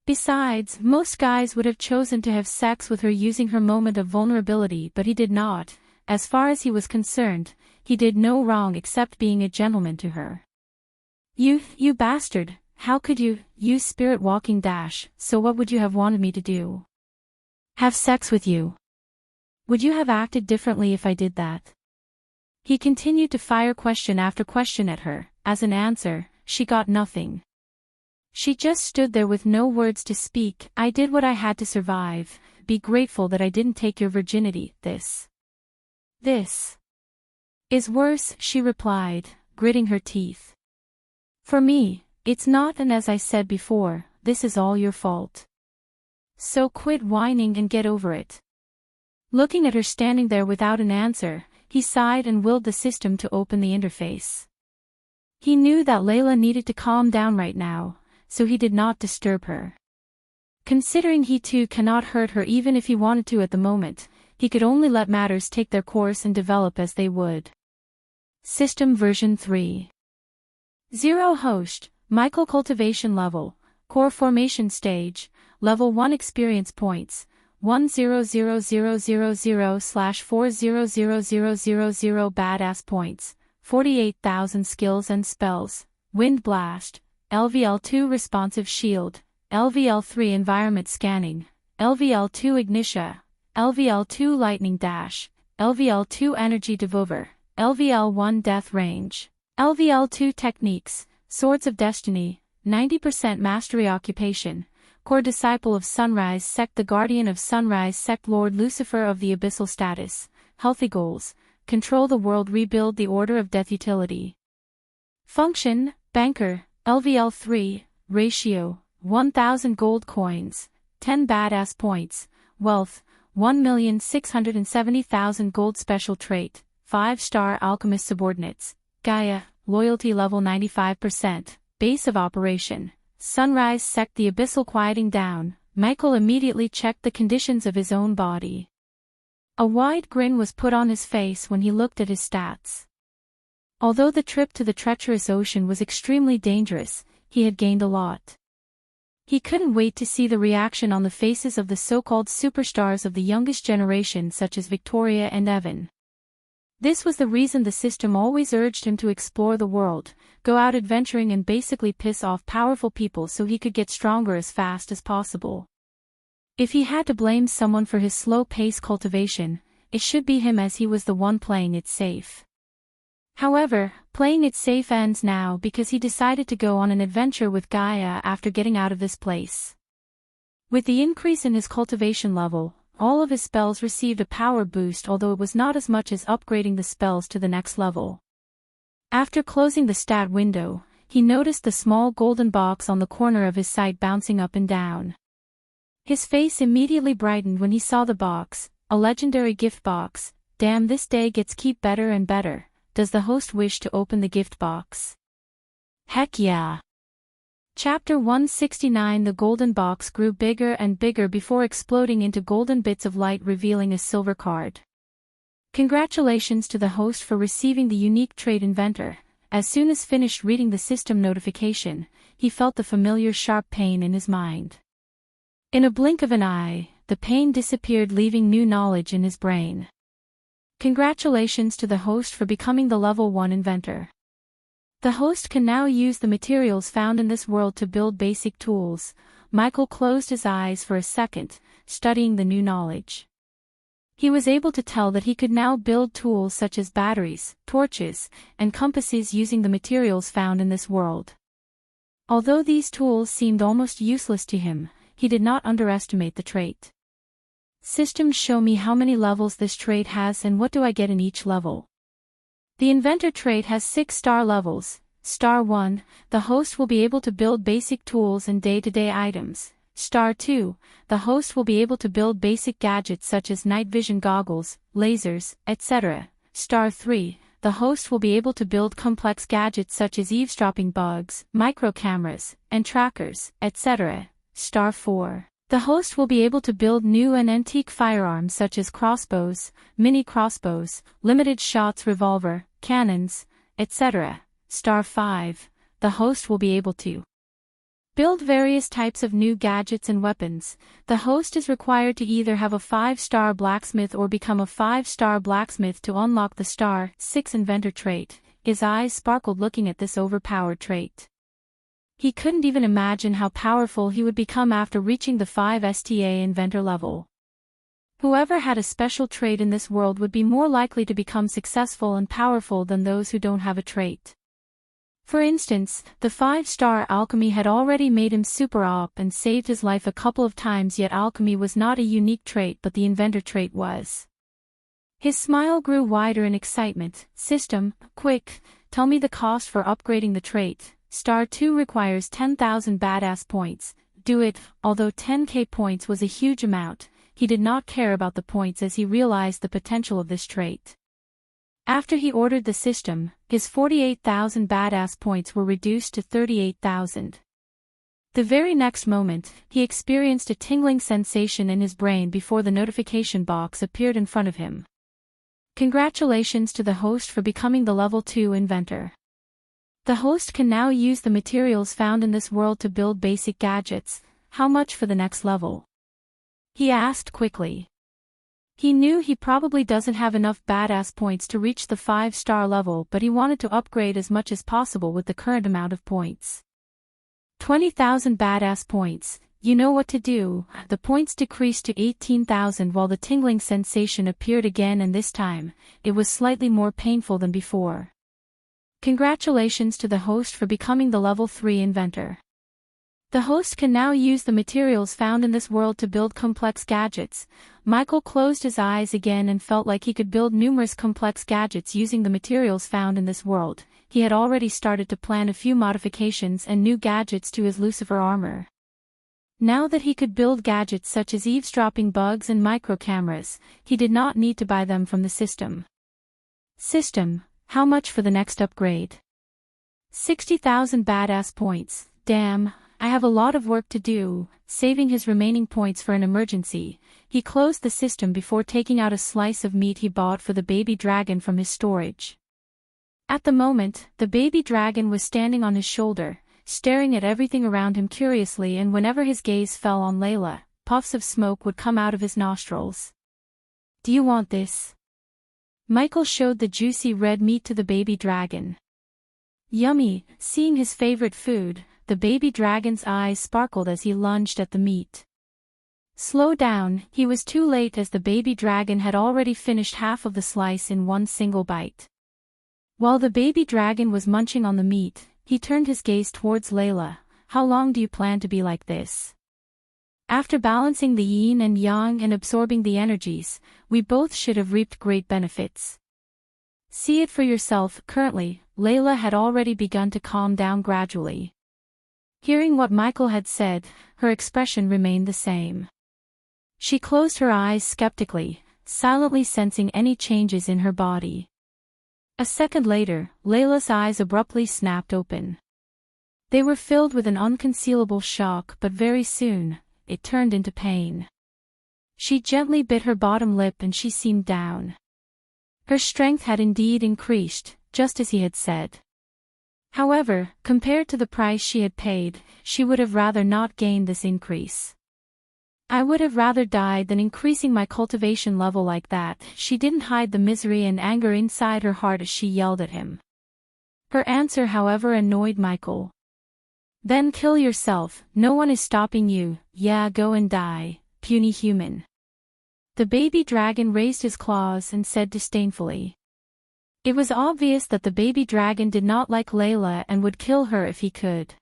Besides, most guys would have chosen to have sex with her using her moment of vulnerability, but he did not. As far as he was concerned, he did no wrong except being a gentleman to her. You bastard, how could you, use spirit walking dash, so what would you have wanted me to do? Have sex with you? Would you have acted differently if I did that? He continued to fire question after question at her. As an answer, she got nothing. She just stood there with no words to speak. I did what I had to survive. Be grateful that I didn't take your virginity. This is worse, she replied, gritting her teeth. For me, it's not, and as I said before, this is all your fault. So quit whining and get over it. Looking at her standing there without an answer, he sighed and willed the system to open the interface. He knew that Layla needed to calm down right now, so he did not disturb her. Considering he too cannot hurt her even if he wanted to at the moment, he could only let matters take their course and develop as they would. System version 3.0 Host, Michael Cultivation Level, Core Formation Stage, Level 1 Experience Points, 100,000/400,000 Badass Points, 48,000 Skills and Spells, Wind Blast, LVL2 Responsive Shield, LVL3 Environment Scanning, LVL2 Ignitia, LVL2 Lightning Dash, LVL2 Energy Devolver, LVL1 Death Range, LVL2 Techniques, Swords of Destiny, 90% Mastery Occupation, Core Disciple of Sunrise Sect, the Guardian of Sunrise Sect, Lord Lucifer of the Abyssal Status, Healthy Goals, Control the World, Rebuild the Order of Death, Utility. Function, Banker, LVL3, Ratio, 1,000 Gold Coins, 10 Badass Points, Wealth, 1,670,000 Gold. Special Trait, 5-star Alchemist Subordinates, Gaia, Loyalty Level 95%, Base of Operation, Sunrise Sect, the Abyssal. Quieting down, Michael immediately checked the conditions of his own body. A wide grin was put on his face when he looked at his stats. Although the trip to the treacherous ocean was extremely dangerous, he had gained a lot. He couldn't wait to see the reaction on the faces of the so-called superstars of the youngest generation such as Victoria and Evan. This was the reason the system always urged him to explore the world, go out adventuring and basically piss off powerful people so he could get stronger as fast as possible. If he had to blame someone for his slow-paced cultivation, it should be him, as he was the one playing it safe. However, playing it safe ends now because he decided to go on an adventure with Gaia after getting out of this place. With the increase in his cultivation level, all of his spells received a power boost, although it was not as much as upgrading the spells to the next level. After closing the stat window, he noticed the small golden box on the corner of his sight bouncing up and down. His face immediately brightened when he saw the box, a legendary gift box. Damn, this day gets keep better and better. Does the host wish to open the gift box? Heck yeah! Chapter 169. The golden box grew bigger and bigger before exploding into golden bits of light, revealing a silver card. Congratulations to the host for receiving the unique trait Inventor. As soon as finished reading the system notification, he felt the familiar sharp pain in his mind. In a blink of an eye, the pain disappeared, leaving new knowledge in his brain. Congratulations to the host for becoming the level 1 inventor. The host can now use the materials found in this world to build basic tools. Michael closed his eyes for a second, studying the new knowledge. He was able to tell that he could now build tools such as batteries, torches, and compasses using the materials found in this world. Although these tools seemed almost useless to him, he did not underestimate the trait. Systems, show me how many levels this trait has and what do I get in each level. The Inventor trait has 6-star levels. Star 1, the host will be able to build basic tools and day-to-day items. Star 2, the host will be able to build basic gadgets such as night vision goggles, lasers, etc. Star 3, the host will be able to build complex gadgets such as eavesdropping bugs, micro cameras, and trackers, etc. Star 4, the host will be able to build new and antique firearms such as crossbows, mini crossbows, limited shots revolver, cannons, etc. Star 5, the host will be able to build various types of new gadgets and weapons. The host is required to either have a 5-star blacksmith or become a 5-star blacksmith to unlock the Star 6 Inventor trait. His eyes sparkled looking at this overpowered trait. He couldn't even imagine how powerful he would become after reaching the 5-STA Inventor level. Whoever had a special trait in this world would be more likely to become successful and powerful than those who don't have a trait. For instance, the 5-star alchemy had already made him super op and saved his life a couple of times, yet alchemy was not a unique trait but the inventor trait was. His smile grew wider in excitement. System, quick, tell me the cost for upgrading the trait. Star 2 requires 10,000 badass points. Do it. Although 10k points was a huge amount, he did not care about the points as he realized the potential of this trait. After he ordered the system, his 48,000 badass points were reduced to 38,000. The very next moment, he experienced a tingling sensation in his brain before the notification box appeared in front of him. Congratulations to the host for becoming the level 2 inventor. The host can now use the materials found in this world to build basic gadgets. How much for the next level? He asked quickly. He knew he probably doesn't have enough badass points to reach the 5-star level, but he wanted to upgrade as much as possible with the current amount of points. 20,000 badass points. You know what to do. The points decreased to 18,000 while the tingling sensation appeared again, and this time, it was slightly more painful than before. Congratulations to the host for becoming the level 3 inventor. The host can now use the materials found in this world to build complex gadgets. Michael closed his eyes again and felt like he could build numerous complex gadgets using the materials found in this world. He had already started to plan a few modifications and new gadgets to his Lucifer armor. Now that he could build gadgets such as eavesdropping bugs and micro cameras, he did not need to buy them from the system. System, how much for the next upgrade? 60,000 badass points. Damn. I have a lot of work to do. Saving his remaining points for an emergency, he closed the system before taking out a slice of meat he bought for the baby dragon from his storage. At the moment, the baby dragon was standing on his shoulder, staring at everything around him curiously, and whenever his gaze fell on Layla, puffs of smoke would come out of his nostrils. Do you want this? Michael showed the juicy red meat to the baby dragon. Yummy. Seeing his favorite food, the baby dragon's eyes sparkled as he lunged at the meat. Slow down. He was too late as the baby dragon had already finished half of the slice in one single bite. While the baby dragon was munching on the meat, he turned his gaze towards Layla. How long do you plan to be like this? After balancing the yin and yang and absorbing the energies, we both should have reaped great benefits. See it for yourself. Currently, Layla had already begun to calm down gradually. Hearing what Michael had said, her expression remained the same. She closed her eyes skeptically, silently sensing any changes in her body. A second later, Layla's eyes abruptly snapped open. They were filled with an unconcealable shock, but very soon, it turned into pain. She gently bit her bottom lip and she seemed down. Her strength had indeed increased, just as he had said. However, compared to the price she had paid, she would have rather not gained this increase. I would have rather died than increasing my cultivation level like that. She didn't hide the misery and anger inside her heart as she yelled at him. Her answer, however, annoyed Michael. Then kill yourself, no one is stopping you. Yeah, go and die, puny human. The baby dragon raised his claws and said disdainfully. It was obvious that the baby dragon did not like Layla and would kill her if he could.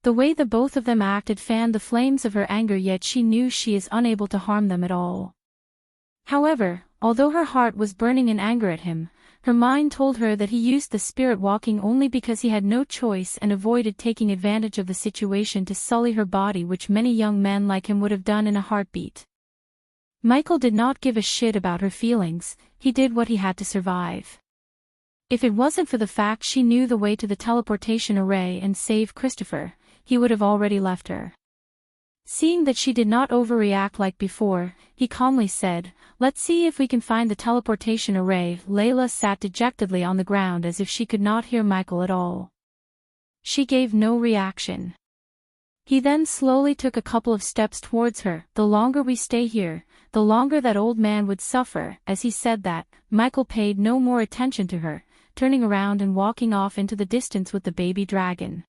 The way the both of them acted fanned the flames of her anger, yet she knew she is unable to harm them at all. However, although her heart was burning in anger at him, her mind told her that he used the spirit walking only because he had no choice and avoided taking advantage of the situation to sully her body, which many young men like him would have done in a heartbeat. Michael did not give a shit about her feelings. He did what he had to survive. If it wasn't for the fact she knew the way to the teleportation array and save Christopher, he would have already left her. Seeing that she did not overreact like before, he calmly said, "Let's see if we can find the teleportation array." Layla sat dejectedly on the ground as if she could not hear Michael at all. She gave no reaction. He then slowly took a couple of steps towards her. "The longer we stay here, the longer that old man would suffer." As he said that, Michael paid no more attention to her, turning around and walking off into the distance with the baby dragon.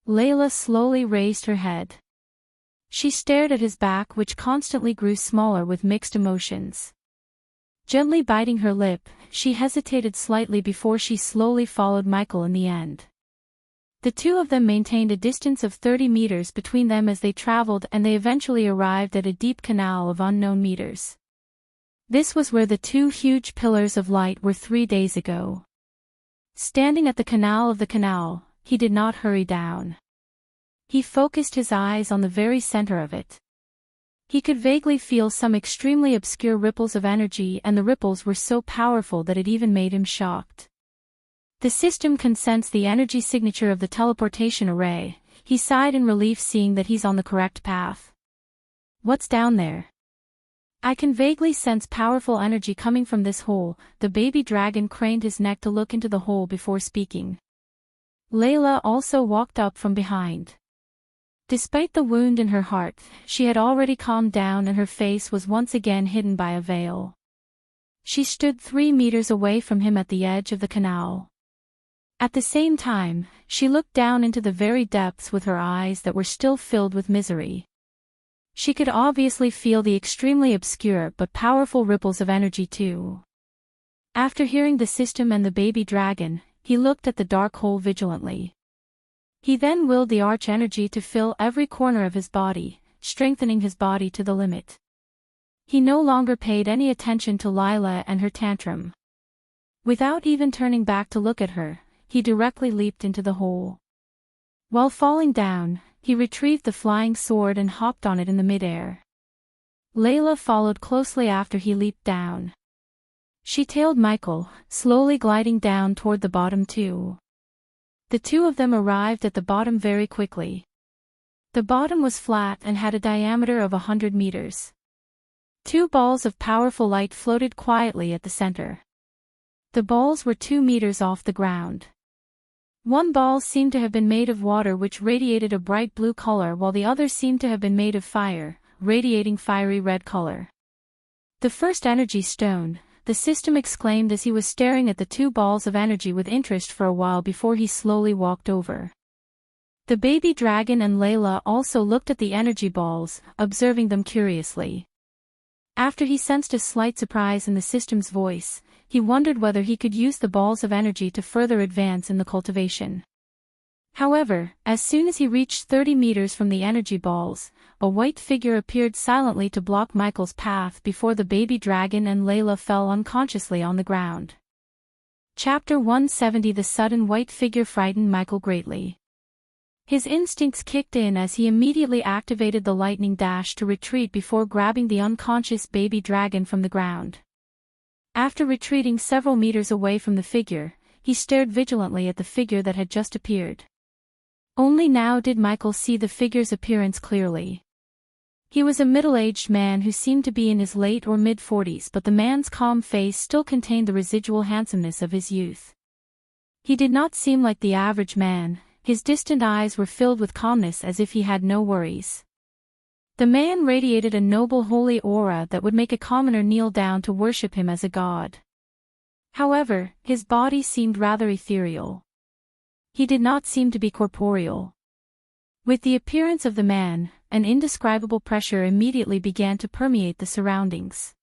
Layla slowly raised her head. She stared at his back, which constantly grew smaller with mixed emotions. Gently biting her lip, she hesitated slightly before she slowly followed Michael in the end. The two of them maintained a distance of 30 meters between them as they traveled, and they eventually arrived at a deep canal of unknown meters. This was where the two huge pillars of light were 3 days ago. Standing at the canal, he did not hurry down. He focused his eyes on the very center of it. He could vaguely feel some extremely obscure ripples of energy, and the ripples were so powerful that it even made him shocked. The system can sense the energy signature of the teleportation array. He sighed in relief, seeing that he's on the correct path. What's down there? I can vaguely sense powerful energy coming from this hole. The baby dragon craned his neck to look into the hole before speaking. Layla also walked up from behind. Despite the wound in her heart, she had already calmed down, and her face was once again hidden by a veil. She stood 3 meters away from him at the edge of the canal. At the same time, she looked down into the very depths with her eyes that were still filled with misery. She could obviously feel the extremely obscure but powerful ripples of energy too. After hearing the system and the baby dragon, he looked at the dark hole vigilantly. He then willed the arch energy to fill every corner of his body, strengthening his body to the limit. He no longer paid any attention to Lila and her tantrum. Without even turning back to look at her, he directly leaped into the hole. While falling down, he retrieved the flying sword and hopped on it in the mid-air. Layla followed closely after he leaped down. She tailed Michael, slowly gliding down toward the bottom too. The two of them arrived at the bottom very quickly. The bottom was flat and had a diameter of 100 meters. 2 balls of powerful light floated quietly at the center. The balls were 2 meters off the ground. One ball seemed to have been made of water, which radiated a bright blue color, while the other seemed to have been made of fire, radiating fiery red color. The first energy stone, the system exclaimed as he was staring at the 2 balls of energy with interest for a while before he slowly walked over. The baby dragon and Layla also looked at the energy balls, observing them curiously. After he sensed a slight surprise in the system's voice, he wondered whether he could use the balls of energy to further advance in the cultivation. However, as soon as he reached 30 meters from the energy balls, a white figure appeared silently to block Michael's path before the baby dragon and Layla fell unconsciously on the ground. Chapter 170. The sudden white figure frightened Michael greatly. His instincts kicked in as he immediately activated the lightning dash to retreat before grabbing the unconscious baby dragon from the ground. After retreating several meters away from the figure, he stared vigilantly at the figure that had just appeared. Only now did Michael see the figure's appearance clearly. He was a middle-aged man who seemed to be in his late or mid-40s, but the man's calm face still contained the residual handsomeness of his youth. He did not seem like the average man. His distant eyes were filled with calmness as if he had no worries. The man radiated a noble holy aura that would make a commoner kneel down to worship him as a god. However, his body seemed rather ethereal. He did not seem to be corporeal. With the appearance of the man, an indescribable pressure immediately began to permeate the surroundings.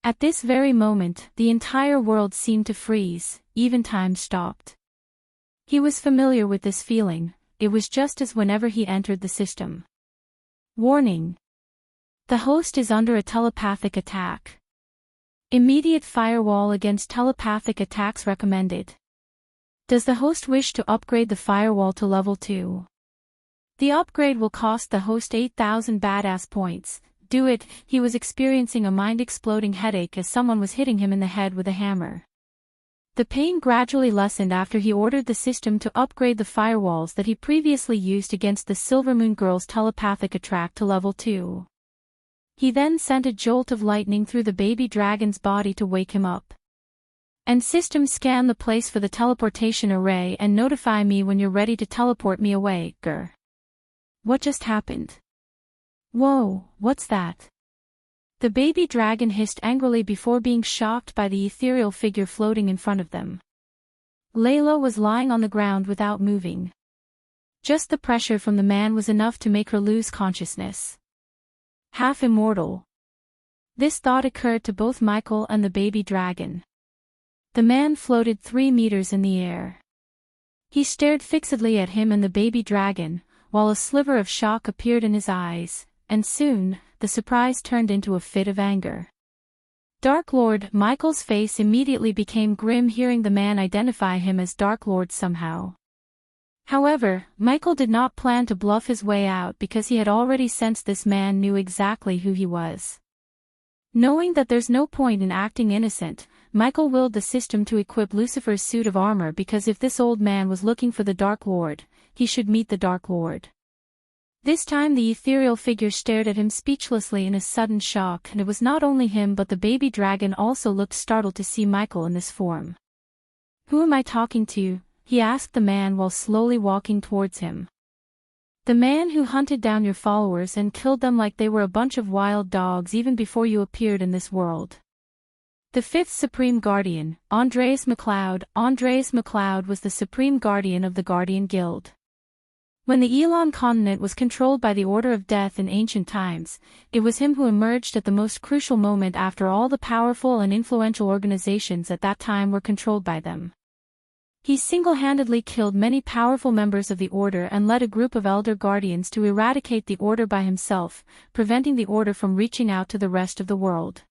At this very moment, the entire world seemed to freeze, even time stopped. He was familiar with this feeling. It was just as whenever he entered the system. Warning. The host is under a telepathic attack. Immediate firewall against telepathic attacks recommended. Does the host wish to upgrade the firewall to level 2? The upgrade will cost the host 8,000 badass points. Do it. He was experiencing a mind-exploding headache as someone was hitting him in the head with a hammer. The pain gradually lessened after he ordered the system to upgrade the firewalls that he previously used against the Silvermoon Girl's telepathic attract to level 2. He then sent a jolt of lightning through the baby dragon's body to wake him up. And system, scan the place for the teleportation array and notify me when you're ready to teleport me away, grr. What just happened? Whoa, what's that? The baby dragon hissed angrily before being shocked by the ethereal figure floating in front of them. Layla was lying on the ground without moving. Just the pressure from the man was enough to make her lose consciousness. Half immortal. This thought occurred to both Michael and the baby dragon. The man floated 3 meters in the air. He stared fixedly at him and the baby dragon, while a sliver of shock appeared in his eyes, and soon, the surprise turned into a fit of anger. Dark Lord, Michael's face immediately became grim hearing the man identify him as Dark Lord somehow. However, Michael did not plan to bluff his way out because he had already sensed this man knew exactly who he was. Knowing that there's no point in acting innocent, Michael willed the system to equip Lucifer's suit of armor because if this old man was looking for the Dark Lord, he should meet the Dark Lord. This time the ethereal figure stared at him speechlessly in a sudden shock, and it was not only him but the baby dragon also looked startled to see Michael in this form. "Who am I talking to?" he asked the man while slowly walking towards him. "The man who hunted down your followers and killed them like they were a bunch of wild dogs even before you appeared in this world. The fifth Supreme Guardian, Andreas MacLeod." Andreas MacLeod was the Supreme Guardian of the Guardian Guild. When the Elon continent was controlled by the Order of Death in ancient times, it was him who emerged at the most crucial moment after all the powerful and influential organizations at that time were controlled by them. He single-handedly killed many powerful members of the Order and led a group of Elder Guardians to eradicate the Order by himself, preventing the Order from reaching out to the rest of the world.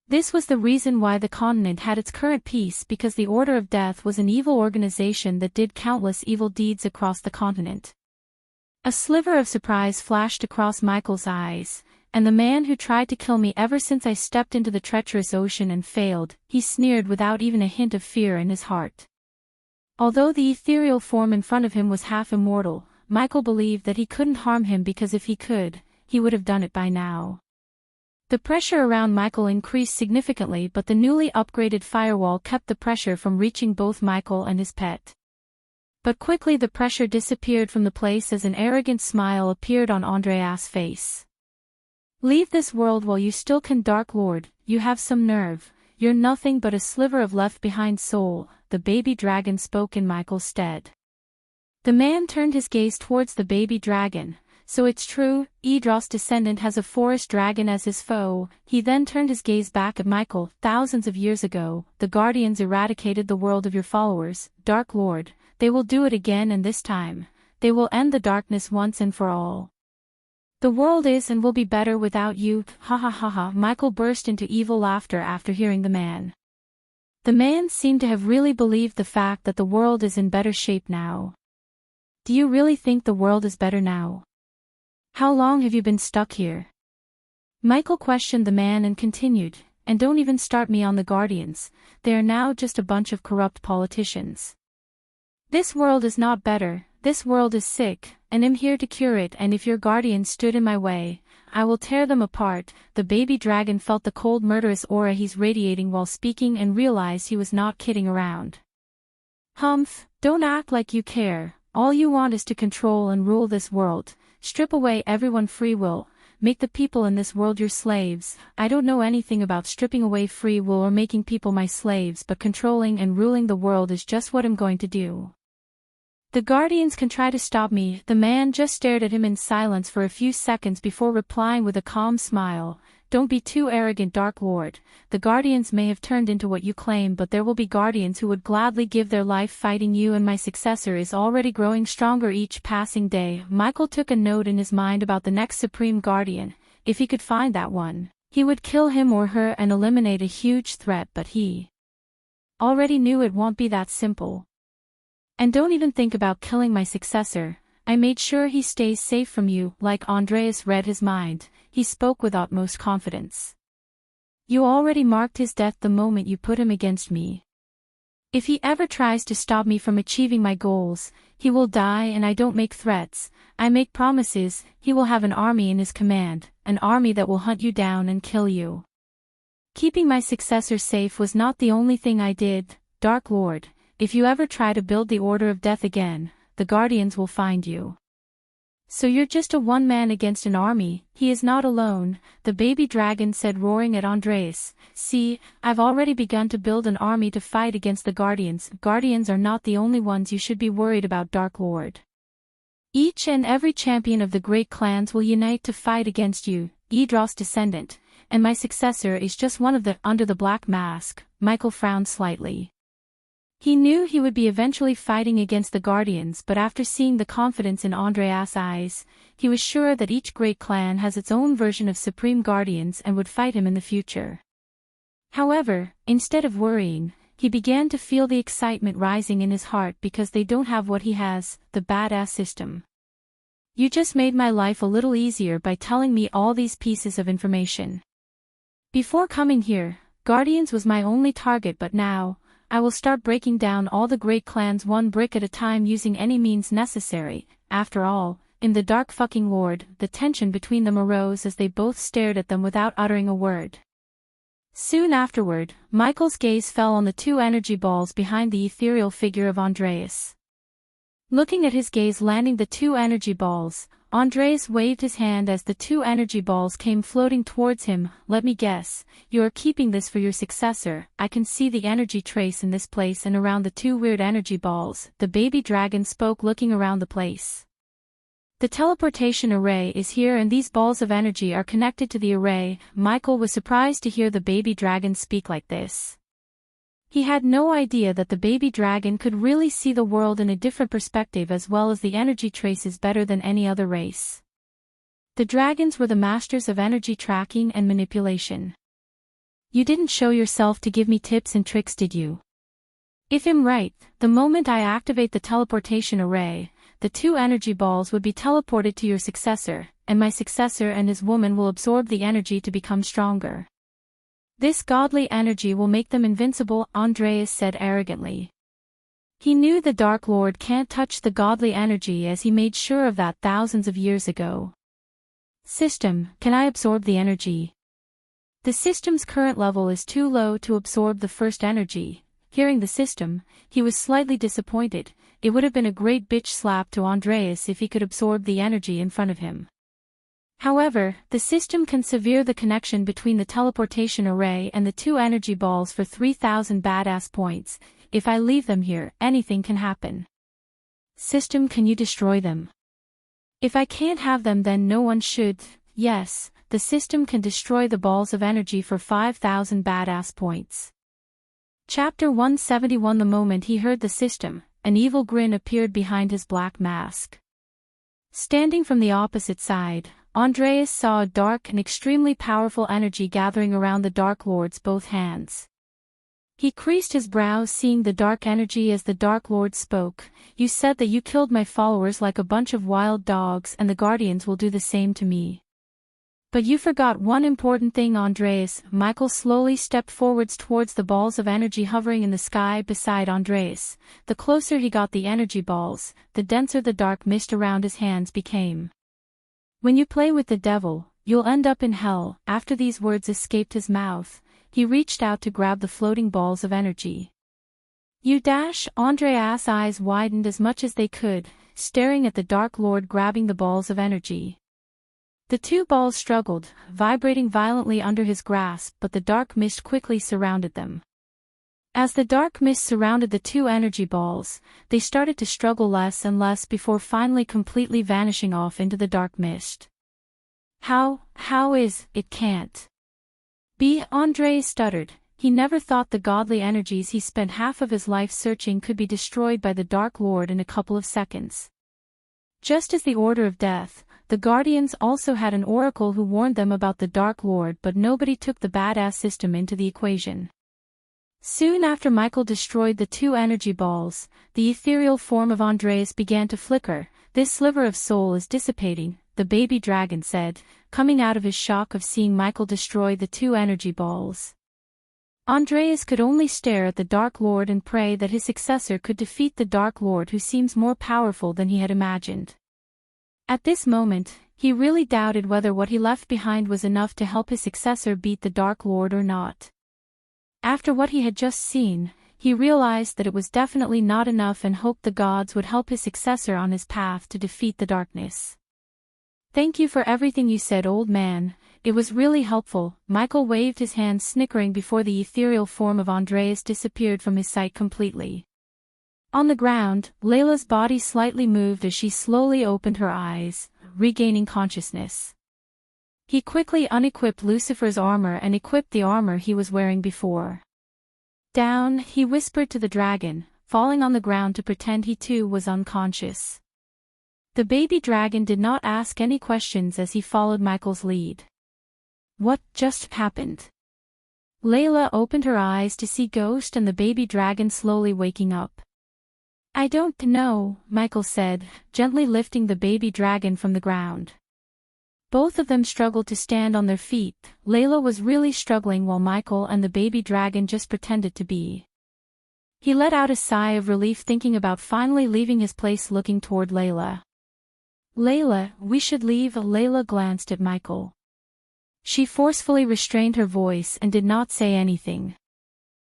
This was the reason why the continent had its current peace, because the Order of Death was an evil organization that did countless evil deeds across the continent. A sliver of surprise flashed across Michael's eyes, and the man who tried to kill me ever since I stepped into the treacherous ocean and failed, he sneered without even a hint of fear in his heart. Although the ethereal form in front of him was half immortal, Michael believed that he couldn't harm him because if he could, he would have done it by now. The pressure around Michael increased significantly, but the newly upgraded firewall kept the pressure from reaching both Michael and his pet. But quickly the pressure disappeared from the place as an arrogant smile appeared on Andreas' face. "Leave this world while you still can, Dark Lord, you have some nerve, you're nothing but a sliver of left-behind soul," the baby dragon spoke in Michael's stead. The man turned his gaze towards the baby dragon. "So it's true, Idros' descendant has a forest dragon as his foe." He then turned his gaze back at Michael. "Thousands of years ago, the Guardians eradicated the world of your followers, Dark Lord. They will do it again, and this time, they will end the darkness once and for all. The world is and will be better without you." Ha ha ha ha. Michael burst into evil laughter after hearing the man. The man seemed to have really believed the fact that the world is in better shape now. "Do you really think the world is better now? How long have you been stuck here?" Michael questioned the man and continued, "And don't even start me on the Guardians, they are now just a bunch of corrupt politicians. This world is not better, this world is sick, and I'm here to cure it, and if your Guardians stood in my way, I will tear them apart." The baby dragon felt the cold murderous aura he's radiating while speaking and realized he was not kidding around. "Humph, don't act like you care. All you want is to control and rule this world. Strip away everyone free will, make the people in this world your slaves." "I don't know anything about stripping away free will or making people my slaves, but controlling and ruling the world is just what I'm going to do. The Guardians can try to stop me." The man just stared at him in silence for a few seconds before replying with a calm smile, "Don't be too arrogant, Dark Lord. The Guardians may have turned into what you claim, but there will be Guardians who would gladly give their life fighting you, and my successor is already growing stronger each passing day." Michael took a note in his mind about the next Supreme Guardian. If he could find that one, he would kill him or her and eliminate a huge threat, but he already knew it won't be that simple. "And don't even think about killing my successor. I made sure he stays safe from you." Like Andreas read his mind, he spoke with utmost confidence. "You already marked his death the moment you put him against me. If he ever tries to stop me from achieving my goals, he will die, and I don't make threats, I make promises. He will have an army in his command, an army that will hunt you down and kill you. Keeping my successor safe was not the only thing I did, Dark Lord. If you ever try to build the Order of Death again, the Guardians will find you. So you're just a one-man against an army." "He is not alone," the baby dragon said, roaring at Andreas. "See, I've already begun to build an army to fight against the Guardians." "Guardians are not the only ones you should be worried about, Dark Lord. Each and every champion of the great clans will unite to fight against you, Idros' descendant, and my successor is just one of the." Under the black mask, Michael frowned slightly. He knew he would be eventually fighting against the Guardians, but after seeing the confidence in Andreas' eyes, he was sure that each great clan has its own version of Supreme Guardians and would fight him in the future. However, instead of worrying, he began to feel the excitement rising in his heart because they don't have what he has, the badass system. You just made my life a little easier by telling me all these pieces of information. Before coming here, Guardians was my only target, but now, I will start breaking down all the great clans one brick at a time using any means necessary. After all, in the Dark fucking Lord, the tension between them arose as they both stared at them without uttering a word. Soon afterward, Michael's gaze fell on the two energy balls behind the ethereal figure of Andreas. Looking at his gaze landing the two energy balls, Andreas waved his hand as the two energy balls came floating towards him. Let me guess, you are keeping this for your successor. I can see the energy trace in this place and around the two weird energy balls. The baby dragon spoke, looking around the place. The teleportation array is here and these balls of energy are connected to the array. Michael was surprised to hear the baby dragon speak like this. He had no idea that the baby dragon could really see the world in a different perspective as well as the energy traces better than any other race. The dragons were the masters of energy tracking and manipulation. You didn't show yourself to give me tips and tricks, did you? If I'm right, the moment I activate the teleportation array, the two energy balls would be teleported to your successor, and my successor and his woman will absorb the energy to become stronger. This godly energy will make them invincible, Andreas said arrogantly. He knew the Dark Lord can't touch the godly energy as he made sure of that thousands of years ago. System, can I absorb the energy? The system's current level is too low to absorb the first energy. Hearing the system, he was slightly disappointed. It would have been a great bitch slap to Andreas if he could absorb the energy in front of him. However, the system can sever the connection between the teleportation array and the two energy balls for 3,000 badass points. If I leave them here, anything can happen. System, can you destroy them? If I can't have them, then no one should. Yes, the system can destroy the balls of energy for 5,000 badass points. Chapter 171. The moment he heard the system, an evil grin appeared behind his black mask. Standing from the opposite side, Andreas saw a dark and extremely powerful energy gathering around the Dark Lord's both hands. He creased his brows seeing the dark energy as the Dark Lord spoke. You said that you killed my followers like a bunch of wild dogs and the Guardians will do the same to me. But you forgot one important thing, Andreas. Michael slowly stepped forwards towards the balls of energy hovering in the sky beside Andreas. The closer he got the energy balls, the denser the dark mist around his hands became. When you play with the devil, you'll end up in hell. After these words escaped his mouth, he reached out to grab the floating balls of energy. You dash! Andreas' eyes widened as much as they could, staring at the Dark Lord grabbing the balls of energy. The two balls struggled, vibrating violently under his grasp, but the dark mist quickly surrounded them. As the dark mist surrounded the two energy balls, they started to struggle less and less before finally completely vanishing off into the dark mist. How is it can't be? Andreas stuttered. He never thought the godly energies he spent half of his life searching could be destroyed by the Dark Lord in a couple of seconds. Just as the order of death, the Guardians also had an oracle who warned them about the Dark Lord, but nobody took the badass system into the equation. Soon after Michael destroyed the two energy balls, the ethereal form of Andreas began to flicker. This sliver of soul is dissipating, the baby dragon said, coming out of his shock of seeing Michael destroy the two energy balls. Andreas could only stare at the Dark Lord and pray that his successor could defeat the Dark Lord, who seems more powerful than he had imagined. At this moment, he really doubted whether what he left behind was enough to help his successor beat the Dark Lord or not. After what he had just seen, he realized that it was definitely not enough and hoped the gods would help his successor on his path to defeat the darkness. Thank you for everything you said, old man. It was really helpful. Michael waved his hand, snickering before the ethereal form of Andreas disappeared from his sight completely. On the ground, Layla's body slightly moved as she slowly opened her eyes, regaining consciousness. He quickly unequipped Lucifer's armor and equipped the armor he was wearing before. Down, he whispered to the dragon, falling on the ground to pretend he too was unconscious. The baby dragon did not ask any questions as he followed Michael's lead. What just happened? Layla opened her eyes to see Ghost and the baby dragon slowly waking up. I don't know, Michael said, gently lifting the baby dragon from the ground. Both of them struggled to stand on their feet. Layla was really struggling while Michael and the baby dragon just pretended to be. He let out a sigh of relief thinking about finally leaving his place, looking toward Layla. Layla, we should leave. Layla glanced at Michael. She forcefully restrained her voice and did not say anything.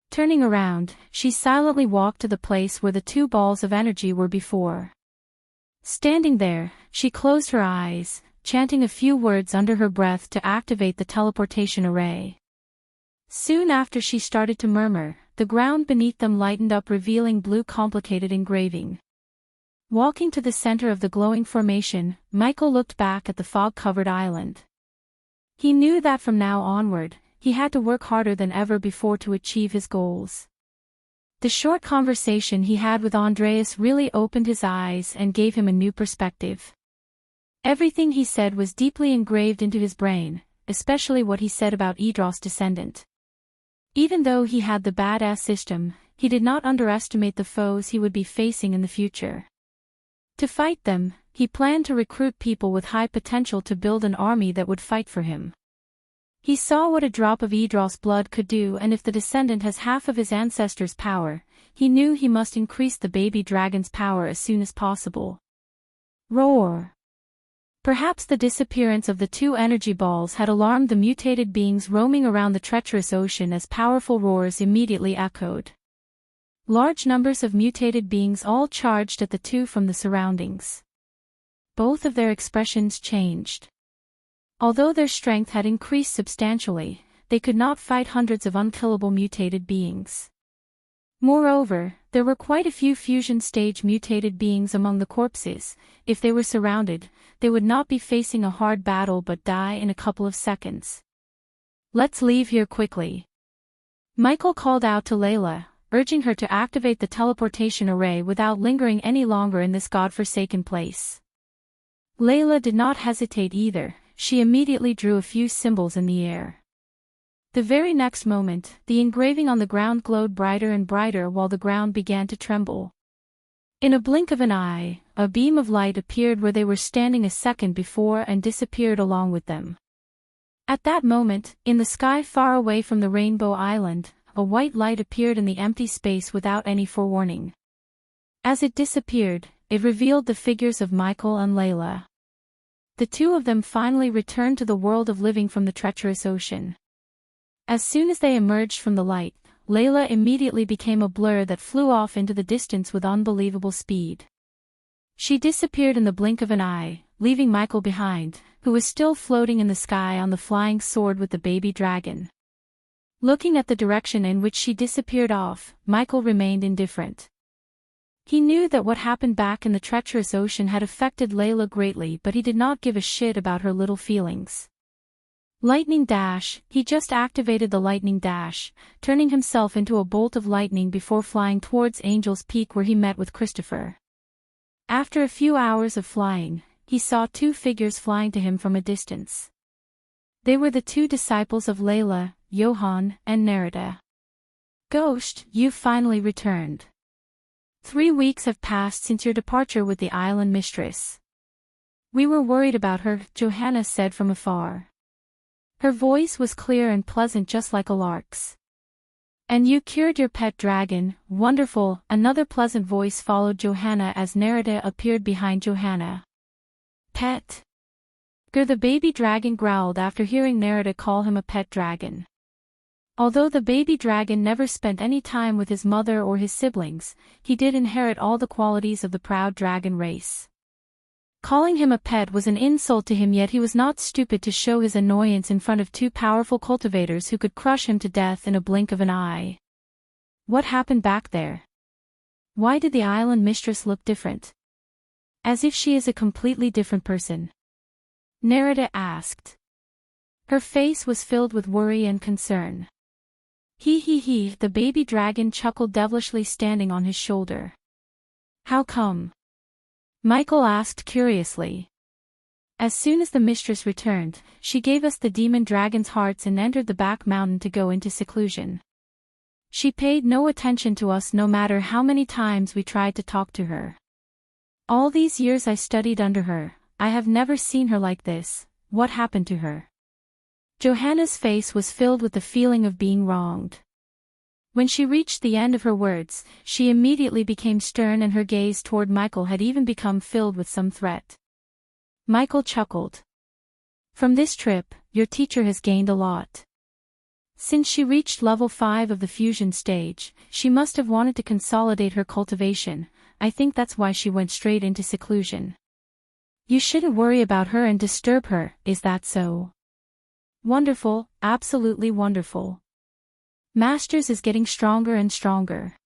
Turning around, she silently walked to the place where the two balls of energy were before. Standing there, she closed her eyes, chanting a few words under her breath to activate the teleportation array. Soon after she started to murmur, the ground beneath them lightened up, revealing blue complicated engraving. Walking to the center of the glowing formation, Michael looked back at the fog-covered island. He knew that from now onward, he had to work harder than ever before to achieve his goals. The short conversation he had with Andreas really opened his eyes and gave him a new perspective. Everything he said was deeply engraved into his brain, especially what he said about Idros' descendant. Even though he had the badass system, he did not underestimate the foes he would be facing in the future. To fight them, he planned to recruit people with high potential to build an army that would fight for him. He saw what a drop of Idros' blood could do, and if the descendant has half of his ancestors' power, he knew he must increase the baby dragon's power as soon as possible. Roar! Perhaps the disappearance of the two energy balls had alarmed the mutated beings roaming around the treacherous ocean, as powerful roars immediately echoed. Large numbers of mutated beings all charged at the two from the surroundings. Both of their expressions changed. Although their strength had increased substantially, they could not fight hundreds of unkillable mutated beings. Moreover, there were quite a few fusion-stage mutated beings among the corpses. If they were surrounded, they would not be facing a hard battle but die in a couple of seconds. Let's leave here quickly. Michael called out to Layla, urging her to activate the teleportation array without lingering any longer in this godforsaken place. Layla did not hesitate either. She immediately drew a few symbols in the air. The very next moment, the engraving on the ground glowed brighter and brighter while the ground began to tremble. In a blink of an eye, a beam of light appeared where they were standing a second before and disappeared along with them. At that moment, in the sky far away from the Rainbow Island, a white light appeared in the empty space without any forewarning. As it disappeared, it revealed the figures of Michael and Layla. The two of them finally returned to the world of living from the treacherous ocean. As soon as they emerged from the light, Layla immediately became a blur that flew off into the distance with unbelievable speed. She disappeared in the blink of an eye, leaving Michael behind, who was still floating in the sky on the flying sword with the baby dragon. Looking at the direction in which she disappeared off, Michael remained indifferent. He knew that what happened back in the treacherous ocean had affected Layla greatly, but he did not give a shit about her little feelings. Lightning dash, he just activated the lightning dash, turning himself into a bolt of lightning before flying towards Angel's Peak where he met with Christopher. After a few hours of flying, he saw two figures flying to him from a distance. They were the two disciples of Layla, Johann and Nerida. Ghost, you've finally returned. 3 weeks have passed since your departure with the island mistress. We were worried about her, Johanna said from afar. Her voice was clear and pleasant just like a lark's. And you cured your pet dragon, wonderful, another pleasant voice followed Johanna as Nerida appeared behind Johanna. Pet? The baby dragon growled after hearing Nerida call him a pet dragon. Although the baby dragon never spent any time with his mother or his siblings, he did inherit all the qualities of the proud dragon race. Calling him a pet was an insult to him, yet he was not stupid to show his annoyance in front of two powerful cultivators who could crush him to death in a blink of an eye. What happened back there? Why did the island mistress look different? As if she is a completely different person. Nerida asked. Her face was filled with worry and concern. He, the baby dragon chuckled devilishly standing on his shoulder. How come? Michael asked curiously. As soon as the mistress returned, she gave us the demon dragon's hearts and entered the back mountain to go into seclusion. She paid no attention to us no matter how many times we tried to talk to her. All these years I studied under her, I have never seen her like this. What happened to her? Johanna's face was filled with the feeling of being wronged. When she reached the end of her words, she immediately became stern and her gaze toward Michael had even become filled with some threat. Michael chuckled. From this trip, your teacher has gained a lot. Since she reached level 5 of the fusion stage, she must have wanted to consolidate her cultivation. I think that's why she went straight into seclusion. You shouldn't worry about her and disturb her, is that so? Wonderful, absolutely wonderful. Masters is getting stronger and stronger.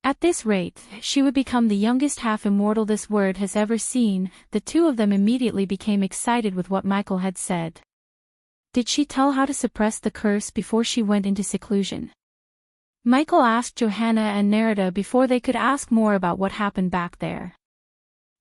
At this rate, she would become the youngest half-immortal this world has ever seen. The two of them immediately became excited with what Michael had said. Did she tell how to suppress the curse before she went into seclusion? Michael asked Johanna and Nerida before they could ask more about what happened back there.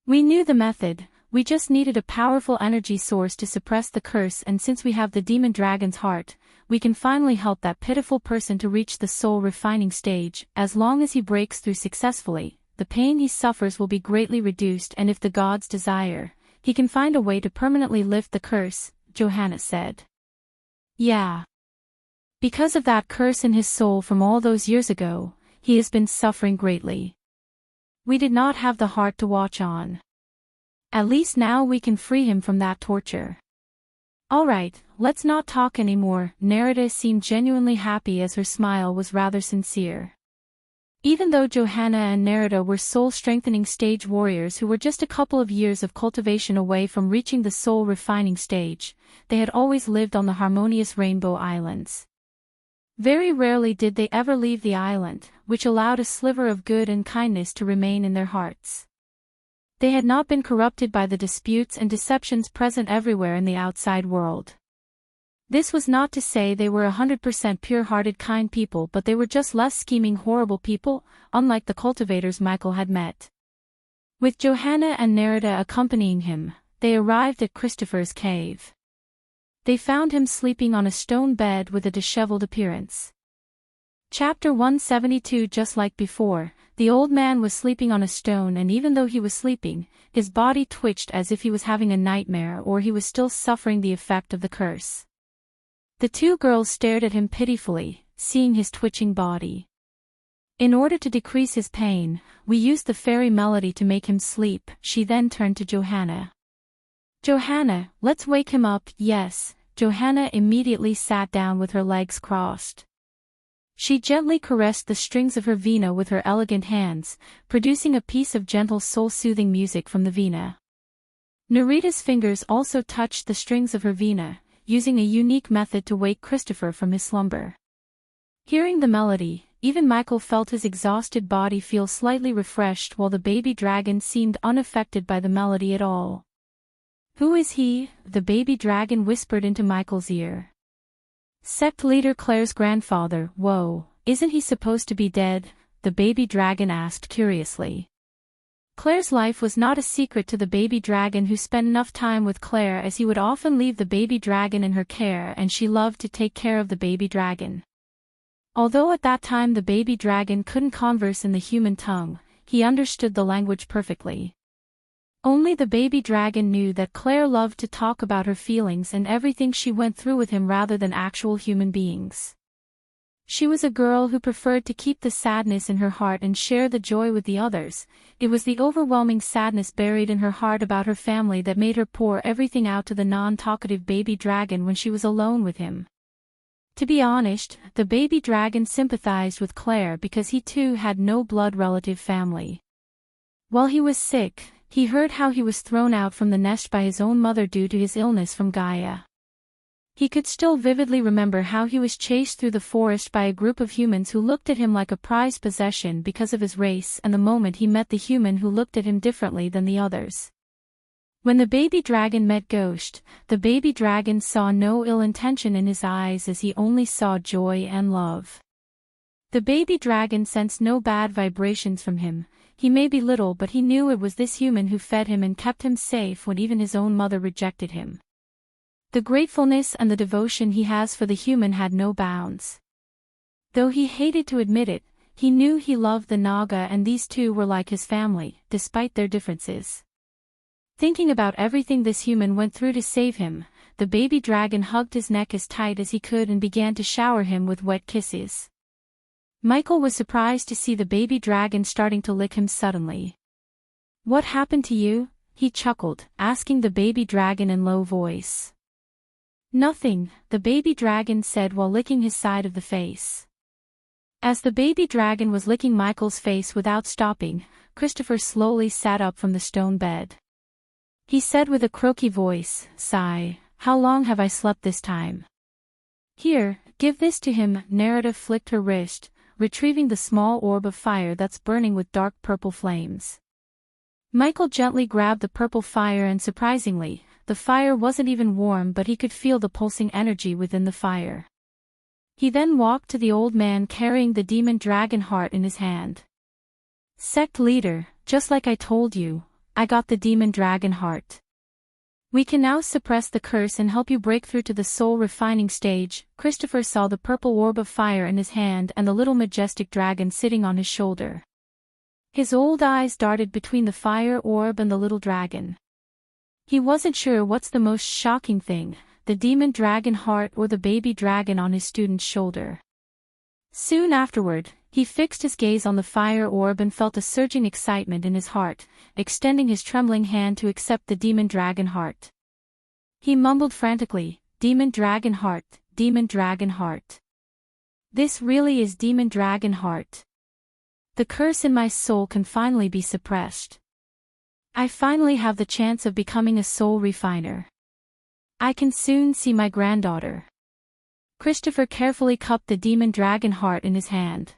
We knew the method, we just needed a powerful energy source to suppress the curse, and since we have the demon dragon's heart, we can finally help that pitiful person to reach the soul refining stage. As long as he breaks through successfully, the pain he suffers will be greatly reduced, and if the gods desire, he can find a way to permanently lift the curse, Johanna said. Yeah. Because of that curse in his soul from all those years ago, he has been suffering greatly. We did not have the heart to watch on. At least now we can free him from that torture. Alright, let's not talk anymore. Nerida seemed genuinely happy as her smile was rather sincere. Even though Johanna and Nerida were soul-strengthening stage warriors who were just a couple of years of cultivation away from reaching the soul-refining stage, they had always lived on the harmonious Rainbow Islands. Very rarely did they ever leave the island, which allowed a sliver of good and kindness to remain in their hearts. They had not been corrupted by the disputes and deceptions present everywhere in the outside world. This was not to say they were 100% pure-hearted kind people, but they were just less scheming horrible people, unlike the cultivators Michael had met. With Johanna and Nerida accompanying him, they arrived at Christopher's cave. They found him sleeping on a stone bed with a disheveled appearance. Chapter 172. Just like before, the old man was sleeping on a stone, and even though he was sleeping, his body twitched as if he was having a nightmare or he was still suffering the effect of the curse. The two girls stared at him pitifully, seeing his twitching body. In order to decrease his pain, we used the fairy melody to make him sleep. She then turned to Johanna. Johanna, let's wake him up. Yes. Johanna immediately sat down with her legs crossed. She gently caressed the strings of her vina with her elegant hands, producing a piece of gentle soul-soothing music from the vina. Nerida's fingers also touched the strings of her vina, using a unique method to wake Christopher from his slumber. Hearing the melody, even Michael felt his exhausted body feel slightly refreshed, while the baby dragon seemed unaffected by the melody at all. Who is he? The baby dragon whispered into Michael's ear. Sect leader Claire's grandfather. Whoa, isn't he supposed to be dead? The baby dragon asked curiously. Claire's life was not a secret to the baby dragon, who spent enough time with Claire as he would often leave the baby dragon in her care, and she loved to take care of the baby dragon. Although at that time the baby dragon couldn't converse in the human tongue, he understood the language perfectly. Only the baby dragon knew that Claire loved to talk about her feelings and everything she went through with him rather than actual human beings. She was a girl who preferred to keep the sadness in her heart and share the joy with the others. It was the overwhelming sadness buried in her heart about her family that made her pour everything out to the non-talkative baby dragon when she was alone with him. To be honest, the baby dragon sympathized with Claire because he too had no blood relative family. While he was sick, he heard how he was thrown out from the nest by his own mother due to his illness from Gaia. He could still vividly remember how he was chased through the forest by a group of humans who looked at him like a prized possession because of his race, and the moment he met the human who looked at him differently than the others. When the baby dragon met Ghost, the baby dragon saw no ill intention in his eyes, as he only saw joy and love. The baby dragon sensed no bad vibrations from him. He may be little, but he knew it was this human who fed him and kept him safe when even his own mother rejected him. The gratefulness and the devotion he has for the human had no bounds. Though he hated to admit it, he knew he loved the Naga, and these two were like his family, despite their differences. Thinking about everything this human went through to save him, the baby dragon hugged his neck as tight as he could and began to shower him with wet kisses. Michael was surprised to see the baby dragon starting to lick him suddenly. "What happened to you?" he chuckled, asking the baby dragon in low voice. "Nothing," the baby dragon said while licking his side of the face. As the baby dragon was licking Michael's face without stopping, Christopher slowly sat up from the stone bed. He said with a croaky voice, "Sigh, how long have I slept this time?" "Here, give this to him." Narada flicked her wrist, retrieving the small orb of fire that's burning with dark purple flames. Michael gently grabbed the purple fire and surprisingly, the fire wasn't even warm, but he could feel the pulsing energy within the fire. He then walked to the old man carrying the demon dragon heart in his hand. "Sect leader, just like I told you, I got the demon dragon heart. We can now suppress the curse and help you break through to the soul refining stage." Christopher saw the purple orb of fire in his hand and the little majestic dragon sitting on his shoulder. His old eyes darted between the fire orb and the little dragon. He wasn't sure what's the most shocking thing, the demon dragon heart or the baby dragon on his student's shoulder. Soon afterward, he fixed his gaze on the fire orb and felt a surging excitement in his heart, extending his trembling hand to accept the demon dragon heart. He mumbled frantically, "Demon dragon heart, demon dragon heart. This really is demon dragon heart. The curse in my soul can finally be suppressed. I finally have the chance of becoming a soul refiner. I can soon see my granddaughter." Christopher carefully cupped the demon dragon heart in his hand.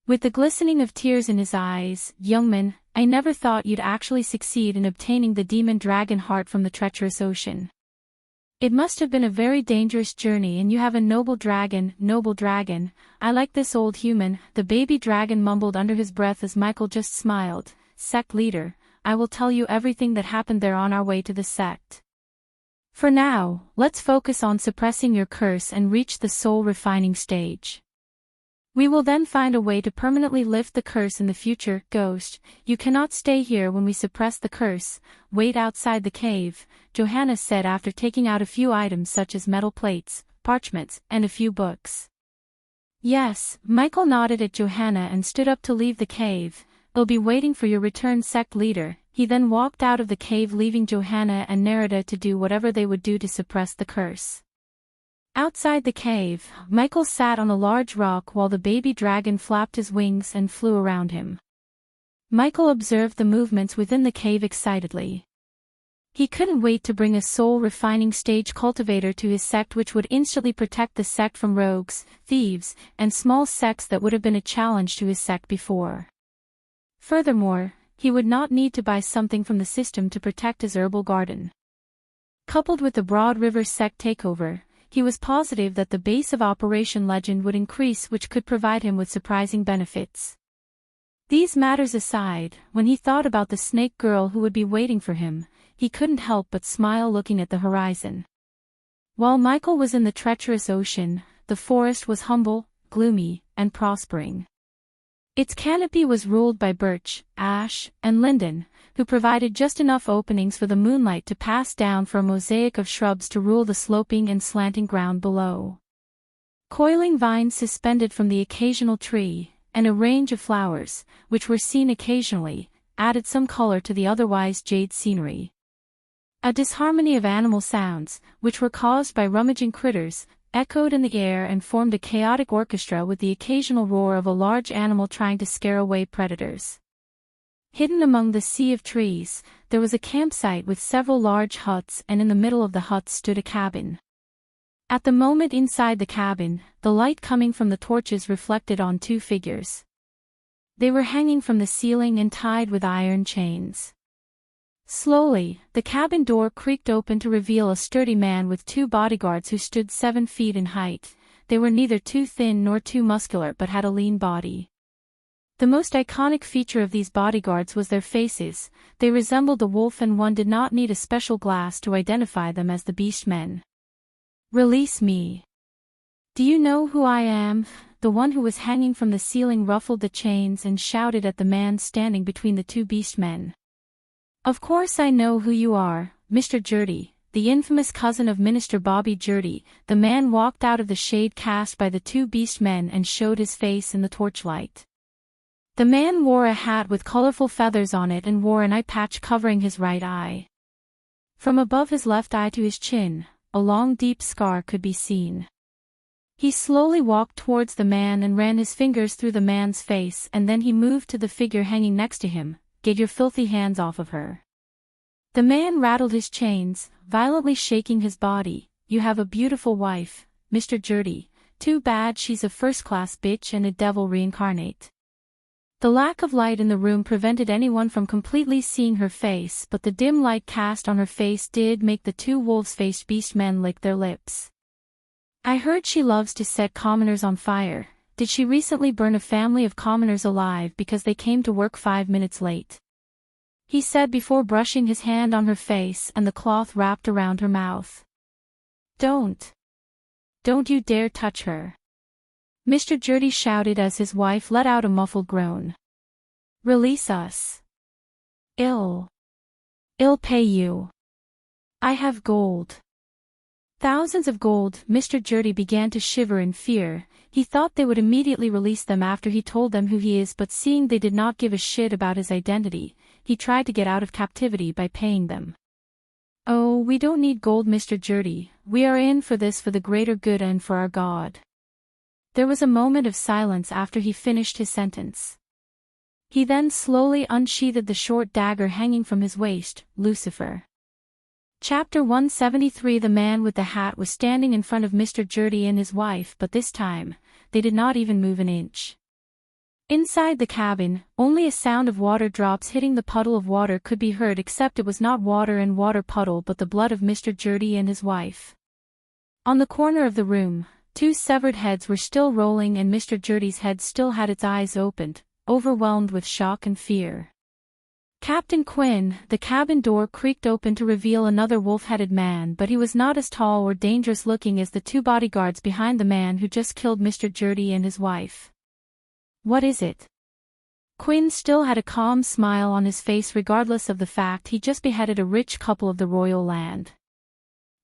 With the glistening of tears in his eyes, "Young man, I never thought you'd actually succeed in obtaining the demon dragon heart from the treacherous ocean. It must have been a very dangerous journey, and you have a noble dragon." "Noble dragon, I like this old human," the baby dragon mumbled under his breath as Michael just smiled. "Sect leader, I will tell you everything that happened there on our way to the sect. For now, let's focus on suppressing your curse and reach the soul refining stage. We will then find a way to permanently lift the curse in the future." "Ghost, you cannot stay here when we suppress the curse. Wait outside the cave," Johanna said after taking out a few items such as metal plates, parchments, and a few books. "Yes," Michael nodded at Johanna and stood up to leave the cave. "I'll be waiting for your return, sect leader." He then walked out of the cave, leaving Johanna and Narada to do whatever they would do to suppress the curse. Outside the cave, Michael sat on a large rock while the baby dragon flapped his wings and flew around him. Michael observed the movements within the cave excitedly. He couldn't wait to bring a soul refining stage cultivator to his sect, which would instantly protect the sect from rogues, thieves, and small sects that would have been a challenge to his sect before. Furthermore, he would not need to buy something from the system to protect his herbal garden. Coupled with the Broad River sect takeover, he was positive that the base of Operation Legend would increase, which could provide him with surprising benefits. These matters aside, when he thought about the snake girl who would be waiting for him, he couldn't help but smile looking at the horizon. While Michael was in the treacherous ocean, the forest was humble, gloomy, and prospering. Its canopy was ruled by birch, ash, and linden, who provided just enough openings for the moonlight to pass down for a mosaic of shrubs to rule the sloping and slanting ground below. Coiling vines suspended from the occasional tree, and a range of flowers, which were seen occasionally, added some color to the otherwise jade scenery. A disharmony of animal sounds, which were caused by rummaging critters, echoed in the air and formed a chaotic orchestra with the occasional roar of a large animal trying to scare away predators. Hidden among the sea of trees, there was a campsite with several large huts, and in the middle of the huts stood a cabin. At the moment inside the cabin, the light coming from the torches reflected on two figures. They were hanging from the ceiling and tied with iron chains. Slowly, the cabin door creaked open to reveal a sturdy man with two bodyguards who stood 7 feet in height. they were neither too thin nor too muscular but had a lean body. The most iconic feature of these bodyguards was their faces. They resembled the wolf and one did not need a special glass to identify them as the beast men. "Release me. Do you know who I am?" The one who was hanging from the ceiling ruffled the chains and shouted at the man standing between the two beast men. "Of course I know who you are, Mr. Jurdy, the infamous cousin of Minister Bobby Jurdy." The man walked out of the shade cast by the two beast men and showed his face in the torchlight. The man wore a hat with colorful feathers on it and wore an eye patch covering his right eye. From above his left eye to his chin, a long deep scar could be seen. He slowly walked towards the man and ran his fingers through the man's face, and then he moved to the figure hanging next to him. "Get your filthy hands off of her." The man rattled his chains, violently shaking his body. "You have a beautiful wife, Mr. Jurdy. Too bad she's a first-class bitch and a devil reincarnate." The lack of light in the room prevented anyone from completely seeing her face, but the dim light cast on her face did make the two wolves-faced beast men lick their lips. "I heard she loves to set commoners on fire. Did she recently burn a family of commoners alive because they came to work 5 minutes late?" he said before brushing his hand on her face and the cloth wrapped around her mouth. Don't you dare touch her," Mr. Jurdy shouted as his wife let out a muffled groan. "Release us. I'll pay you. I have gold." Thousands of gold. Mr. Jurdy began to shiver in fear. He thought they would immediately release them after he told them who he is, but seeing they did not give a shit about his identity, he tried to get out of captivity by paying them. "Oh, we don't need gold, Mr. Jurdy. We are in for this for the greater good and for our God." There was a moment of silence after he finished his sentence. He then slowly unsheathed the short dagger hanging from his waist. Lucifer. Chapter 173. The man with the hat was standing in front of Mr. Jurdy and his wife, but this time, they did not even move an inch. Inside the cabin, only a sound of water drops hitting the puddle of water could be heard, except it was not water and water puddle but the blood of Mr. Jurdy and his wife. On the corner of the room, two severed heads were still rolling and Mr. Jurdy's head still had its eyes opened, overwhelmed with shock and fear. "Captain Quinn." The cabin door creaked open to reveal another wolf-headed man, but he was not as tall or dangerous looking as the two bodyguards behind the man who just killed Mr. Jurdy and his wife. "What is it?" Quinn still had a calm smile on his face regardless of the fact he just beheaded a rich couple of the royal land.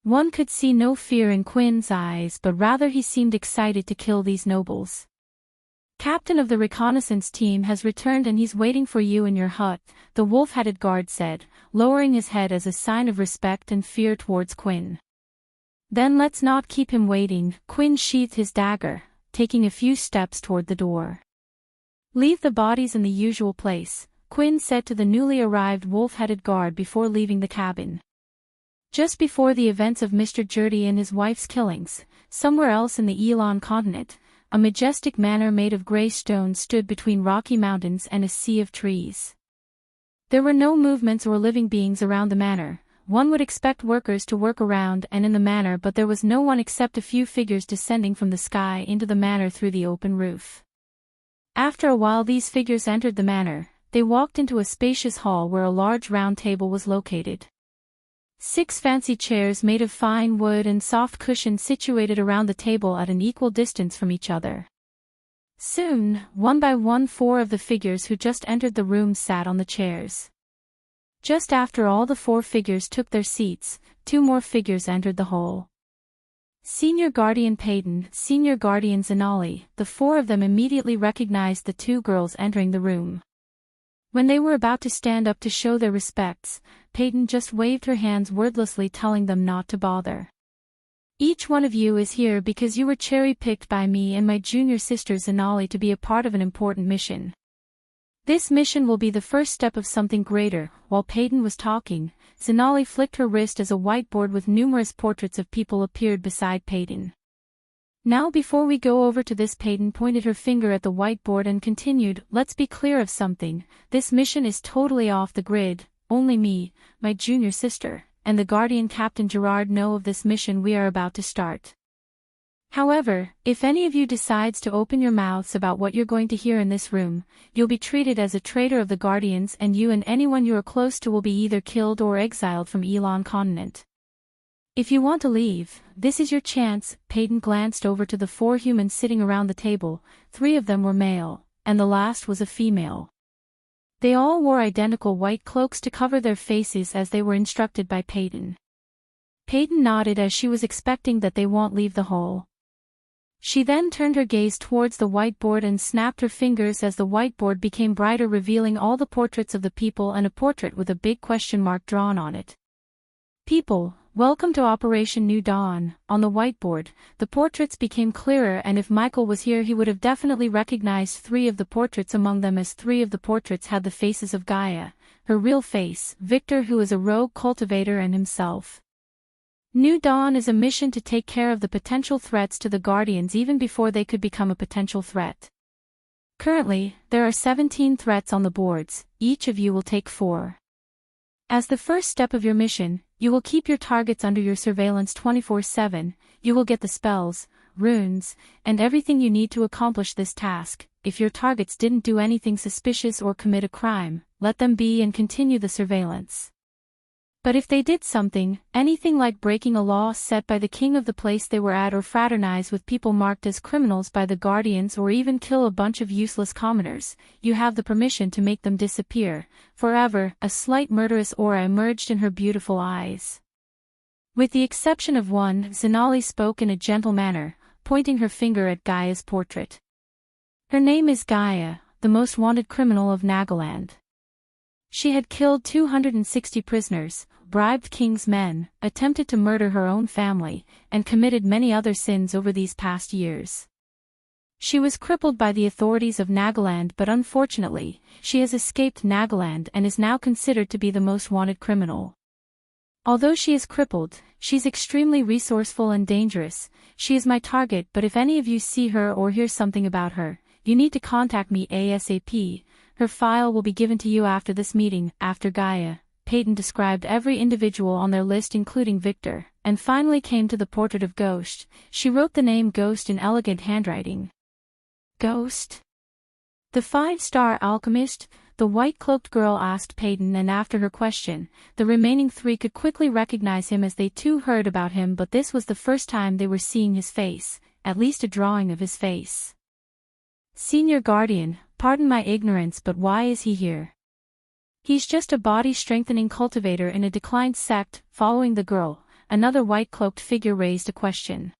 One could see no fear in Quinn's eyes, but rather he seemed excited to kill these nobles. "Captain of the reconnaissance team has returned and he's waiting for you in your hut," the wolf-headed guard said, lowering his head as a sign of respect and fear towards Quinn. "Then let's not keep him waiting." Quinn sheathed his dagger, taking a few steps toward the door. "Leave the bodies in the usual place," Quinn said to the newly arrived wolf-headed guard before leaving the cabin. Just before the events of Mr. Jurdy and his wife's killings, somewhere else in the Elon continent, a majestic manor made of grey stone stood between rocky mountains and a sea of trees. There were no movements or living beings around the manor. One would expect workers to work around and in the manor, but there was no one except a few figures descending from the sky into the manor through the open roof. After a while these figures entered the manor. They walked into a spacious hall where a large round table was located. 6 fancy chairs made of fine wood and soft cushions situated around the table at an equal distance from each other. Soon, one by one 4 of the figures who just entered the room sat on the chairs. Just after all the 4 figures took their seats, 2 more figures entered the hall. Senior Guardian Peyton, Senior Guardian Zenali. The 4 of them immediately recognized the 2 girls entering the room. When they were about to stand up to show their respects, Peyton just waved her hands wordlessly, telling them not to bother. "Each one of you is here because you were cherry-picked by me and my junior sister Zenali to be a part of an important mission. This mission will be the first step of something greater." While Peyton was talking, Zenali flicked her wrist as a whiteboard with numerous portraits of people appeared beside Peyton. "Now before we go over to this," Peyton pointed her finger at the whiteboard and continued, "let's be clear of something. This mission is totally off the grid. Only me, my junior sister, and the Guardian Captain Gerard know of this mission we are about to start. However, if any of you decides to open your mouths about what you're going to hear in this room, you'll be treated as a traitor of the Guardians, and you and anyone you are close to will be either killed or exiled from Elon continent. If you want to leave, this is your chance." Peyton glanced over to the 4 humans sitting around the table. 3 of them were male, and the last was a female. They all wore identical white cloaks to cover their faces as they were instructed by Peyton. Peyton nodded as she was expecting that they won't leave the hall. She then turned her gaze towards the whiteboard and snapped her fingers as the whiteboard became brighter, revealing all the portraits of the people and a portrait with a big question mark drawn on it. "People, welcome to Operation New Dawn." On the whiteboard, the portraits became clearer, and if Michael was here he would have definitely recognized 3 of the portraits among them, as 3 of the portraits had the faces of Gaia, her real face, Victor, who is a rogue cultivator, and himself. New Dawn is a mission to take care of the potential threats to the Guardians even before they could become a potential threat. Currently, there are 17 threats on the boards. Each of you will take 4. As the first step of your mission, you will keep your targets under your surveillance 24/7, you will get the spells, runes, and everything you need to accomplish this task. If your targets didn't do anything suspicious or commit a crime, let them be and continue the surveillance. But if they did something, anything like breaking a law set by the king of the place they were at, or fraternize with people marked as criminals by the Guardians, or even kill a bunch of useless commoners, you have the permission to make them disappear forever. A slight murderous aura emerged in her beautiful eyes. With the exception of one, Zenali spoke in a gentle manner, pointing her finger at Gaia's portrait. "Her name is Gaia, the most wanted criminal of Nagaland. She had killed 260 prisoners, bribed king's men, attempted to murder her own family, and committed many other sins over these past years. She was crippled by the authorities of Nagaland, but unfortunately, she has escaped Nagaland and is now considered to be the most wanted criminal. Although she is crippled, she's extremely resourceful and dangerous. She is my target, but if any of you see her or hear something about her, you need to contact me ASAP. Her file will be given to you after this meeting." After Gaia, Peyton described every individual on their list including Victor, and finally came to the portrait of Ghost. She wrote the name Ghost in elegant handwriting. "Ghost? The 5-star alchemist?" the white-cloaked girl asked Peyton, and after her question, the remaining 3 could quickly recognize him as they too heard about him, but this was the first time they were seeing his face, at least a drawing of his face. "Senior Guardian, pardon my ignorance, but why is he here?" "He's just a body-strengthening cultivator in a declined sect." Following the girl, another white-cloaked figure raised a question.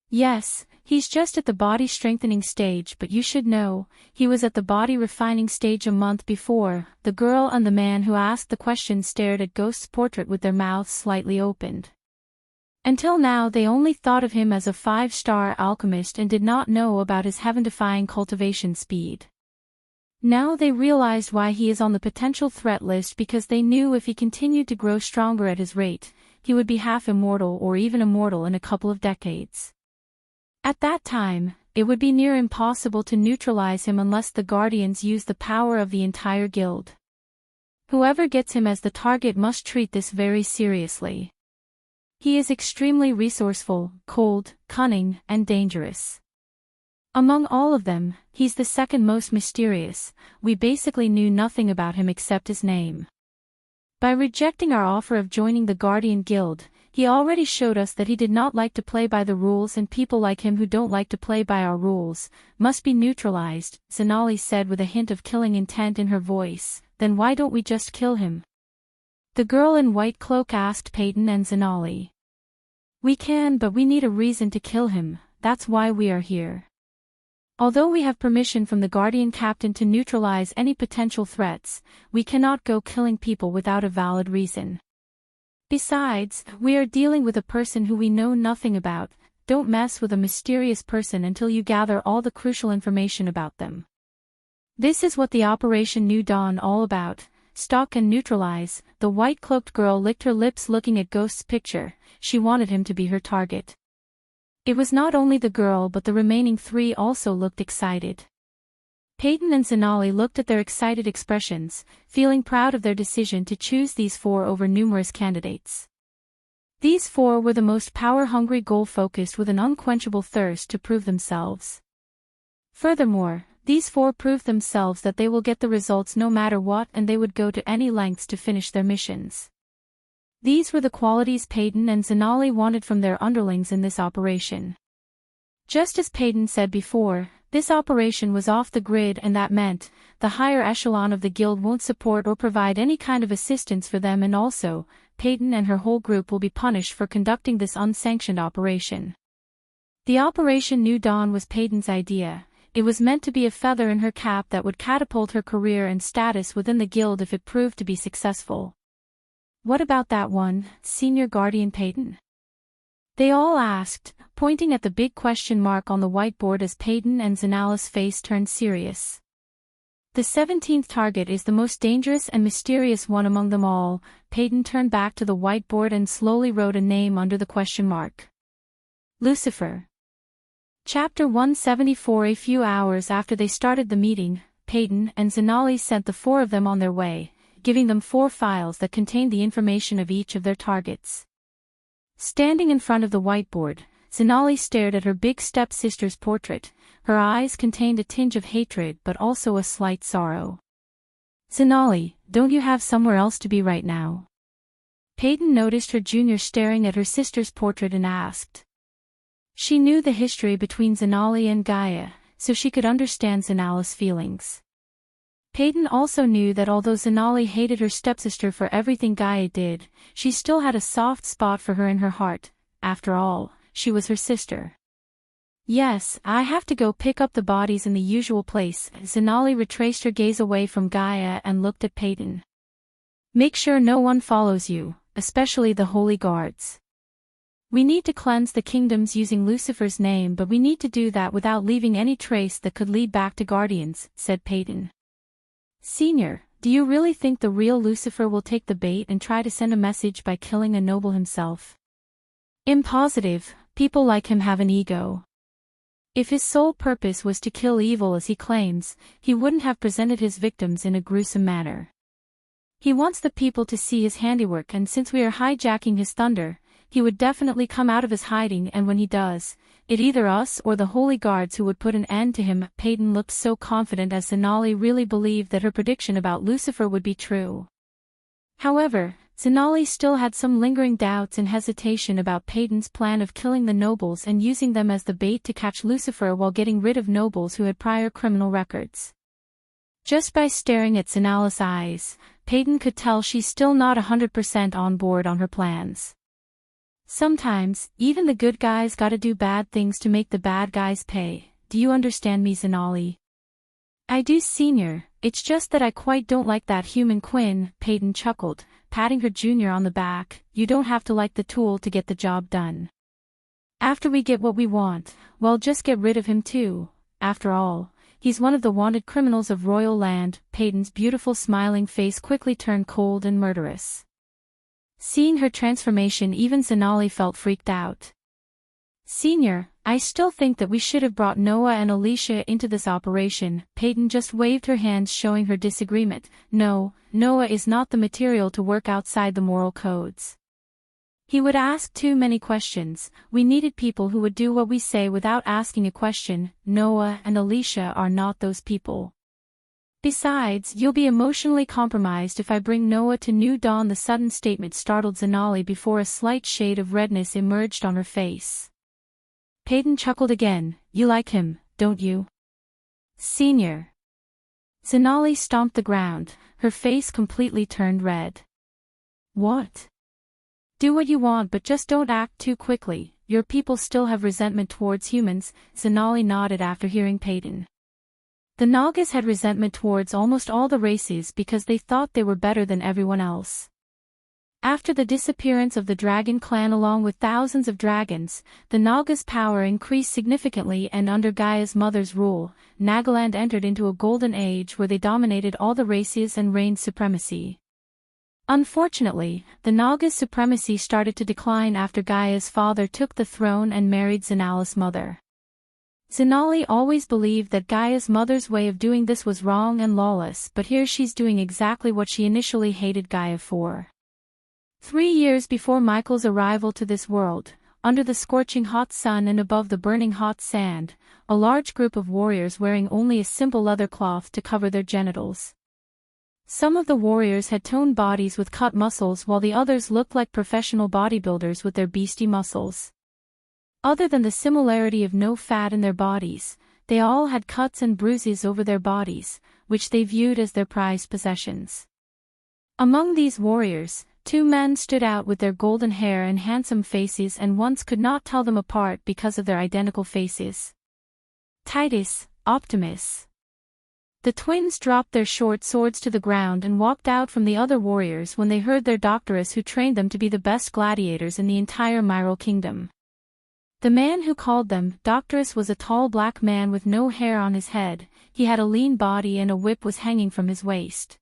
"Yes, he's just at the body-strengthening stage, but you should know, he was at the body-refining stage a month before." The girl and the man who asked the question stared at Ghost's portrait with their mouths slightly opened. Until now they only thought of him as a 5-star alchemist and did not know about his heaven-defying cultivation speed. Now they realized why he is on the potential threat list, because they knew if he continued to grow stronger at his rate, he would be half immortal or even immortal in a couple of decades. At that time, it would be near impossible to neutralize him unless the Guardians use the power of the entire guild. Whoever gets him as the target must treat this very seriously. He is extremely resourceful, cold, cunning, and dangerous. Among all of them, he's the second most mysterious. We basically knew nothing about him except his name. By rejecting our offer of joining the Guardian Guild, he already showed us that he did not like to play by the rules, and people like him who don't like to play by our rules must be neutralized, Zenali said with a hint of killing intent in her voice. "Then why don't we just kill him?" the girl in white cloak asked Peyton and Zenali. "We can, but we need a reason to kill him. That's why we are here. Although we have permission from the Guardian Captain to neutralize any potential threats, we cannot go killing people without a valid reason. Besides, we are dealing with a person who we know nothing about. Don't mess with a mysterious person until you gather all the crucial information about them. This is what the Operation New Dawn all about. Stalk and neutralize." The white-cloaked girl licked her lips looking at Ghost's picture. She wanted him to be her target. It was not only the girl, but the remaining 3 also looked excited. Peyton and Zenali looked at their excited expressions, feeling proud of their decision to choose these 4 over numerous candidates. These four were the most power-hungry, goal-focused with an unquenchable thirst to prove themselves. Furthermore, these four proved themselves that they will get the results no matter what, and they would go to any lengths to finish their missions. These were the qualities Peyton and Zenali wanted from their underlings in this operation. Just as Peyton said before, this operation was off the grid, and that meant the higher echelon of the guild won't support or provide any kind of assistance for them, and also, Peyton and her whole group will be punished for conducting this unsanctioned operation. The Operation New Dawn was Peyton's idea. It was meant to be a feather in her cap that would catapult her career and status within the guild if it proved to be successful. What about that one, Senior Guardian Peyton? They all asked, pointing at the big question mark on the whiteboard as Peyton and Zenali's face turned serious. The 17th target is the most dangerous and mysterious one among them all. Peyton turned back to the whiteboard and slowly wrote a name under the question mark. Lucifer. Chapter 174. A few hours after they started the meeting, Peyton and Zenali sent the four of them on their way, giving them 4 files that contained the information of each of their targets. Standing in front of the whiteboard, Zenali stared at her big stepsister's portrait. Her eyes contained a tinge of hatred but also a slight sorrow. Zenali, don't you have somewhere else to be right now? Peyton noticed her junior staring at her sister's portrait and asked. She knew the history between Zenali and Gaia, so she could understand Zenali's feelings. Peyton also knew that although Zenali hated her stepsister for everything Gaia did, she still had a soft spot for her in her heart. After all, she was her sister. Yes, I have to go pick up the bodies in the usual place. Zenali retraced her gaze away from Gaia and looked at Peyton. Make sure no one follows you, especially the holy guards. We need to cleanse the kingdoms using Lucifer's name, but we need to do that without leaving any trace that could lead back to Guardians, said Peyton. Senior, do you really think the real Lucifer will take the bait and try to send a message by killing a noble himself? Impositive. People like him have an ego. If his sole purpose was to kill evil as he claims, he wouldn't have presented his victims in a gruesome manner. He wants the people to see his handiwork, and since we are hijacking his thunder, he would definitely come out of his hiding, and when he does, it either us or the holy guards who would put an end to him. Peyton looked so confident as Zenali really believed that her prediction about Lucifer would be true. However, Zenali still had some lingering doubts and hesitation about Peyton's plan of killing the nobles and using them as the bait to catch Lucifer while getting rid of nobles who had prior criminal records. Just by staring at Zenali's eyes, Peyton could tell she's still not 100% on board on her plans. Sometimes, even the good guys gotta do bad things to make the bad guys pay. Do you understand me, Zenali? I do, Senior. It's just that I quite don't like that human Quinn. Peyton chuckled, patting her junior on the back. You don't have to like the tool to get the job done. After we get what we want, well, just get rid of him too. After all, he's one of the wanted criminals of Royal Land. Peyton's beautiful smiling face quickly turned cold and murderous. Seeing her transformation, even Zenali felt freaked out. Senior, I still think that we should have brought Noah and Alicia into this operation. Peyton just waved her hands, showing her disagreement. No, Noah is not the material to work outside the moral codes. He would ask too many questions. We needed people who would do what we say without asking a question. Noah and Alicia are not those people. Besides, you'll be emotionally compromised if I bring Noah to New Dawn. The sudden statement startled Zenali before a slight shade of redness emerged on her face. Peyton chuckled again. You like him, don't you? Senior. Zenali stomped the ground, her face completely turned red. What? Do what you want, but just don't act too quickly. Your people still have resentment towards humans. Zenali nodded after hearing Peyton. The Nagas had resentment towards almost all the races because they thought they were better than everyone else. After the disappearance of the Dragon Clan along with thousands of dragons, the Nagas' power increased significantly, and under Gaia's mother's rule, Nagaland entered into a golden age where they dominated all the races and reigned supremacy. Unfortunately, the Nagas' supremacy started to decline after Gaia's father took the throne and married Zenali's mother. Zenali always believed that Gaia's mother's way of doing this was wrong and lawless, but here she's doing exactly what she initially hated Gaia for. 3 years before Michael's arrival to this world, under the scorching hot sun and above the burning hot sand, a large group of warriors wearing only a simple leather cloth to cover their genitals. Some of the warriors had toned bodies with cut muscles while the others looked like professional bodybuilders with their beastie muscles. Other than the similarity of no fat in their bodies, they all had cuts and bruises over their bodies, which they viewed as their prized possessions. Among these warriors, 2 men stood out with their golden hair and handsome faces, and once could not tell them apart because of their identical faces. Titus, Optimus. The twins dropped their short swords to the ground and walked out from the other warriors when they heard their doctoress, who trained them to be the best gladiators in the entire Immortal kingdom. The man who called them doctoress was a tall black man with no hair on his head. He had a lean body and a whip was hanging from his waist.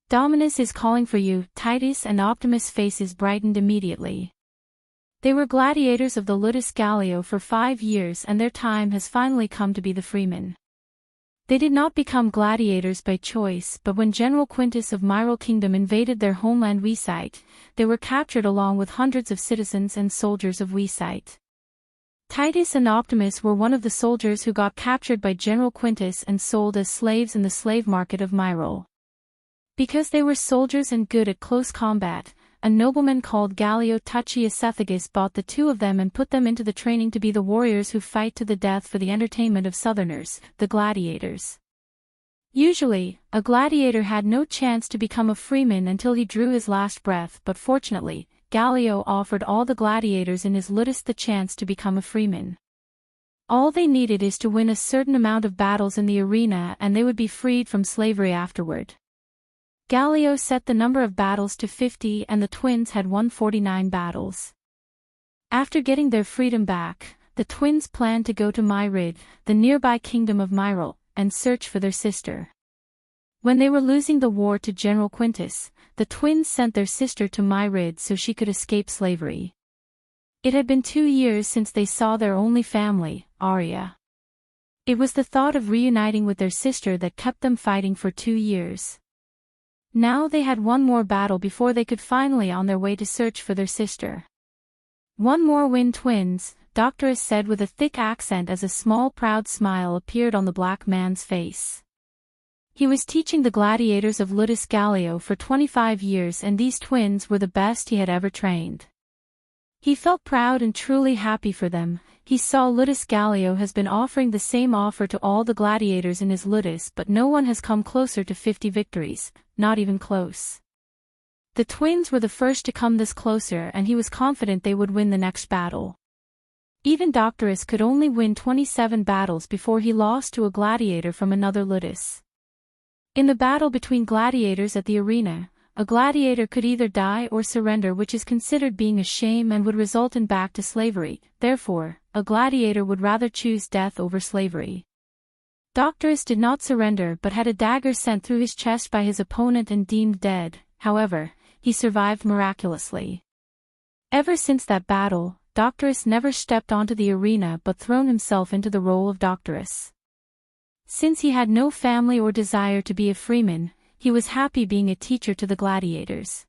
Dominus is calling for you, Titus, and Optimus' faces brightened immediately. They were gladiators of the Ludus Gallio for 5 years, and their time has finally come to be the freemen. They did not become gladiators by choice, but when General Quintus of Immortal Kingdom invaded their homeland Wuxia, they were captured along with hundreds of citizens and soldiers of Wuxia. Titus and Optimus were one of the soldiers who got captured by General Quintus and sold as slaves in the slave market of Immortal. Because they were soldiers and good at close combat, a nobleman called Gallio Tuccius bought the 2 of them and put them into the training to be the warriors who fight to the death for the entertainment of Southerners, the gladiators. Usually, a gladiator had no chance to become a freeman until he drew his last breath, but fortunately, Gallio offered all the gladiators in his ludus the chance to become a freeman. All they needed is to win a certain amount of battles in the arena and they would be freed from slavery afterward. Gallio set the number of battles to 50 and the twins had won 49 battles. After getting their freedom back, the twins planned to go to Myrid, the nearby kingdom of Immortal, and search for their sister. When they were losing the war to General Quintus, the twins sent their sister to Myrid so she could escape slavery. It had been 2 years since they saw their only family, Arya. It was the thought of reuniting with their sister that kept them fighting for 2 years. Now they had one more battle before they could finally on their way to search for their sister. "One more win, twins," Doctoress said with a thick accent as a small proud smile appeared on the black man's face. He was teaching the gladiators of Ludus Gallio for 25 years and these twins were the best he had ever trained. He felt proud and truly happy for them. He saw Ludus Gallio has been offering the same offer to all the gladiators in his Ludus, but no one has come closer to 50 victories, not even close. The twins were the first to come this closer and he was confident they would win the next battle. Even Doctorus could only win 27 battles before he lost to a gladiator from another Ludus. In the battle between gladiators at the arena, a gladiator could either die or surrender, which is considered being a shame and would result in back to slavery. Therefore, a gladiator would rather choose death over slavery. Doctorus did not surrender but had a dagger sent through his chest by his opponent and deemed dead. However, he survived miraculously. Ever since that battle, Doctorus never stepped onto the arena but thrown himself into the role of Doctorus. Since he had no family or desire to be a freeman, he was happy being a teacher to the gladiators.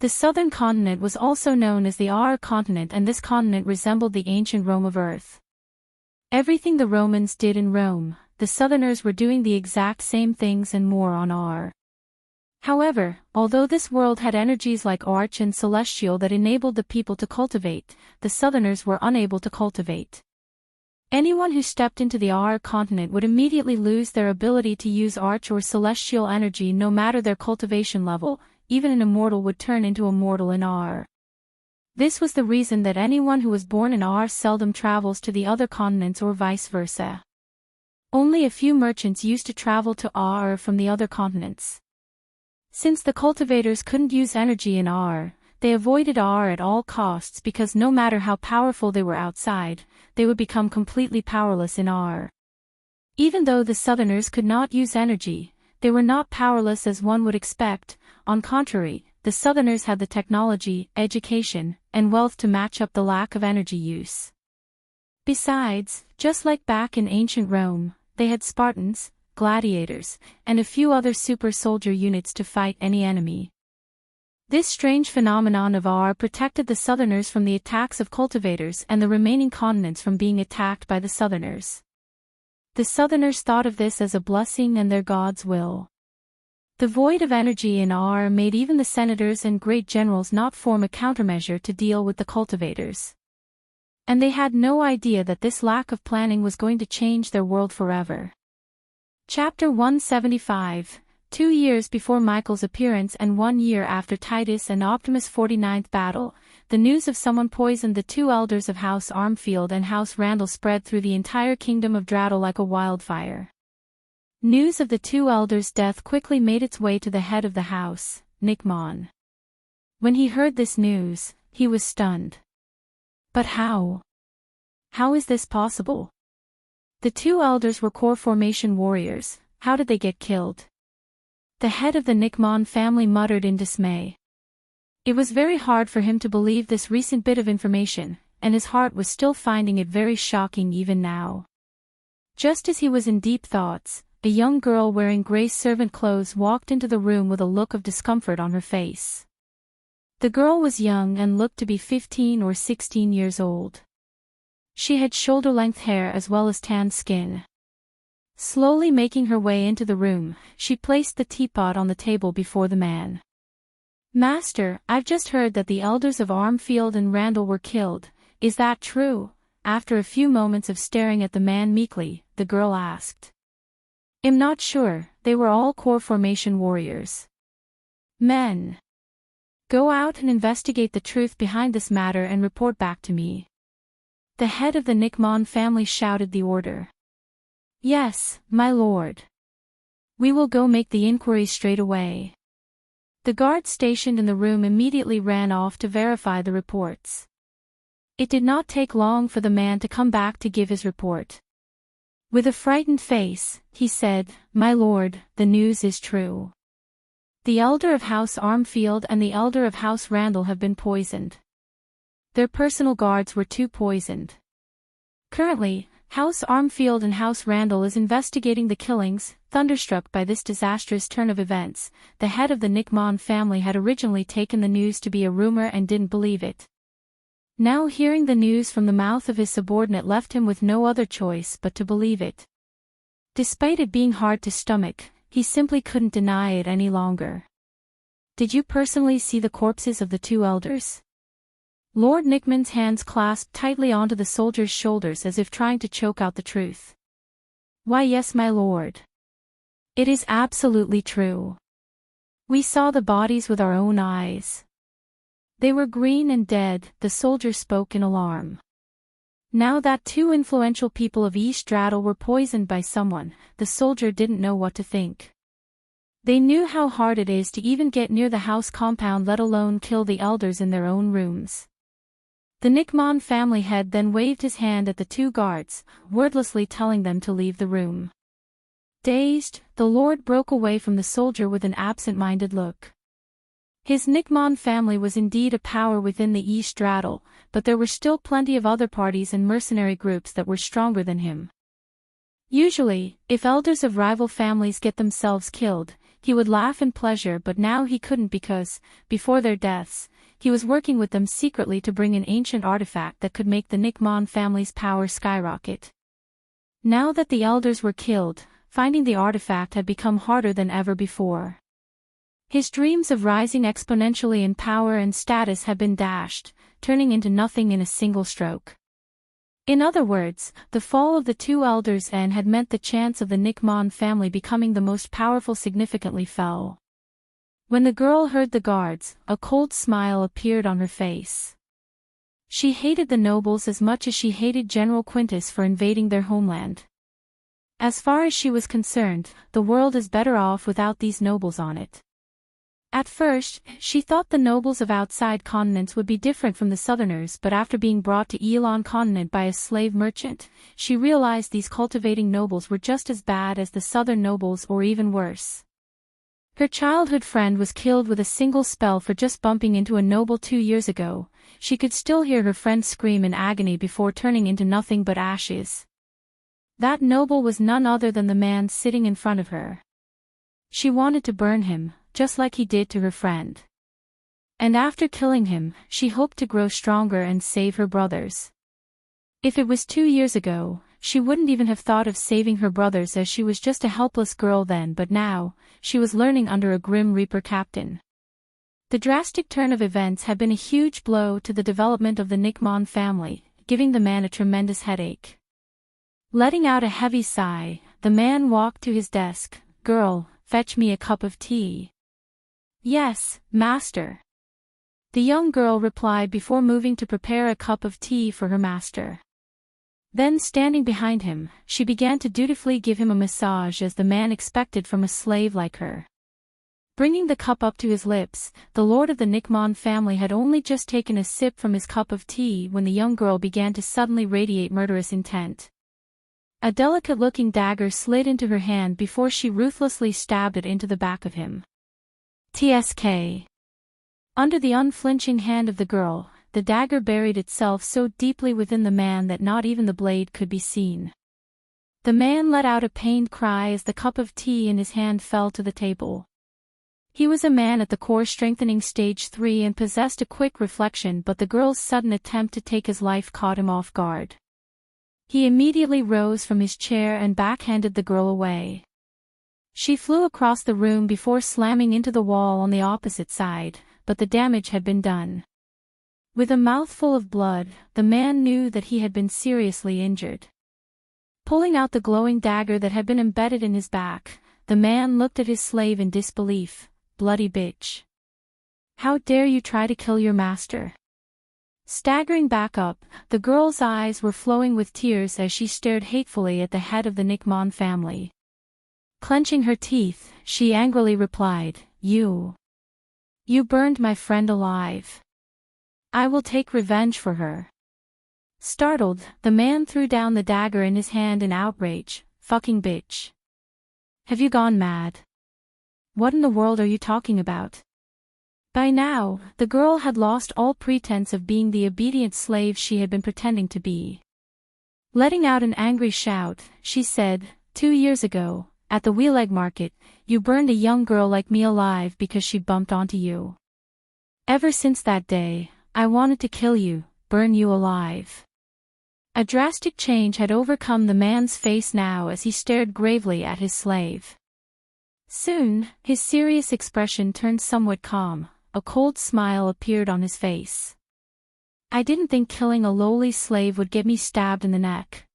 The southern continent was also known as the Aur continent, and this continent resembled the ancient Rome of Earth. Everything the Romans did in Rome, the southerners were doing the exact same things and more on Aur. However, although this world had energies like Arch and Celestial that enabled the people to cultivate, the southerners were unable to cultivate. Anyone who stepped into the Aur continent would immediately lose their ability to use Arch or Celestial energy no matter their cultivation level. Even an immortal would turn into a mortal in Aur. This was the reason that anyone who was born in Aur seldom travels to the other continents or vice versa. Only a few merchants used to travel to Aur from the other continents. Since the cultivators couldn't use energy in Aur, they avoided Aur at all costs because no matter how powerful they were outside, they would become completely powerless in Aur. Even though the southerners could not use energy, they were not powerless as one would expect. On contrary, the southerners had the technology, education, and wealth to match up the lack of energy use. Besides, just like back in ancient Rome, they had Spartans, gladiators, and a few other super soldier units to fight any enemy. This strange phenomenon of awe protected the Southerners from the attacks of cultivators and the remaining continents from being attacked by the Southerners. The Southerners thought of this as a blessing and their God's will. The void of energy in awe made even the senators and great generals not form a countermeasure to deal with the cultivators. And they had no idea that this lack of planning was going to change their world forever. Chapter 175. 2 years before Michael's appearance and 1 year after Titus and Optimus' 49th battle, the news of someone poisoned the 2 elders of House Armfield and House Randall spread through the entire kingdom of Drattle like a wildfire. News of the 2 elders' death quickly made its way to the head of the house, Nickmon. When he heard this news, he was stunned. But how? How is this possible? The 2 elders were core formation warriors. How did they get killed? The head of the Nickmon family muttered in dismay. It was very hard for him to believe this recent bit of information, and his heart was still finding it very shocking even now. Just as he was in deep thoughts, a young girl wearing gray servant clothes walked into the room with a look of discomfort on her face. The girl was young and looked to be 15 or 16 years old. She had shoulder-length hair as well as tanned skin. Slowly making her way into the room, she placed the teapot on the table before the man. "Master, I've just heard that the elders of Armfield and Randall were killed. Is that true?" After a few moments of staring at the man meekly, the girl asked. "I'm not sure, they were all core formation warriors." "Men. Go out and investigate the truth behind this matter and report back to me." The head of the Nickmon family shouted the order. "Yes, my lord. We will go make the inquiry straight away." The guard stationed in the room immediately ran off to verify the reports. It did not take long for the man to come back to give his report. With a frightened face, he said, "My lord, the news is true. The elder of House Armfield and the elder of House Randall have been poisoned. Their personal guards were too poisoned. Currently, House Armfield and House Randall is investigating the killings." Thunderstruck by this disastrous turn of events, the head of the Nickmon family had originally taken the news to be a rumor and didn't believe it. Now hearing the news from the mouth of his subordinate left him with no other choice but to believe it. Despite it being hard to stomach, he simply couldn't deny it any longer. "Did you personally see the corpses of the 2 elders?" Lord Nickmon's hands clasped tightly onto the soldier's shoulders as if trying to choke out the truth. "Why, yes, my lord. It is absolutely true. We saw the bodies with our own eyes. They were green and dead," the soldier spoke in alarm. Now that 2 influential people of East Drattle were poisoned by someone, the soldier didn't know what to think. They knew how hard it is to even get near the house compound, let alone kill the elders in their own rooms. The Nickmon family head then waved his hand at the 2 guards, wordlessly telling them to leave the room. Dazed, the lord broke away from the soldier with an absent-minded look. His Nickmon family was indeed a power within the East Drattle, but there were still plenty of other parties and mercenary groups that were stronger than him. Usually, if elders of rival families get themselves killed, he would laugh in pleasure, but now he couldn't because, before their deaths, he was working with them secretly to bring an ancient artifact that could make the Nickmon family's power skyrocket. Now that the elders were killed, finding the artifact had become harder than ever before. His dreams of rising exponentially in power and status had been dashed, turning into nothing in a single stroke. In other words, the fall of the 2 elders had meant the chance of the Nickmon family becoming the most powerful significantly fell. When the girl heard the guards, a cold smile appeared on her face. She hated the nobles as much as she hated General Quintus for invading their homeland. As far as she was concerned, the world is better off without these nobles on it. At first, she thought the nobles of outside continents would be different from the southerners, but after being brought to Elon continent by a slave merchant, she realized these cultivating nobles were just as bad as the southern nobles or even worse. Her childhood friend was killed with a single spell for just bumping into a noble 2 years ago. She could still hear her friend scream in agony before turning into nothing but ashes. That noble was none other than the man sitting in front of her. She wanted to burn him, just like he did to her friend. And after killing him, she hoped to grow stronger and save her brothers. If it was 2 years ago, she wouldn't even have thought of saving her brothers as she was just a helpless girl then, but now, she was learning under a grim Reaper captain. The drastic turn of events had been a huge blow to the development of the Nickmon family, giving the man a tremendous headache. Letting out a heavy sigh, the man walked to his desk. "Girl, fetch me a cup of tea." "Yes, master." The young girl replied before moving to prepare a cup of tea for her master. Then standing behind him, she began to dutifully give him a massage as the man expected from a slave like her. Bringing the cup up to his lips, the lord of the Nickmon family had only just taken a sip from his cup of tea when the young girl began to suddenly radiate murderous intent. A delicate-looking dagger slid into her hand before she ruthlessly stabbed it into the back of him. TSK. Under the unflinching hand of the girl, the dagger buried itself so deeply within the man that not even the blade could be seen. The man let out a pained cry as the cup of tea in his hand fell to the table. He was a man at the core strengthening stage 3 and possessed a quick reflection, but the girl's sudden attempt to take his life caught him off guard. He immediately rose from his chair and backhanded the girl away. She flew across the room before slamming into the wall on the opposite side, but the damage had been done. With a mouthful of blood, the man knew that he had been seriously injured. Pulling out the glowing dagger that had been embedded in his back, the man looked at his slave in disbelief. "Bloody bitch. How dare you try to kill your master?" Staggering back up, the girl's eyes were flowing with tears as she stared hatefully at the head of the Nickmon family. Clenching her teeth, she angrily replied, You burned my friend alive. I will take revenge for her." Startled, the man threw down the dagger in his hand in outrage. "Fucking bitch. Have you gone mad? What in the world are you talking about?" By now, the girl had lost all pretense of being the obedient slave she had been pretending to be. Letting out an angry shout, she said, 2 years ago, at the Wheeleg market, you burned a young girl like me alive because she bumped onto you. Ever since that day, I wanted to kill you, burn you alive." A drastic change had overcome the man's face now as he stared gravely at his slave. Soon, his serious expression turned somewhat calm. A cold smile appeared on his face. "I didn't think killing a lowly slave would get me stabbed in the neck.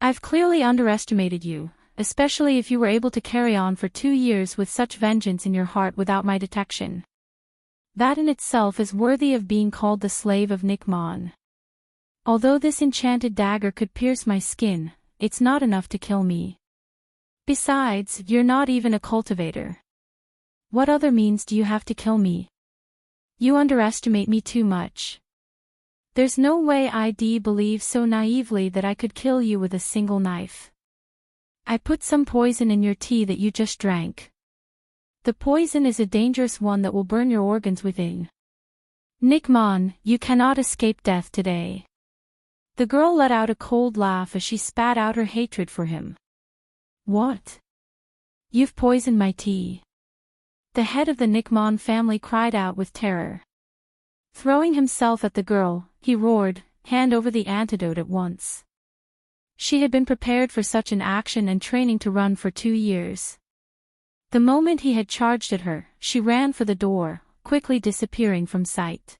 I've clearly underestimated you, especially if you were able to carry on for 2 years with such vengeance in your heart without my detection. That in itself is worthy of being called the slave of Nickmon. Although this enchanted dagger could pierce my skin, it's not enough to kill me. Besides, you're not even a cultivator. What other means do you have to kill me? You underestimate me too much. There's no way I'd believe so naively that I could kill you with a single knife. I put some poison in your tea that you just drank. The poison is a dangerous one that will burn your organs within. Nickmon, you cannot escape death today." The girl let out a cold laugh as she spat out her hatred for him. "What? You've poisoned my tea." The head of the Nickmon family cried out with terror. Throwing himself at the girl, he roared, "Hand over the antidote at once." She had been prepared for such an action and training to run for 2 years. The moment he had charged at her, she ran for the door, quickly disappearing from sight.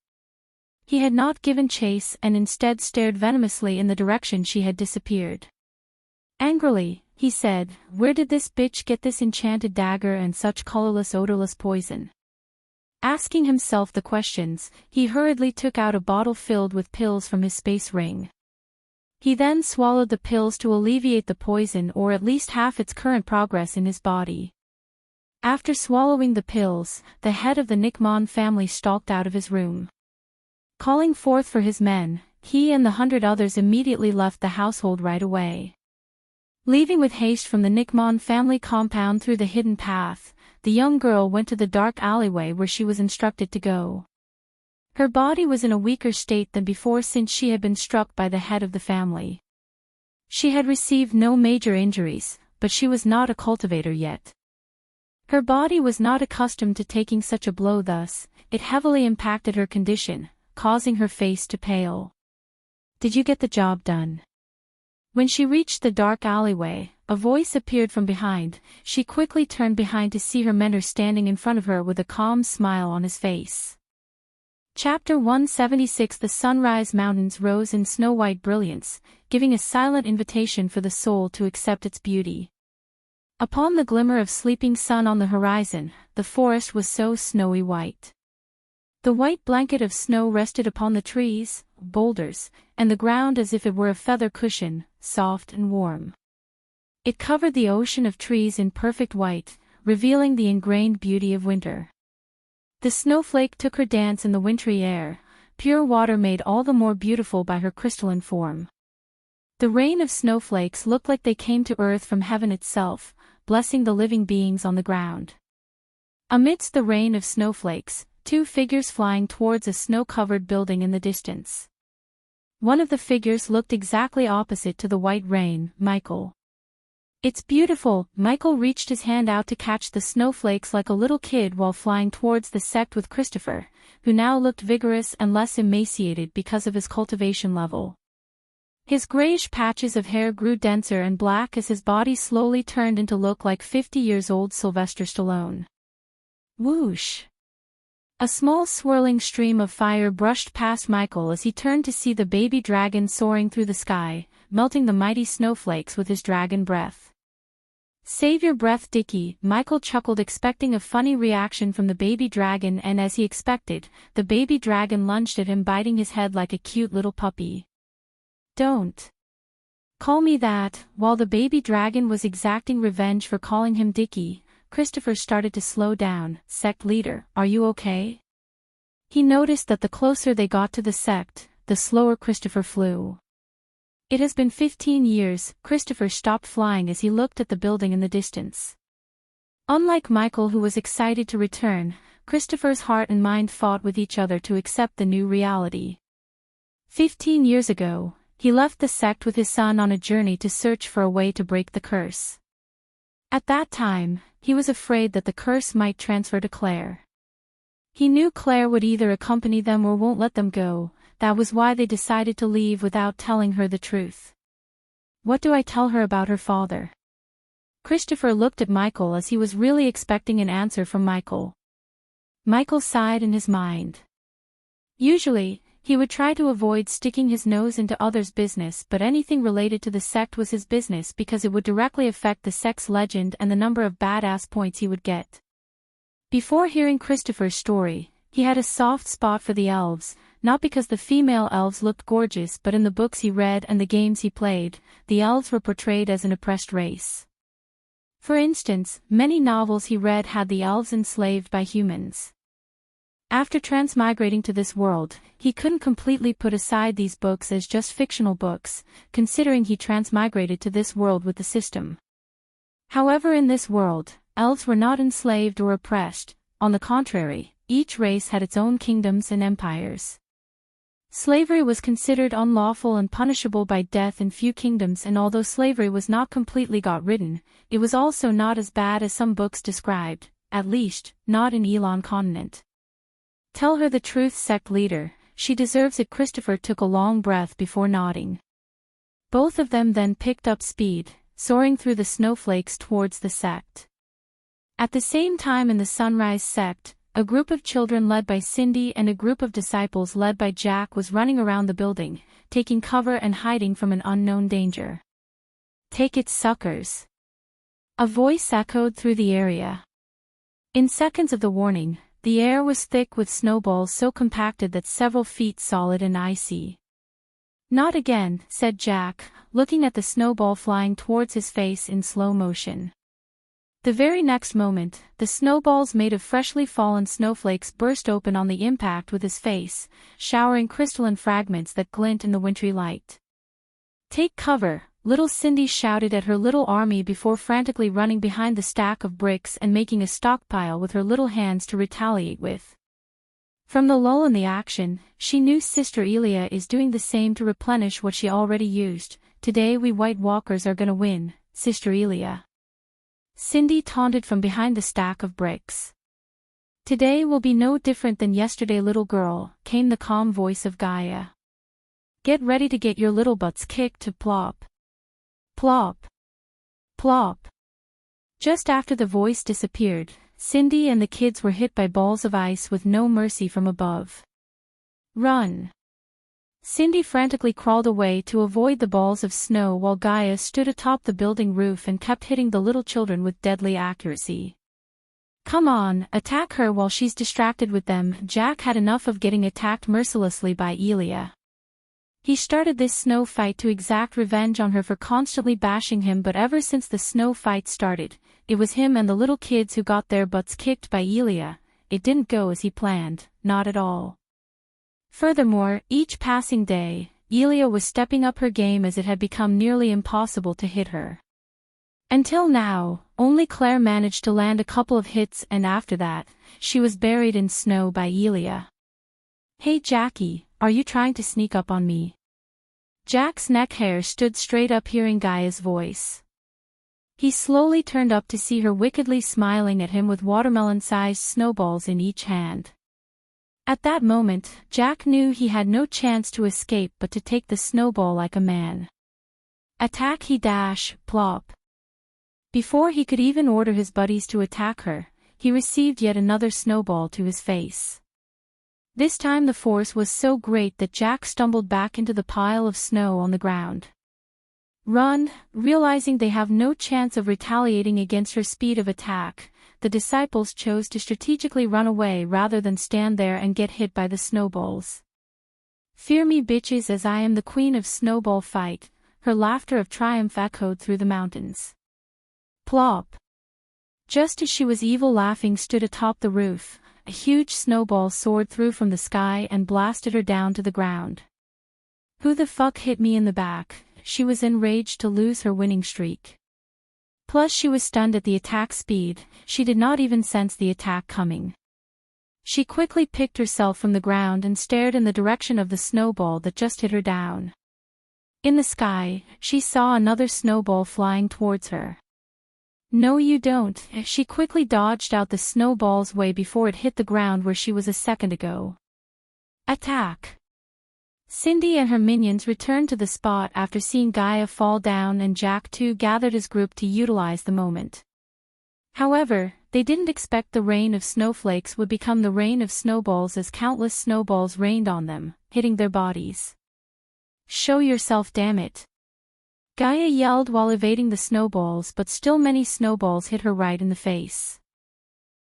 He had not given chase and instead stared venomously in the direction she had disappeared. Angrily, he said, "Where did this bitch get this enchanted dagger and such colorless odorless poison?" Asking himself the questions, he hurriedly took out a bottle filled with pills from his space ring. He then swallowed the pills to alleviate the poison or at least half its current progress in his body. After swallowing the pills, the head of the Nickmon family stalked out of his room. Calling forth for his men, he and the 100 others immediately left the household right away. Leaving with haste from the Nickmon family compound through the hidden path, the young girl went to the dark alleyway where she was instructed to go. Her body was in a weaker state than before since she had been struck by the head of the family. She had received no major injuries, but she was not a cultivator yet. Her body was not accustomed to taking such a blow, thus, it heavily impacted her condition, causing her face to pale. "Did you get the job done?" When she reached the dark alleyway, a voice appeared from behind. She quickly turned behind to see her mentor standing in front of her with a calm smile on his face. Chapter 176. The sunrise mountains rose in snow-white brilliance, giving a silent invitation for the soul to accept its beauty. Upon the glimmer of sleeping sun on the horizon, the forest was so snowy white. The white blanket of snow rested upon the trees, boulders, and the ground as if it were a feather cushion, soft and warm. It covered the ocean of trees in perfect white, revealing the ingrained beauty of winter. The snowflake took her dance in the wintry air, pure water made all the more beautiful by her crystalline form. The rain of snowflakes looked like they came to earth from heaven itself, blessing the living beings on the ground. Amidst the rain of snowflakes, two figures flying towards a snow-covered building in the distance. One of the figures looked exactly opposite to the white rain, Michael. "It's beautiful." Michael reached his hand out to catch the snowflakes like a little kid while flying towards the sect with Christopher, who now looked vigorous and less emaciated because of his cultivation level. His grayish patches of hair grew denser and black as his body slowly turned into look like 50-years-old Sylvester Stallone. Whoosh! A small swirling stream of fire brushed past Michael as he turned to see the baby dragon soaring through the sky, melting the mighty snowflakes with his dragon breath. "Save your breath, Dickie," Michael chuckled, expecting a funny reaction from the baby dragon, and as he expected, the baby dragon lunged at him, biting his head like a cute little puppy. "Don't call me that." While the baby dragon was exacting revenge for calling him Dickie, Christopher started to slow down. "Sect leader, are you okay?" He noticed that the closer they got to the sect, the slower Christopher flew. "It has been 15 years, Christopher stopped flying as he looked at the building in the distance. Unlike Michael, who was excited to return, Christopher's heart and mind fought with each other to accept the new reality. 15 years ago, he left the sect with his son on a journey to search for a way to break the curse. At that time, he was afraid that the curse might transfer to Claire. He knew Claire would either accompany them or won't let them go. That was why they decided to leave without telling her the truth. "What do I tell her about her father?" Christopher looked at Michael as he was really expecting an answer from Michael. Michael sighed in his mind. Usually, he would try to avoid sticking his nose into others' business, but anything related to the sect was his business because it would directly affect the sect's legend and the number of badass points he would get. Before hearing Christopher's story, he had a soft spot for the elves, not because the female elves looked gorgeous, but in the books he read and the games he played, the elves were portrayed as an oppressed race. For instance, many novels he read had the elves enslaved by humans. After transmigrating to this world, he couldn't completely put aside these books as just fictional books, considering he transmigrated to this world with the system. However, in this world, elves were not enslaved or oppressed. On the contrary, each race had its own kingdoms and empires. Slavery was considered unlawful and punishable by death in few kingdoms, and although slavery was not completely got ridden, it was also not as bad as some books described, at least, not in Elon continent. "Tell her the truth, sect leader, she deserves it." Christopher took a long breath before nodding. Both of them then picked up speed, soaring through the snowflakes towards the sect. At the same time in the Sunrise sect, a group of children led by Cindy and a group of disciples led by Jack was running around the building, taking cover and hiding from an unknown danger. "Take it, suckers!" a voice echoed through the area. In seconds of the warning, the air was thick with snowballs so compacted that several feet solid and icy. "Not again," said Jack, looking at the snowball flying towards his face in slow motion. The very next moment, the snowballs made of freshly fallen snowflakes burst open on the impact with his face, showering crystalline fragments that glint in the wintry light. "Take cover," little Cindy shouted at her little army before frantically running behind the stack of bricks and making a stockpile with her little hands to retaliate with. From the lull in the action, she knew Sister Elia is doing the same to replenish what she already used. "Today we White Walkers are gonna win, Sister Elia." Cindy taunted from behind the stack of bricks. Today will be no different than yesterday, little girl, came the calm voice of Gaia. Get ready to get your little butts kicked to plop. Plop. Plop. Just after the voice disappeared, Cindy and the kids were hit by balls of ice with no mercy from above. Run! Cindy frantically crawled away to avoid the balls of snow while Gaia stood atop the building roof and kept hitting the little children with deadly accuracy. Come on, attack her while she's distracted with them. Jack had enough of getting attacked mercilessly by Elia. He started this snow fight to exact revenge on her for constantly bashing him, but ever since the snow fight started, it was him and the little kids who got their butts kicked by Elia. It didn't go as he planned, not at all. Furthermore, each passing day, Elia was stepping up her game as it had become nearly impossible to hit her. Until now, only Claire managed to land a couple of hits, and after that, she was buried in snow by Elia. Hey Jackie, are you trying to sneak up on me? Jack's neck hair stood straight up hearing Gaia's voice. He slowly turned up to see her wickedly smiling at him with watermelon-sized snowballs in each hand. At that moment, Jack knew he had no chance to escape but to take the snowball like a man. Attack! He dash, plop. Before he could even order his buddies to attack her, he received yet another snowball to his face. This time the force was so great that Jack stumbled back into the pile of snow on the ground. Run! Realizing they have no chance of retaliating against her speed of attack, the disciples chose to strategically run away rather than stand there and get hit by the snowballs. Fear me bitches, as I am the queen of snowball fight, her laughter of triumph echoed through the mountains. Plop! Just as she was evil laughing stood atop the roof, a huge snowball soared through from the sky and blasted her down to the ground. Who the fuck hit me in the back? She was enraged to lose her winning streak. Plus she was stunned at the attack speed, she did not even sense the attack coming. She quickly picked herself from the ground and stared in the direction of the snowball that just hit her down. In the sky, she saw another snowball flying towards her. No you don't, she quickly dodged out the snowball's way before it hit the ground where she was a second ago. Attack! Cindy and her minions returned to the spot after seeing Gaia fall down, and Jack too gathered his group to utilize the moment. However, they didn't expect the rain of snowflakes would become the rain of snowballs as countless snowballs rained on them, hitting their bodies. Show yourself, damn it! Gaia yelled while evading the snowballs, but still many snowballs hit her right in the face.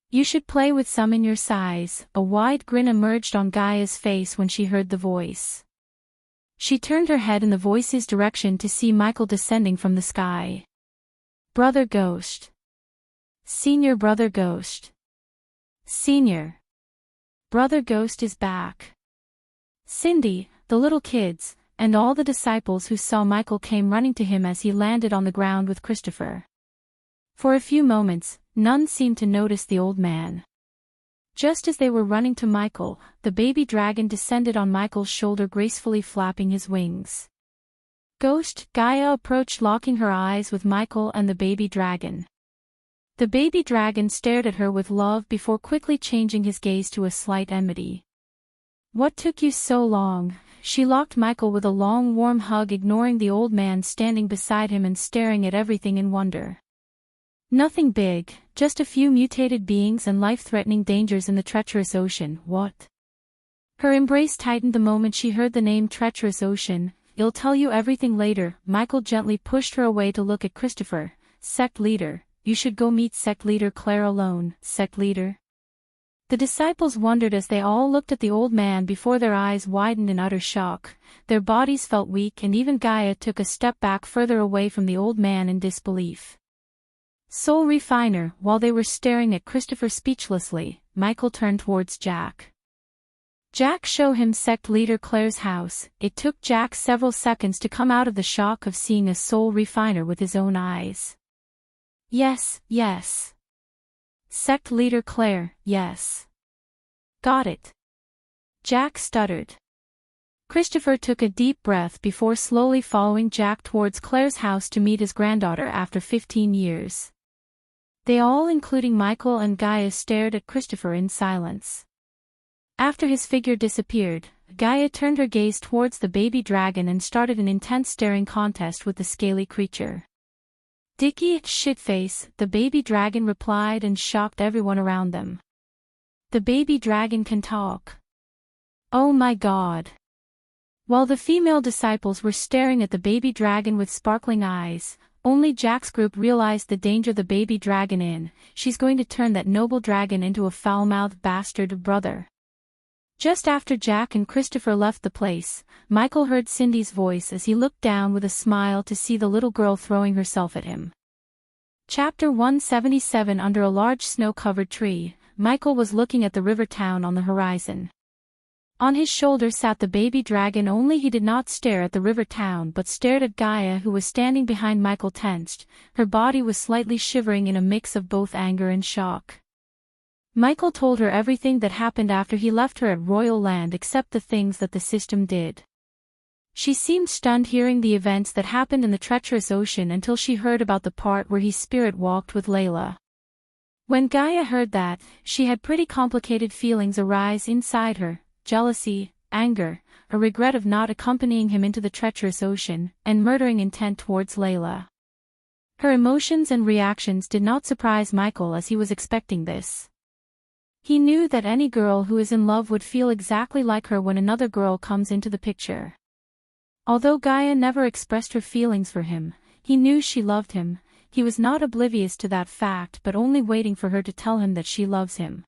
You should play with some in your size. A wide grin emerged on Gaia's face when she heard the voice. She turned her head in the voice's direction to see Michael descending from the sky. Brother Ghost. Senior Brother Ghost. Senior. Brother Ghost is back. Cindy, the little kids, and all the disciples who saw Michael came running to him as he landed on the ground with Christopher. For a few moments, none seemed to notice the old man. Just as they were running to Michael, the baby dragon descended on Michael's shoulder, gracefully flapping his wings. Ghost, Gaia approached, locking her eyes with Michael and the baby dragon. The baby dragon stared at her with love before quickly changing his gaze to a slight enmity. What took you so long? She locked Michael with a long warm hug, ignoring the old man standing beside him and staring at everything in wonder. Nothing big, just a few mutated beings and life-threatening dangers in the treacherous ocean. What? Her embrace tightened the moment she heard the name treacherous ocean. I'll tell you everything later. Michael gently pushed her away to look at Christopher. Sect leader, you should go meet sect leader Claire alone. Sect leader? The disciples wondered as they all looked at the old man before their eyes widened in utter shock. Their bodies felt weak, and even Gaia took a step back further away from the old man in disbelief. Soul refiner. While they were staring at Christopher speechlessly, Michael turned towards Jack. Jack, show him sect leader Claire's house. It took Jack several seconds to come out of the shock of seeing a soul refiner with his own eyes. Yes, yes. Sect leader Claire, yes. Got it. Jack stuttered. Christopher took a deep breath before slowly following Jack towards Claire's house to meet his granddaughter after 15 years. They all, including Michael and Gaia, stared at Christopher in silence. After his figure disappeared, Gaia turned her gaze towards the baby dragon and started an intense staring contest with the scaly creature. "Dicky, shitface," the baby dragon replied and shocked everyone around them. "The baby dragon can talk. Oh my god." While the female disciples were staring at the baby dragon with sparkling eyes, only Jack's group realized the danger the baby dragon in. "She's going to turn that noble dragon into a foul-mouthed bastard brother." Just after Jack and Christopher left the place, Michael heard Cindy's voice as he looked down with a smile to see the little girl throwing herself at him. Chapter 177. Under a large snow-covered tree, Michael was looking at the river town on the horizon. On his shoulder sat the baby dragon, only he did not stare at the river town but stared at Gaia, who was standing behind Michael, tensed. Her body was slightly shivering in a mix of both anger and shock. Michael told her everything that happened after he left her at Royal Land except the things that the system did. She seemed stunned hearing the events that happened in the treacherous ocean until she heard about the part where he spirit walked with Layla. When Gaia heard that, she had pretty complicated feelings arise inside her: jealousy, anger, a regret of not accompanying him into the treacherous ocean, and murdering intent towards Layla. Her emotions and reactions did not surprise Michael, as he was expecting this. He knew that any girl who is in love would feel exactly like her when another girl comes into the picture. Although Gaia never expressed her feelings for him, he knew she loved him. He was not oblivious to that fact but only waiting for her to tell him that she loves him.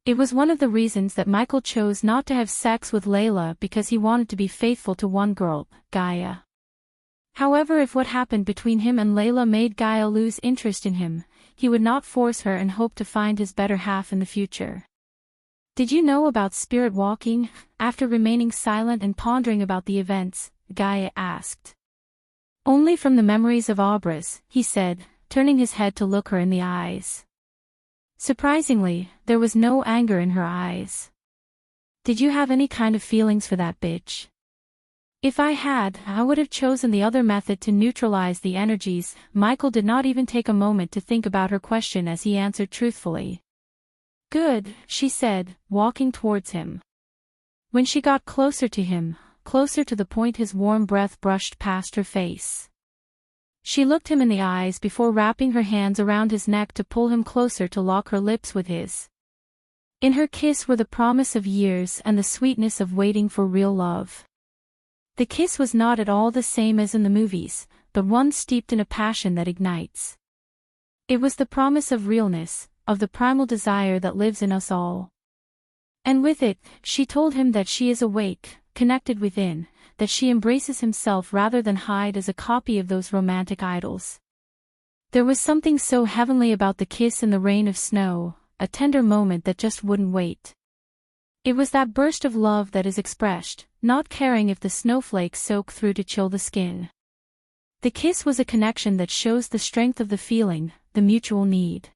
It was one of the reasons that Michael chose not to have sex with Layla, because he wanted to be faithful to one girl, Gaia. However, if what happened between him and Layla made Gaia lose interest in him, he would not force her and hope to find his better half in the future. "Did you know about spirit walking?" After remaining silent and pondering about the events, Gaia asked. "Only from the memories of Abras," he said, turning his head to look her in the eyes. Surprisingly, there was no anger in her eyes. "Did you have any kind of feelings for that bitch?" "If I had, I would have chosen the other method to neutralize the energies." Michael did not even take a moment to think about her question as he answered truthfully. "Good," she said, walking towards him. When she got closer to him, closer to the point his warm breath brushed past her face, she looked him in the eyes before wrapping her hands around his neck to pull him closer to lock her lips with his. In her kiss were the promise of years and the sweetness of waiting for real love. The kiss was not at all the same as in the movies, but one steeped in a passion that ignites. It was the promise of realness, of the primal desire that lives in us all. And with it, she told him that she is awake, connected within, that she embraces himself rather than hide as a copy of those romantic idols. There was something so heavenly about the kiss in the rain of snow, a tender moment that just wouldn't wait. It was that burst of love that is expressed, not caring if the snowflakes soak through to chill the skin. The kiss was a connection that shows the strength of the feeling, the mutual need.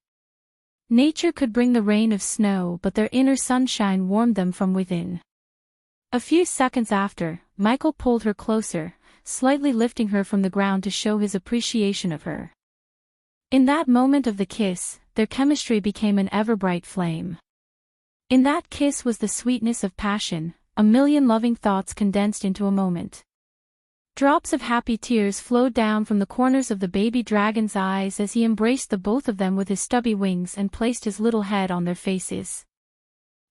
Nature could bring the rain of snow, but their inner sunshine warmed them from within. A few seconds after, Michael pulled her closer, slightly lifting her from the ground to show his appreciation of her. In that moment of the kiss, their chemistry became an ever-bright flame. In that kiss was the sweetness of passion, a million loving thoughts condensed into a moment. Drops of happy tears flowed down from the corners of the baby dragon's eyes as he embraced the both of them with his stubby wings and placed his little head on their faces.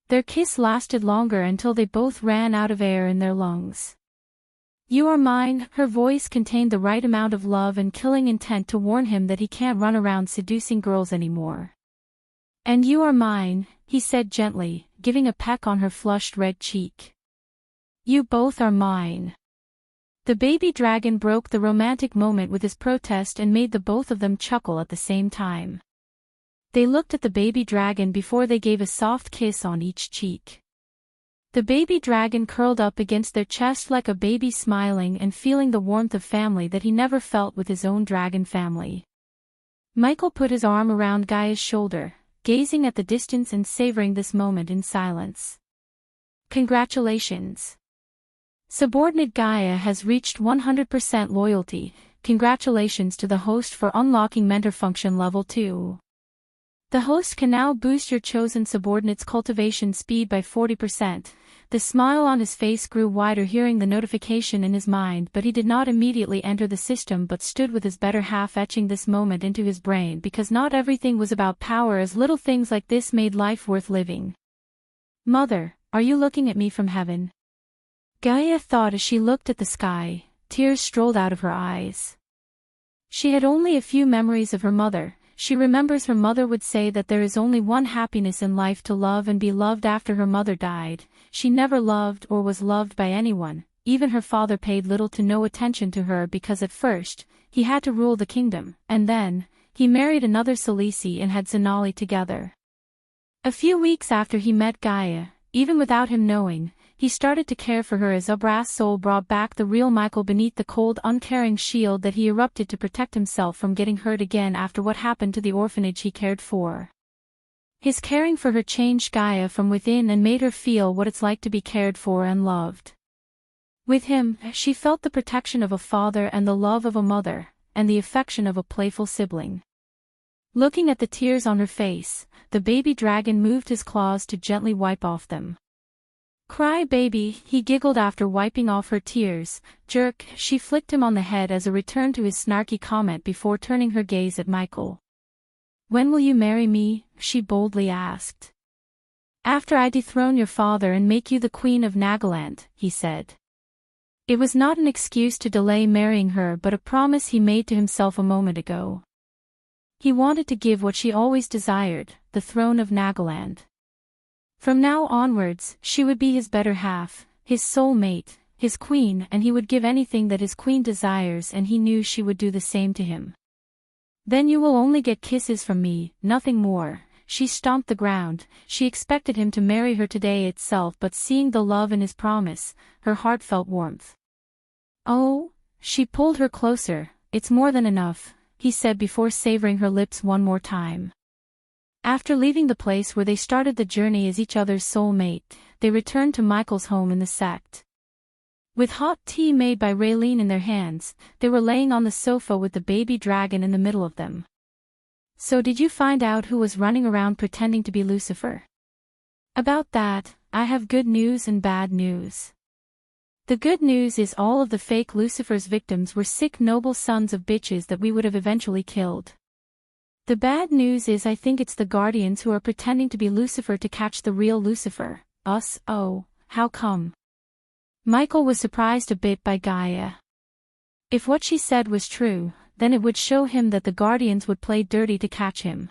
Their kiss lasted longer until they both ran out of air in their lungs. "You are mine." Her voice contained the right amount of love and killing intent to warn him that he can't run around seducing girls anymore. "And you are mine," he said gently, giving a peck on her flushed red cheek. "You both are mine." The baby dragon broke the romantic moment with his protest and made the both of them chuckle at the same time. They looked at the baby dragon before they gave a soft kiss on each cheek. The baby dragon curled up against their chest like a baby, smiling and feeling the warmth of family that he never felt with his own dragon family. Michael put his arm around Gaia's shoulder, gazing at the distance and savoring this moment in silence. "Congratulations. Subordinate Gaia has reached 100% loyalty. Congratulations to the host for unlocking mentor function level 2. The host can now boost your chosen subordinate's cultivation speed by 40%. The smile on his face grew wider hearing the notification in his mind, but he did not immediately enter the system but stood with his better half etching this moment into his brain because not everything was about power as little things like this made life worth living. Mother, are you looking at me from heaven? Gaia thought as she looked at the sky, tears strolled out of her eyes. She had only a few memories of her mother. She remembers her mother would say that there is only one happiness in life to love and be loved. After her mother died, she never loved or was loved by anyone, even her father paid little to no attention to her because at first, he had to rule the kingdom, and then, he married another Salisi and had Zanali together. A few weeks after he met Gaia, even without him knowing, he started to care for her as Ubra's soul brought back the real Michael beneath the cold uncaring shield that he erupted to protect himself from getting hurt again after what happened to the orphanage he cared for. His caring for her changed Gaia from within and made her feel what it's like to be cared for and loved. With him, she felt the protection of a father and the love of a mother, and the affection of a playful sibling. Looking at the tears on her face, the baby dragon moved his claws to gently wipe off them. Cry baby, he giggled after wiping off her tears. Jerk, she flicked him on the head as a return to his snarky comment before turning her gaze at Michael. When will you marry me? She boldly asked. After I dethrone your father and make you the queen of Nagaland, he said. It was not an excuse to delay marrying her but a promise he made to himself a moment ago. He wanted to give what she always desired, the throne of Nagaland. From now onwards, she would be his better half, his soul mate, his queen, and he would give anything that his queen desires, and he knew she would do the same to him. Then you will only get kisses from me, nothing more. She stomped the ground. She expected him to marry her today itself, but seeing the love in his promise, her heart felt warmth. Oh, she pulled her closer. It's more than enough, he said before savoring her lips one more time. After leaving the place where they started the journey as each other's soul mate, they returned to Michael's home in the sect. With hot tea made by Raylene in their hands, they were laying on the sofa with the baby dragon in the middle of them. So did you find out who was running around pretending to be Lucifer? About that, I have good news and bad news. The good news is all of the fake Lucifer's victims were sick noble sons of bitches that we would have eventually killed. The bad news is I think it's the Guardians who are pretending to be Lucifer to catch the real Lucifer, us. Oh, how come? Michael was surprised a bit by Gaia. If what she said was true, then it would show him that the Guardians would play dirty to catch him.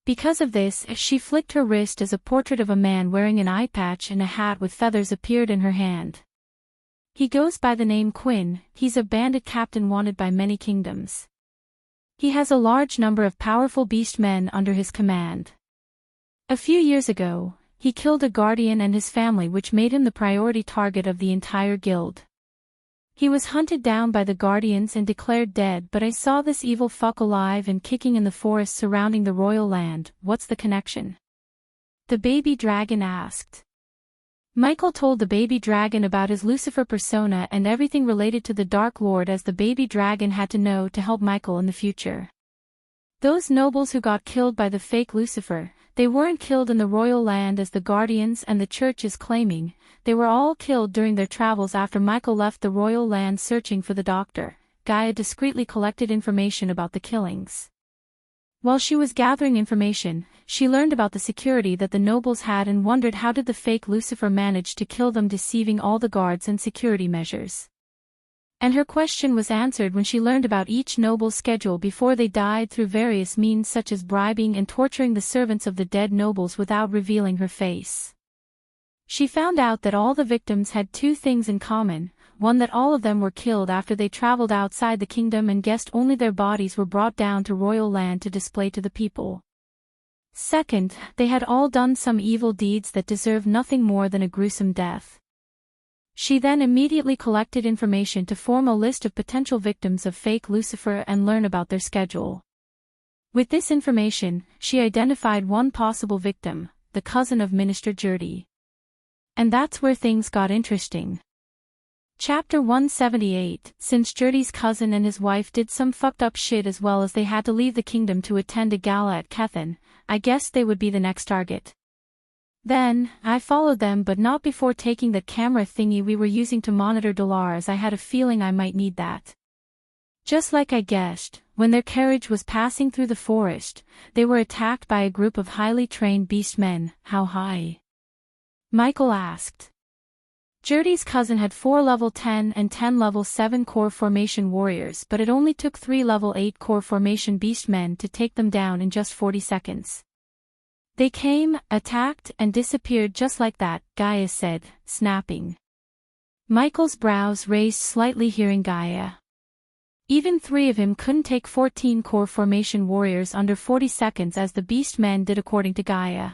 Because of this, she flicked her wrist as a portrait of a man wearing an eye patch and a hat with feathers appeared in her hand. He goes by the name Quinn. He's a bandit captain wanted by many kingdoms. He has a large number of powerful beast men under his command. A few years ago, he killed a guardian and his family, which made him the priority target of the entire guild. He was hunted down by the Guardians and declared dead, but I saw this evil fuck alive and kicking in the forest surrounding the royal land. What's the connection? The baby dragon asked. Michael told the baby dragon about his Lucifer persona and everything related to the Dark Lord, as the baby dragon had to know to help Michael in the future. Those nobles who got killed by the fake Lucifer, they weren't killed in the royal land as the Guardians and the church is claiming. They were all killed during their travels after Michael left the royal land searching for the doctor. Gaia discreetly collected information about the killings. While she was gathering information, she learned about the security that the nobles had and wondered how did the fake Lucifer manage to kill them, deceiving all the guards and security measures. And her question was answered when she learned about each noble's schedule before they died through various means such as bribing and torturing the servants of the dead nobles without revealing her face. She found out that all the victims had two things in common. One, that all of them were killed after they traveled outside the kingdom and guessed only their bodies were brought down to royal land to display to the people. Second, they had all done some evil deeds that deserve nothing more than a gruesome death. She then immediately collected information to form a list of potential victims of fake Lucifer and learn about their schedule. With this information, she identified one possible victim, the cousin of Minister Jurdi. And that's where things got interesting. Chapter 178. Since Jurdi's cousin and his wife did some fucked up shit as well as they had to leave the kingdom to attend a gala at Kethen, I guessed they would be the next target. Then, I followed them but not before taking that camera thingy we were using to monitor Dolar, as I had a feeling I might need that. Just like I guessed, when their carriage was passing through the forest, they were attacked by a group of highly trained beastmen. How high? Michael asked. Jurdy's cousin had 4 level 10 and 10 level 7 core formation warriors, but it only took 3 level 8 core formation beastmen to take them down in just 40 seconds. They came, attacked, and disappeared just like that, Gaia said, snapping. Michael's brows raised slightly hearing Gaia. Even 3 of him couldn't take 14 core formation warriors under 40 seconds as the beastmen did according to Gaia.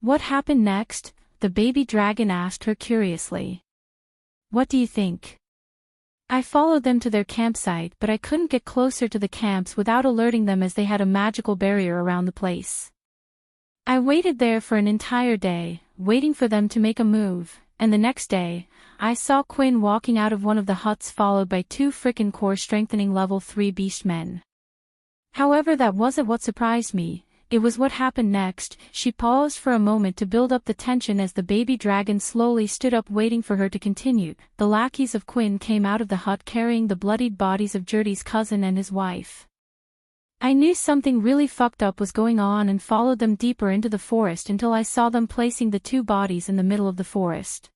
What happened next? The baby dragon asked her curiously. What do you think? I followed them to their campsite, but I couldn't get closer to the camps without alerting them as they had a magical barrier around the place. I waited there for an entire day, waiting for them to make a move, and the next day, I saw Quinn walking out of one of the huts followed by 2 frickin' core strengthening level 3 beastmen. However, that wasn't what surprised me, it was what happened next. She paused for a moment to build up the tension as the baby dragon slowly stood up waiting for her to continue. The lackeys of Quinn came out of the hut carrying the bloodied bodies of Jurdy's cousin and his wife. I knew something really fucked up was going on and followed them deeper into the forest until I saw them placing the 2 bodies in the middle of the forest.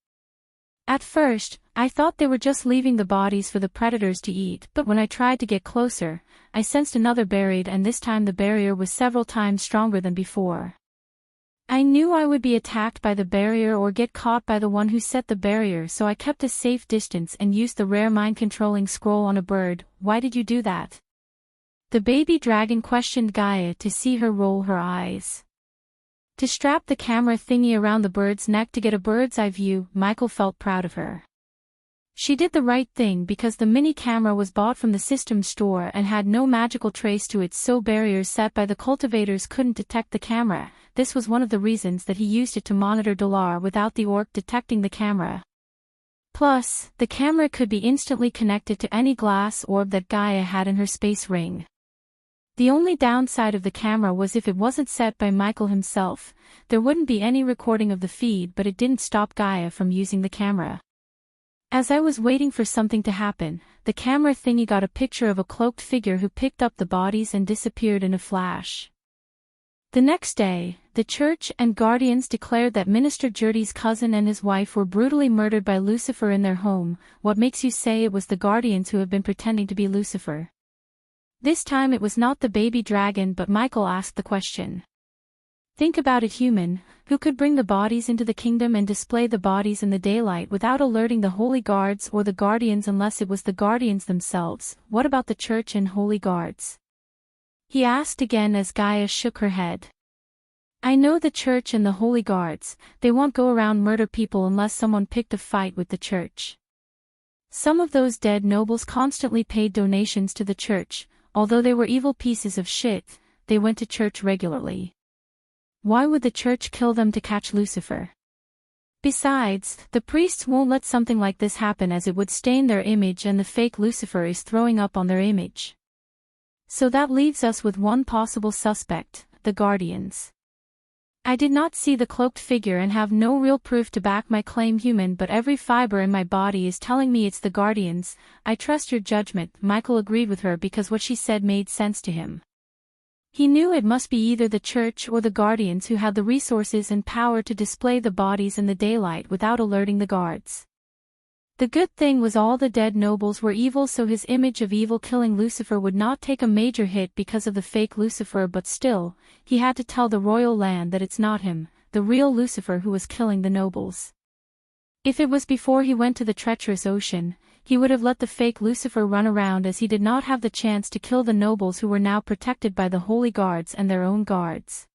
At first, I thought they were just leaving the bodies for the predators to eat, but when I tried to get closer, I sensed another buried, and this time the barrier was several times stronger than before. I knew I would be attacked by the barrier or get caught by the one who set the barrier, so I kept a safe distance and used the rare mind-controlling scroll on a bird. Why did you do that? The baby dragon questioned Gaia to see her roll her eyes. To strap the camera thingy around the bird's neck to get a bird's eye view. Michael felt proud of her. She did the right thing because the mini camera was bought from the system store and had no magical trace to it, so barriers set by the cultivators couldn't detect the camera. This was one of the reasons that he used it to monitor Dolar without the orc detecting the camera. Plus, the camera could be instantly connected to any glass orb that Gaia had in her space ring. The only downside of the camera was if it wasn't set by Michael himself, there wouldn't be any recording of the feed, but it didn't stop Gaia from using the camera. As I was waiting for something to happen, the camera thingy got a picture of a cloaked figure who picked up the bodies and disappeared in a flash. The next day, the church and guardians declared that Minister Jurdy's cousin and his wife were brutally murdered by Lucifer in their home. What makes you say it was the guardians who have been pretending to be Lucifer? This time it was not the baby dragon, but Michael asked the question. Think about it, human, who could bring the bodies into the kingdom and display the bodies in the daylight without alerting the holy guards or the guardians unless it was the guardians themselves? What about the church and holy guards? He asked again as Gaia shook her head. I know the church and the holy guards, they won't go around murder people unless someone picked a fight with the church. Some of those dead nobles constantly paid donations to the church. Although they were evil pieces of shit, they went to church regularly. Why would the church kill them to catch Lucifer? Besides, the priests won't let something like this happen as it would stain their image and the fake Lucifer is throwing up on their image. So that leaves us with one possible suspect, the guardians. I did not see the cloaked figure and have no real proof to back my claim, human, but every fiber in my body is telling me it's the guardians. I trust your judgment. Michael agreed with her because what she said made sense to him. He knew it must be either the church or the guardians who had the resources and power to display the bodies in the daylight without alerting the guards. The good thing was all the dead nobles were evil, so his image of evil killing Lucifer would not take a major hit because of the fake Lucifer, but still, he had to tell the royal land that it's not him, the real Lucifer, who was killing the nobles. If it was before he went to the treacherous ocean, he would have let the fake Lucifer run around, as he did not have the chance to kill the nobles who were now protected by the holy guards and their own guards.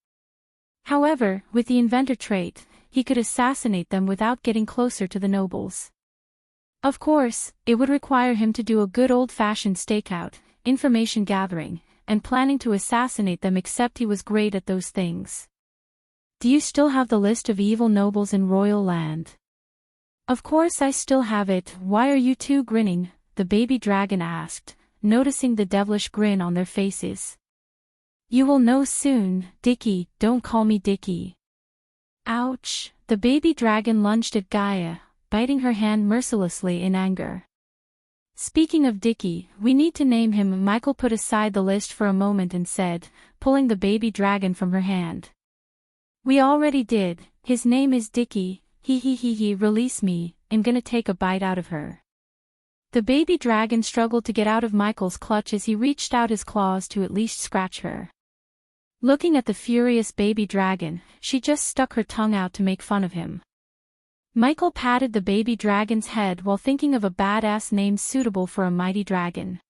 However, with the inventor trait, he could assassinate them without getting closer to the nobles. Of course, it would require him to do a good old-fashioned stakeout, information gathering, and planning to assassinate them, except he was great at those things. Do you still have the list of evil nobles in Royal Land? Of course I still have it. Why are you two grinning? The baby dragon asked, noticing the devilish grin on their faces. You will know soon, Dickie, don't call me Dickie. Ouch, the baby dragon lunged at Gaia, biting her hand mercilessly in anger. Speaking of Dickie, we need to name him. Michael put aside the list for a moment and said, pulling the baby dragon from her hand. We already did, his name is Dickie, he, release me, I'm gonna take a bite out of her. The baby dragon struggled to get out of Michael's clutch as he reached out his claws to at least scratch her. Looking at the furious baby dragon, she just stuck her tongue out to make fun of him. Michael patted the baby dragon's head while thinking of a badass name suitable for a mighty dragon.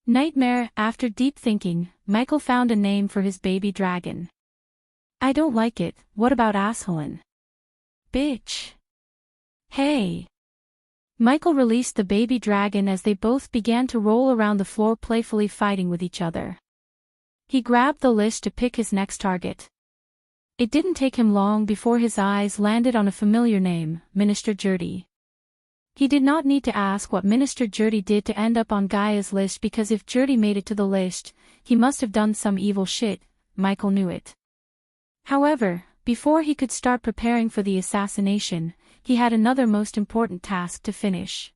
Nightmare. After deep thinking, Michael found a name for his baby dragon. I don't like it, what about Asshole? Bitch. Hey. Michael released the baby dragon as they both began to roll around the floor playfully fighting with each other. He grabbed the list to pick his next target. It didn't take him long before his eyes landed on a familiar name, Minister Jurdy. He did not need to ask what Minister Jurdy did to end up on Gaia's list, because if Jurdy made it to the list, he must have done some evil shit. Michael knew it. However, before he could start preparing for the assassination, he had another most important task to finish.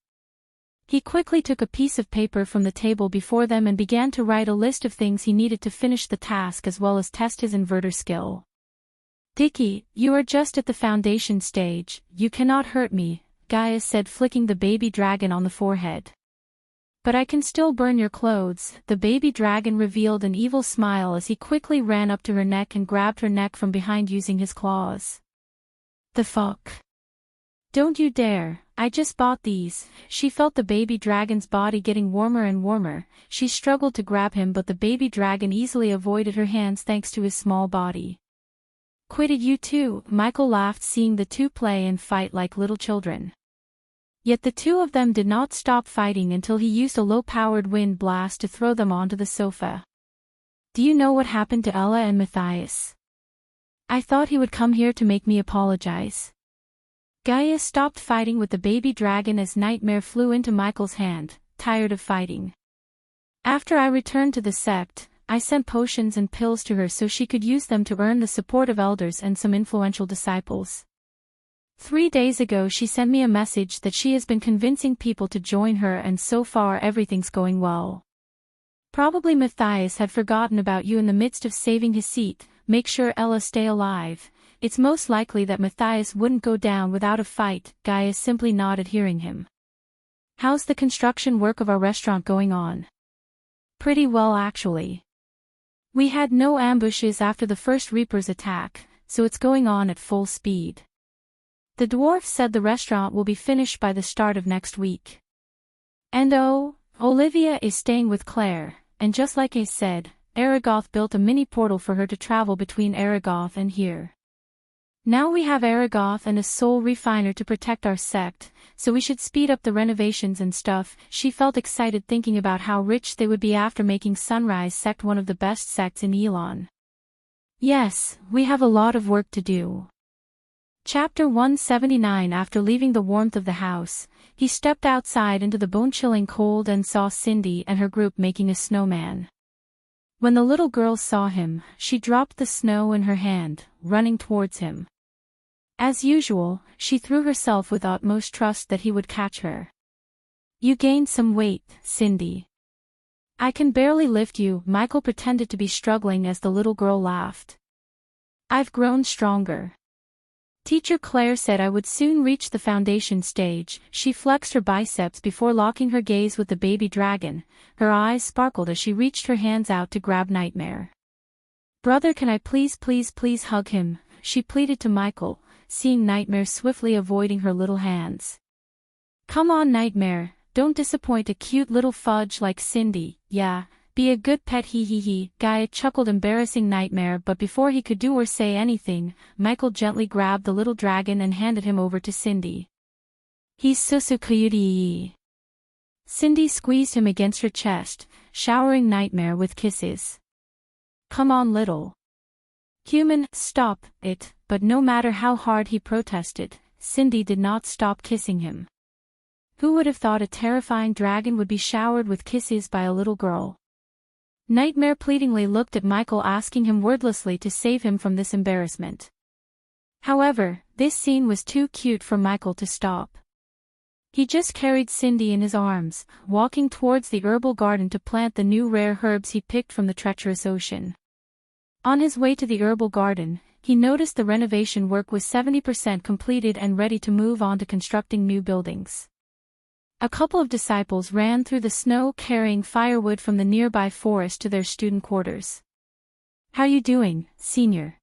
He quickly took a piece of paper from the table before them and began to write a list of things he needed to finish the task as well as test his inverter skill. Dickie, you are just at the foundation stage, you cannot hurt me, Gaia said, flicking the baby dragon on the forehead. But I can still burn your clothes. The baby dragon revealed an evil smile as he quickly ran up to her neck and grabbed her neck from behind using his claws. The fuck? Don't you dare, I just bought these. She felt the baby dragon's body getting warmer and warmer. She struggled to grab him, but the baby dragon easily avoided her hands thanks to his small body. Quitted you too, Michael laughed, seeing the two play and fight like little children. Yet the two of them did not stop fighting until he used a low-powered wind blast to throw them onto the sofa. Do you know what happened to Ella and Matthias? I thought he would come here to make me apologize. Gaia stopped fighting with the baby dragon as Nightmare flew into Michael's hand, tired of fighting. After I returned to the sect, I sent potions and pills to her so she could use them to earn the support of elders and some influential disciples. 3 days ago she sent me a message that she has been convincing people to join her, and so far everything's going well. Probably Matthias had forgotten about you in the midst of saving his seat. Make sure Ella stay alive. It's most likely that Matthias wouldn't go down without a fight. Gaia simply nodded, hearing him. How's the construction work of our restaurant going on? Pretty well actually. We had no ambushes after the first Reaper's attack, so it's going on at full speed. The dwarf said the restaurant will be finished by the start of next week. And Olivia is staying with Claire, and just like I said, Aragoth built a mini portal for her to travel between Aragoth and here. Now we have Aragoth and a soul refiner to protect our sect, so we should speed up the renovations and stuff. She felt excited thinking about how rich they would be after making Sunrise Sect one of the best sects in Elon. Yes, we have a lot of work to do. Chapter 179. After leaving the warmth of the house, he stepped outside into the bone-chilling cold and saw Cindy and her group making a snowman. When the little girl saw him, she dropped the snow in her hand, running towards him. As usual, she threw herself with utmost trust that he would catch her. You gained some weight, Cindy. I can barely lift you. Michael pretended to be struggling as the little girl laughed. I've grown stronger. Teacher Claire said I would soon reach the foundation stage. She flexed her biceps before locking her gaze with the baby dragon. Her eyes sparkled as she reached her hands out to grab Nightmare. Brother, can I please hug him? She pleaded to Michael, seeing Nightmare swiftly avoiding her little hands. Come on, Nightmare, don't disappoint a cute little fudge like Cindy. Yeah, be a good pet, he. Gaia chuckled, embarrassing Nightmare, but before he could do or say anything, Michael gently grabbed the little dragon and handed him over to Cindy. He's so cute. Cindy squeezed him against her chest, showering Nightmare with kisses. Come on, little human, stop it. But no matter how hard he protested, Cindy did not stop kissing him. Who would have thought a terrifying dragon would be showered with kisses by a little girl? Nightmare pleadingly looked at Michael, asking him wordlessly to save him from this embarrassment. However, this scene was too cute for Michael to stop. He just carried Cindy in his arms, walking towards the herbal garden to plant the new rare herbs he picked from the treacherous ocean. On his way to the herbal garden, he noticed the renovation work was 70% completed and ready to move on to constructing new buildings. A couple of disciples ran through the snow carrying firewood from the nearby forest to their student quarters. "How you doing, senior?"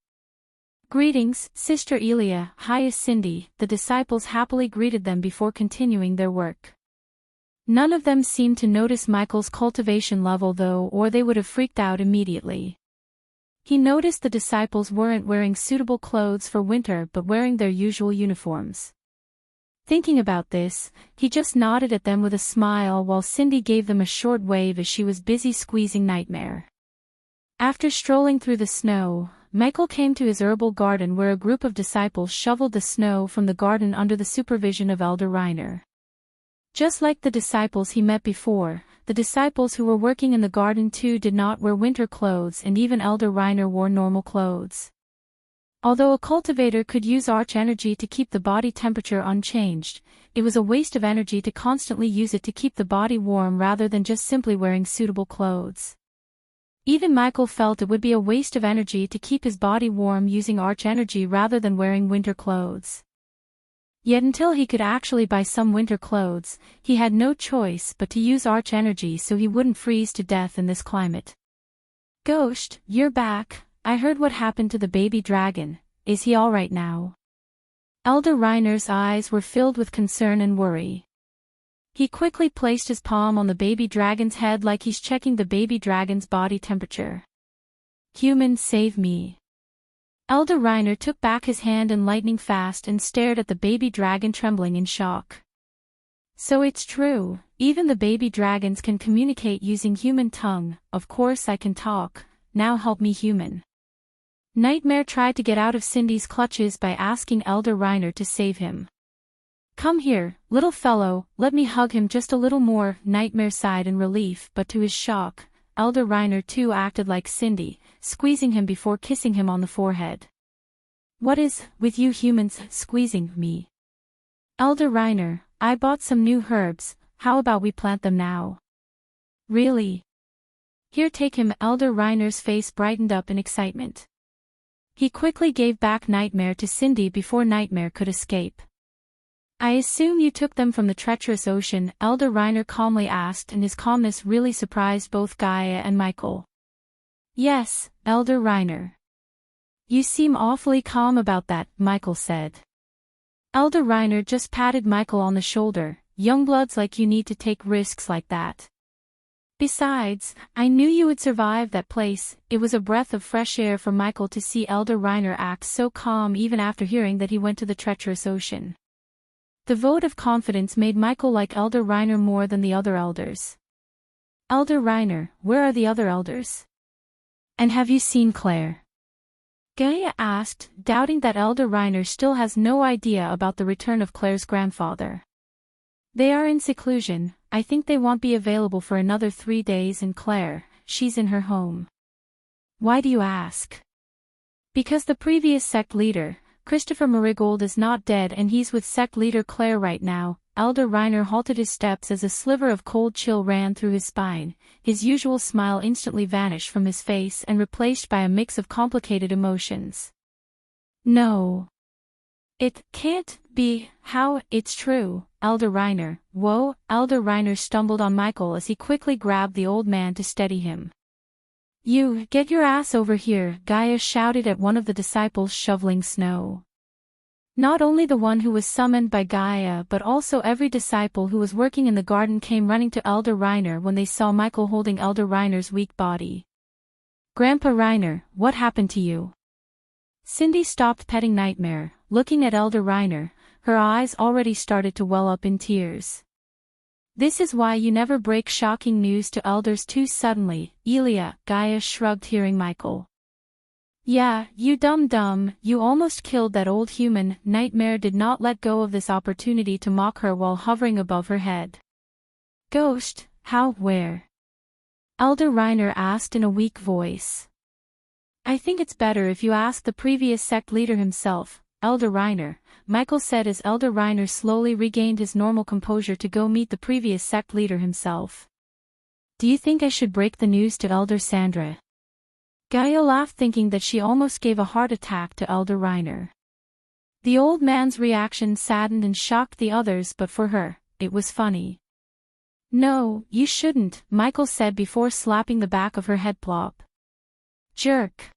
"Greetings, Sister Elia." "Hi, Cindy." The disciples happily greeted them before continuing their work. None of them seemed to notice Michael's cultivation level though, or they would have freaked out immediately. He noticed the disciples weren't wearing suitable clothes for winter but wearing their usual uniforms. Thinking about this, he just nodded at them with a smile while Cindy gave them a short wave as she was busy squeezing Nightmare. After strolling through the snow, Michael came to his herbal garden where a group of disciples shoveled the snow from the garden under the supervision of Elder Reiner. Just like the disciples he met before, the disciples who were working in the garden too did not wear winter clothes, and even Elder Reiner wore normal clothes. Although a cultivator could use arch energy to keep the body temperature unchanged, it was a waste of energy to constantly use it to keep the body warm rather than just simply wearing suitable clothes. Even Michael felt it would be a waste of energy to keep his body warm using arch energy rather than wearing winter clothes. Yet until he could actually buy some winter clothes, he had no choice but to use arch energy so he wouldn't freeze to death in this climate. "Ghost, you're back. I heard what happened to the baby dragon. Is he all right now?" Elder Reiner's eyes were filled with concern and worry. He quickly placed his palm on the baby dragon's head like he's checking the baby dragon's body temperature. "Human, save me." Elder Reiner took back his hand in lightning fast and stared at the baby dragon, trembling in shock. "So it's true, even the baby dragons can communicate using human tongue. Of course I can talk, now help me, human." Nightmare tried to get out of Cindy's clutches by asking Elder Reiner to save him. "Come here, little fellow, let me hug him just a little more." Nightmare sighed in relief, but to his shock, Elder Reiner too acted like Cindy, squeezing him before kissing him on the forehead. "What is with you humans squeezing me?" "Elder Reiner, I bought some new herbs, how about we plant them now?" "Really? Here, take him." Elder Reiner's face brightened up in excitement. He quickly gave back Nightmare to Cindy before Nightmare could escape. "I assume you took them from the treacherous ocean?" Elder Reiner calmly asked, and his calmness really surprised both Gaia and Michael. "Yes, Elder Reiner." "You seem awfully calm about that," Michael said. Elder Reiner just patted Michael on the shoulder. "Youngbloods like you need to take risks like that. Besides, I knew you would survive that place." It was a breath of fresh air for Michael to see Elder Reiner act so calm even after hearing that he went to the treacherous ocean. The vote of confidence made Michael like Elder Reiner more than the other elders. "Elder Reiner, where are the other elders? And have you seen Claire?" Gaia asked, doubting that Elder Reiner still has no idea about the return of Claire's grandfather. "They are in seclusion. I think they won't be available for another 3 days, and Claire, she's in her home." "Why do you ask?" "Because the previous sect leader, Christopher Marigold, is not dead and he's with sect leader Claire right now." Elder Reiner halted his steps as a sliver of cold chill ran through his spine. His usual smile instantly vanished from his face and replaced by a mix of complicated emotions. "No. It can't be. How? It's true, Elder Reiner." "Whoa!" Elder Reiner stumbled on Michael as he quickly grabbed the old man to steady him. "You, get your ass over here!" Gaia shouted at one of the disciples shoveling snow. Not only the one who was summoned by Gaia but also every disciple who was working in the garden came running to Elder Reiner when they saw Michael holding Elder Reiner's weak body. "Grandpa Reiner, what happened to you?" Cindy stopped petting Nightmare, looking at Elder Reiner. Her eyes already started to well up in tears. "This is why you never break shocking news to elders too suddenly, Elia." Gaia shrugged, hearing Michael. "Yeah, you dumb, you almost killed that old human." Nightmare did not let go of this opportunity to mock her while hovering above her head. "Ghost, how, where?" Elder Reiner asked in a weak voice. I think it's better if you ask the previous sect leader himself, Elder Reiner, Michael said as Elder Reiner slowly regained his normal composure to go meet the previous sect leader himself. Do you think I should break the news to Elder Sandra? Gaia laughed, thinking that she almost gave a heart attack to Elder Reiner. The old man's reaction saddened and shocked the others, but for her, it was funny. No, you shouldn't, Michael said before slapping the back of her head. Plop. Jerk.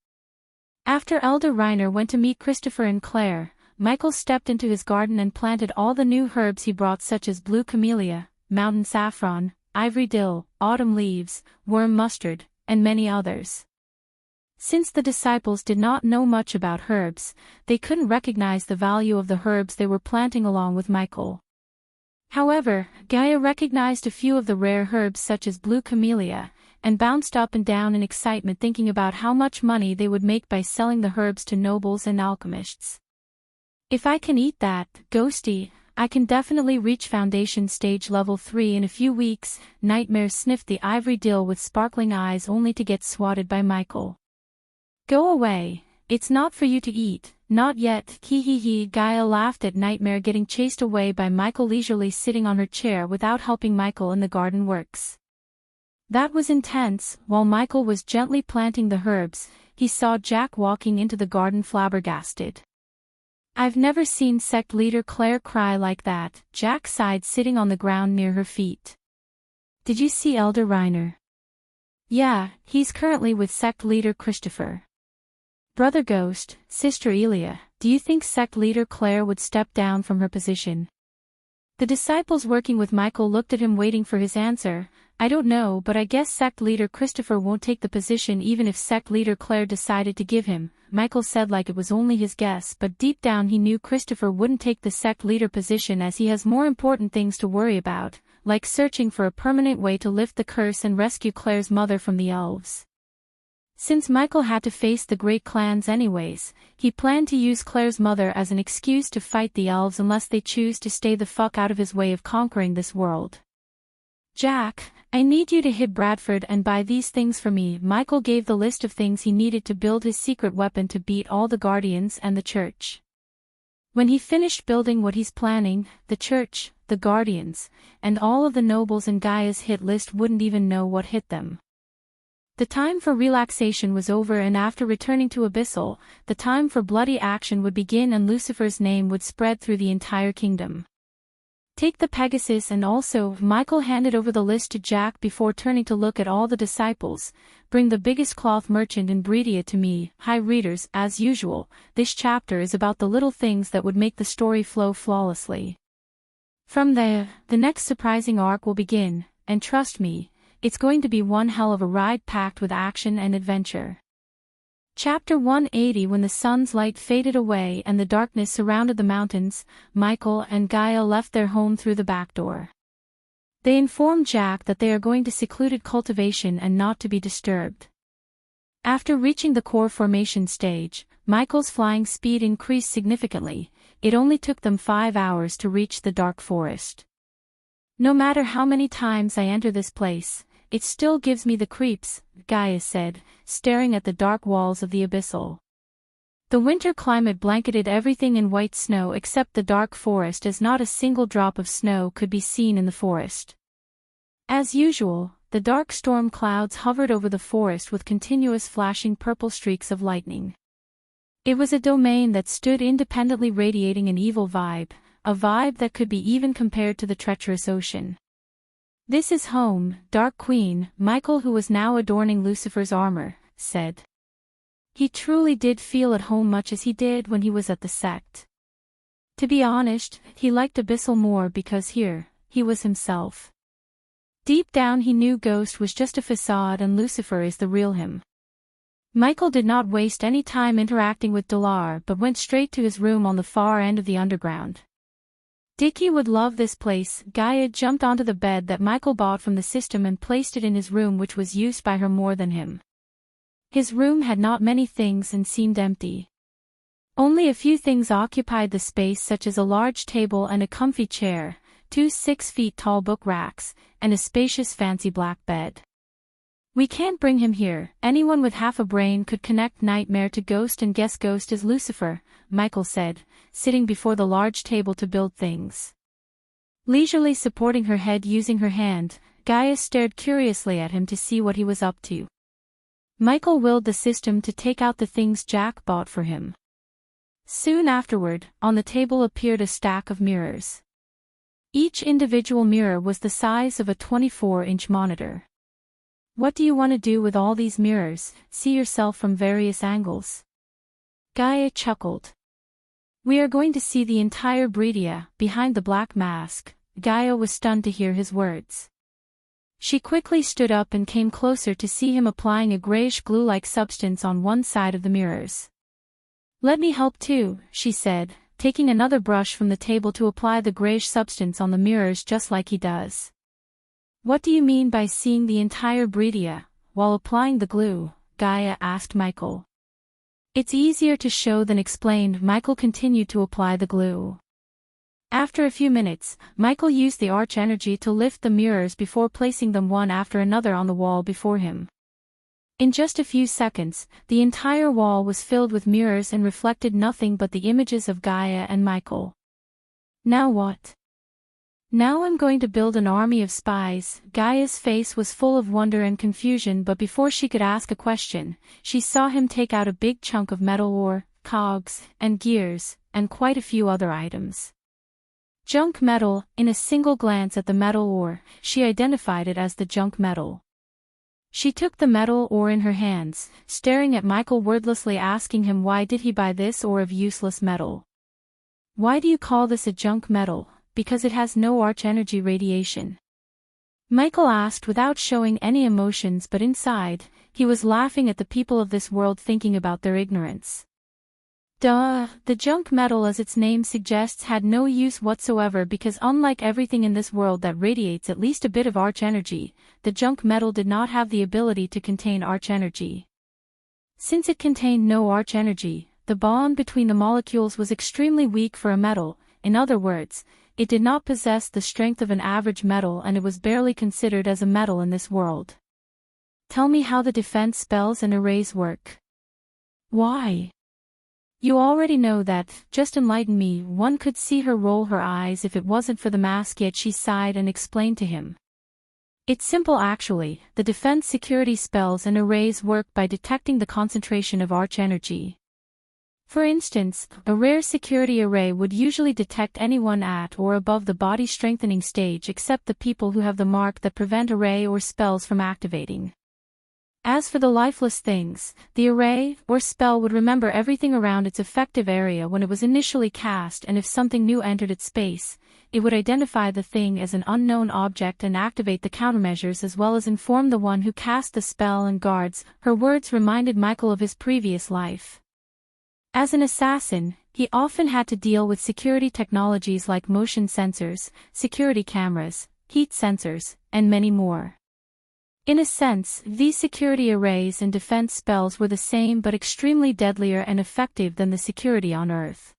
After Elder Reiner went to meet Christopher and Claire, Michael stepped into his garden and planted all the new herbs he brought, such as blue camellia, mountain saffron, ivory dill, autumn leaves, worm mustard, and many others. Since the disciples did not know much about herbs, they couldn't recognize the value of the herbs they were planting along with Michael. However, Gaia recognized a few of the rare herbs such as blue camellia, and bounced up and down in excitement, thinking about how much money they would make by selling the herbs to nobles and alchemists. If I can eat that, Ghosty, I can definitely reach Foundation Stage Level 3 in a few weeks. Nightmare sniffed the ivory dill with sparkling eyes only to get swatted by Michael. Go away, it's not for you to eat, not yet, hee. Gaia laughed at Nightmare getting chased away by Michael, leisurely sitting on her chair without helping Michael in the garden works. That was intense. While Michael was gently planting the herbs, he saw Jack walking into the garden flabbergasted. I've never seen sect leader Claire cry like that, Jack sighed, sitting on the ground near her feet. Did you see Elder Reiner? Yeah, he's currently with sect leader Christopher. Brother Ghost, Sister Elia, do you think sect leader Claire would step down from her position? The disciples working with Michael looked at him, waiting for his answer. I don't know, but I guess sect leader Christopher won't take the position even if sect leader Claire decided to give him, Michael said like it was only his guess, but deep down he knew Christopher wouldn't take the sect leader position as he has more important things to worry about, like searching for a permanent way to lift the curse and rescue Claire's mother from the elves. Since Michael had to face the great clans anyways, he planned to use Claire's mother as an excuse to fight the elves unless they choose to stay the fuck out of his way of conquering this world. Jack, I need you to hit Bradford and buy these things for me. Michael gave the list of things he needed to build his secret weapon to beat all the Guardians and the Church. When he finished building what he's planning, the Church, the Guardians, and all of the nobles in Gaia's hit list wouldn't even know what hit them. The time for relaxation was over, and after returning to Abyssal, the time for bloody action would begin and Lucifer's name would spread through the entire kingdom. Take the Pegasus, and also, Michael handed over the list to Jack before turning to look at all the disciples. Bring the biggest cloth merchant in Bredia to me. Hi readers, as usual, this chapter is about the little things that would make the story flow flawlessly. From there, the next surprising arc will begin, and trust me, it's going to be one hell of a ride packed with action and adventure. Chapter 180. When the sun's light faded away and the darkness surrounded the mountains, Michael and Gaia left their home through the back door. They informed Jack that they are going to secluded cultivation and not to be disturbed. After reaching the core formation stage, Michael's flying speed increased significantly. It only took them 5 hours to reach the dark forest. No matter how many times I enter this place, it still gives me the creeps, Gaia said, staring at the dark walls of the Abyssal. The winter climate blanketed everything in white snow except the dark forest, as not a single drop of snow could be seen in the forest. As usual, the dark storm clouds hovered over the forest with continuous flashing purple streaks of lightning. It was a domain that stood independently, radiating an evil vibe, a vibe that could be even compared to the treacherous ocean. This is home, Dark Queen, Michael, who was now adorning Lucifer's armor, said. He truly did feel at home, much as he did when he was at the sect. To be honest, he liked Abyssal more because here, he was himself. Deep down he knew Ghost was just a facade and Lucifer is the real him. Michael did not waste any time interacting with Dalar but went straight to his room on the far end of the underground. Dickie would love this place. Gaia jumped onto the bed that Michael bought from the system and placed it in his room, which was used by her more than him. His room had not many things and seemed empty. Only a few things occupied the space, such as a large table and a comfy chair, 2 6-feet tall book racks, and a spacious fancy black bed. We can't bring him here. Anyone with half a brain could connect nightmare to ghost and guess ghost is Lucifer, Michael said, sitting before the large table to build things. Leisurely supporting her head using her hand, Gaia stared curiously at him to see what he was up to. Michael willed the system to take out the things Jack bought for him. Soon afterward, on the table appeared a stack of mirrors. Each individual mirror was the size of a 24-inch monitor. What do you want to do with all these mirrors? See yourself from various angles. Gaia chuckled. We are going to see the entire Bridia, behind the black mask. Gaia was stunned to hear his words. She quickly stood up and came closer to see him applying a grayish glue-like substance on one side of the mirrors. Let me help too, she said, taking another brush from the table to apply the grayish substance on the mirrors just like he does. What do you mean by seeing the entire Bridia, while applying the glue? Gaia asked Michael. It's easier to show than explain. Michael continued to apply the glue. After a few minutes, Michael used the arch energy to lift the mirrors before placing them one after another on the wall before him. In just a few seconds, the entire wall was filled with mirrors and reflected nothing but the images of Gaia and Michael. Now what? Now I'm going to build an army of spies. Gaia's face was full of wonder and confusion, but before she could ask a question, she saw him take out a big chunk of metal ore, cogs, and gears, and quite a few other items. Junk metal. In a single glance at the metal ore, she identified it as the junk metal. She took the metal ore in her hands, staring at Michael wordlessly, asking him why did he buy this ore of useless metal. Why do you call this a junk metal? Because it has no arch energy radiation. Michael asked without showing any emotions, but inside, he was laughing at the people of this world thinking about their ignorance. Duh, the junk metal as its name suggests had no use whatsoever because unlike everything in this world that radiates at least a bit of arch energy, the junk metal did not have the ability to contain arch energy. Since it contained no arch energy, the bond between the molecules was extremely weak for a metal. In other words, it did not possess the strength of an average metal and it was barely considered as a metal in this world. Tell me how the defense spells and arrays work. Why? You already know that. Just enlighten me. One could see her roll her eyes if it wasn't for the mask, yet she sighed and explained to him. It's simple actually. The defense security spells and arrays work by detecting the concentration of arch energy. For instance, a rare security array would usually detect anyone at or above the body strengthening stage except the people who have the mark that prevent array or spells from activating. As for the lifeless things, the array or spell would remember everything around its effective area when it was initially cast, and if something new entered its space, it would identify the thing as an unknown object and activate the countermeasures as well as inform the one who cast the spell and guards. Her words reminded Michael of his previous life. As an assassin, he often had to deal with security technologies like motion sensors, security cameras, heat sensors, and many more. In a sense, these security arrays and defense spells were the same but extremely deadlier and effective than the security on Earth.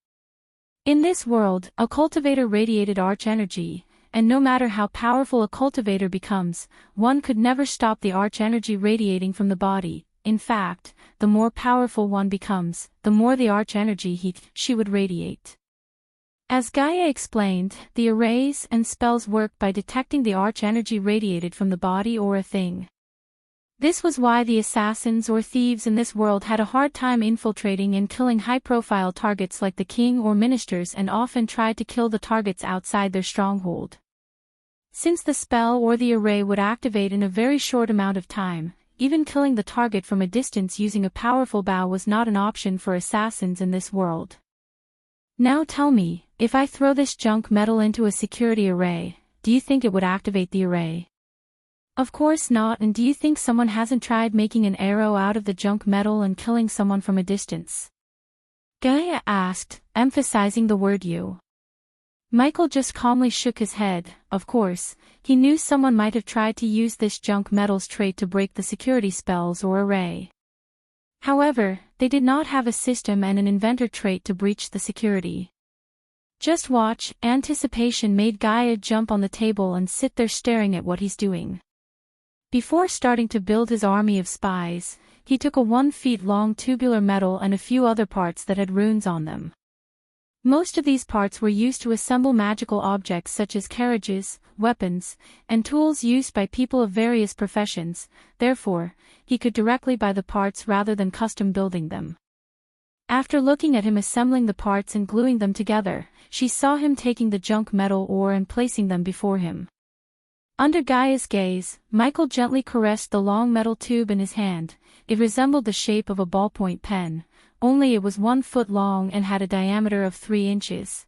In this world, a cultivator radiated arch energy, and no matter how powerful a cultivator becomes, one could never stop the arch energy radiating from the body. In fact, the more powerful one becomes, the more the arch energy heat she would radiate. As Gaia explained, the arrays and spells work by detecting the arch energy radiated from the body or a thing. This was why the assassins or thieves in this world had a hard time infiltrating and killing high-profile targets like the king or ministers and often tried to kill the targets outside their stronghold. Since the spell or the array would activate in a very short amount of time, even killing the target from a distance using a powerful bow was not an option for assassins in this world. Now tell me, if I throw this junk metal into a security array, do you think it would activate the array? Of course not. And do you think someone hasn't tried making an arrow out of the junk metal and killing someone from a distance? Gaia asked, emphasizing the word you. Michael just calmly shook his head. Of course, he knew someone might have tried to use this junk metal's trait to break the security spells or array. However, they did not have a system and an inventor trait to breach the security. Just watch. Anticipation made Gaia jump on the table and sit there staring at what he's doing. Before starting to build his army of spies, he took a 1-foot-long tubular metal and a few other parts that had runes on them. Most of these parts were used to assemble magical objects such as carriages, weapons, and tools used by people of various professions, therefore, he could directly buy the parts rather than custom building them. After looking at him assembling the parts and gluing them together, she saw him taking the junk metal ore and placing them before him. Under Gaia's gaze, Michael gently caressed the long metal tube in his hand. It resembled the shape of a ballpoint pen, only it was 1 foot long and had a diameter of 3 inches.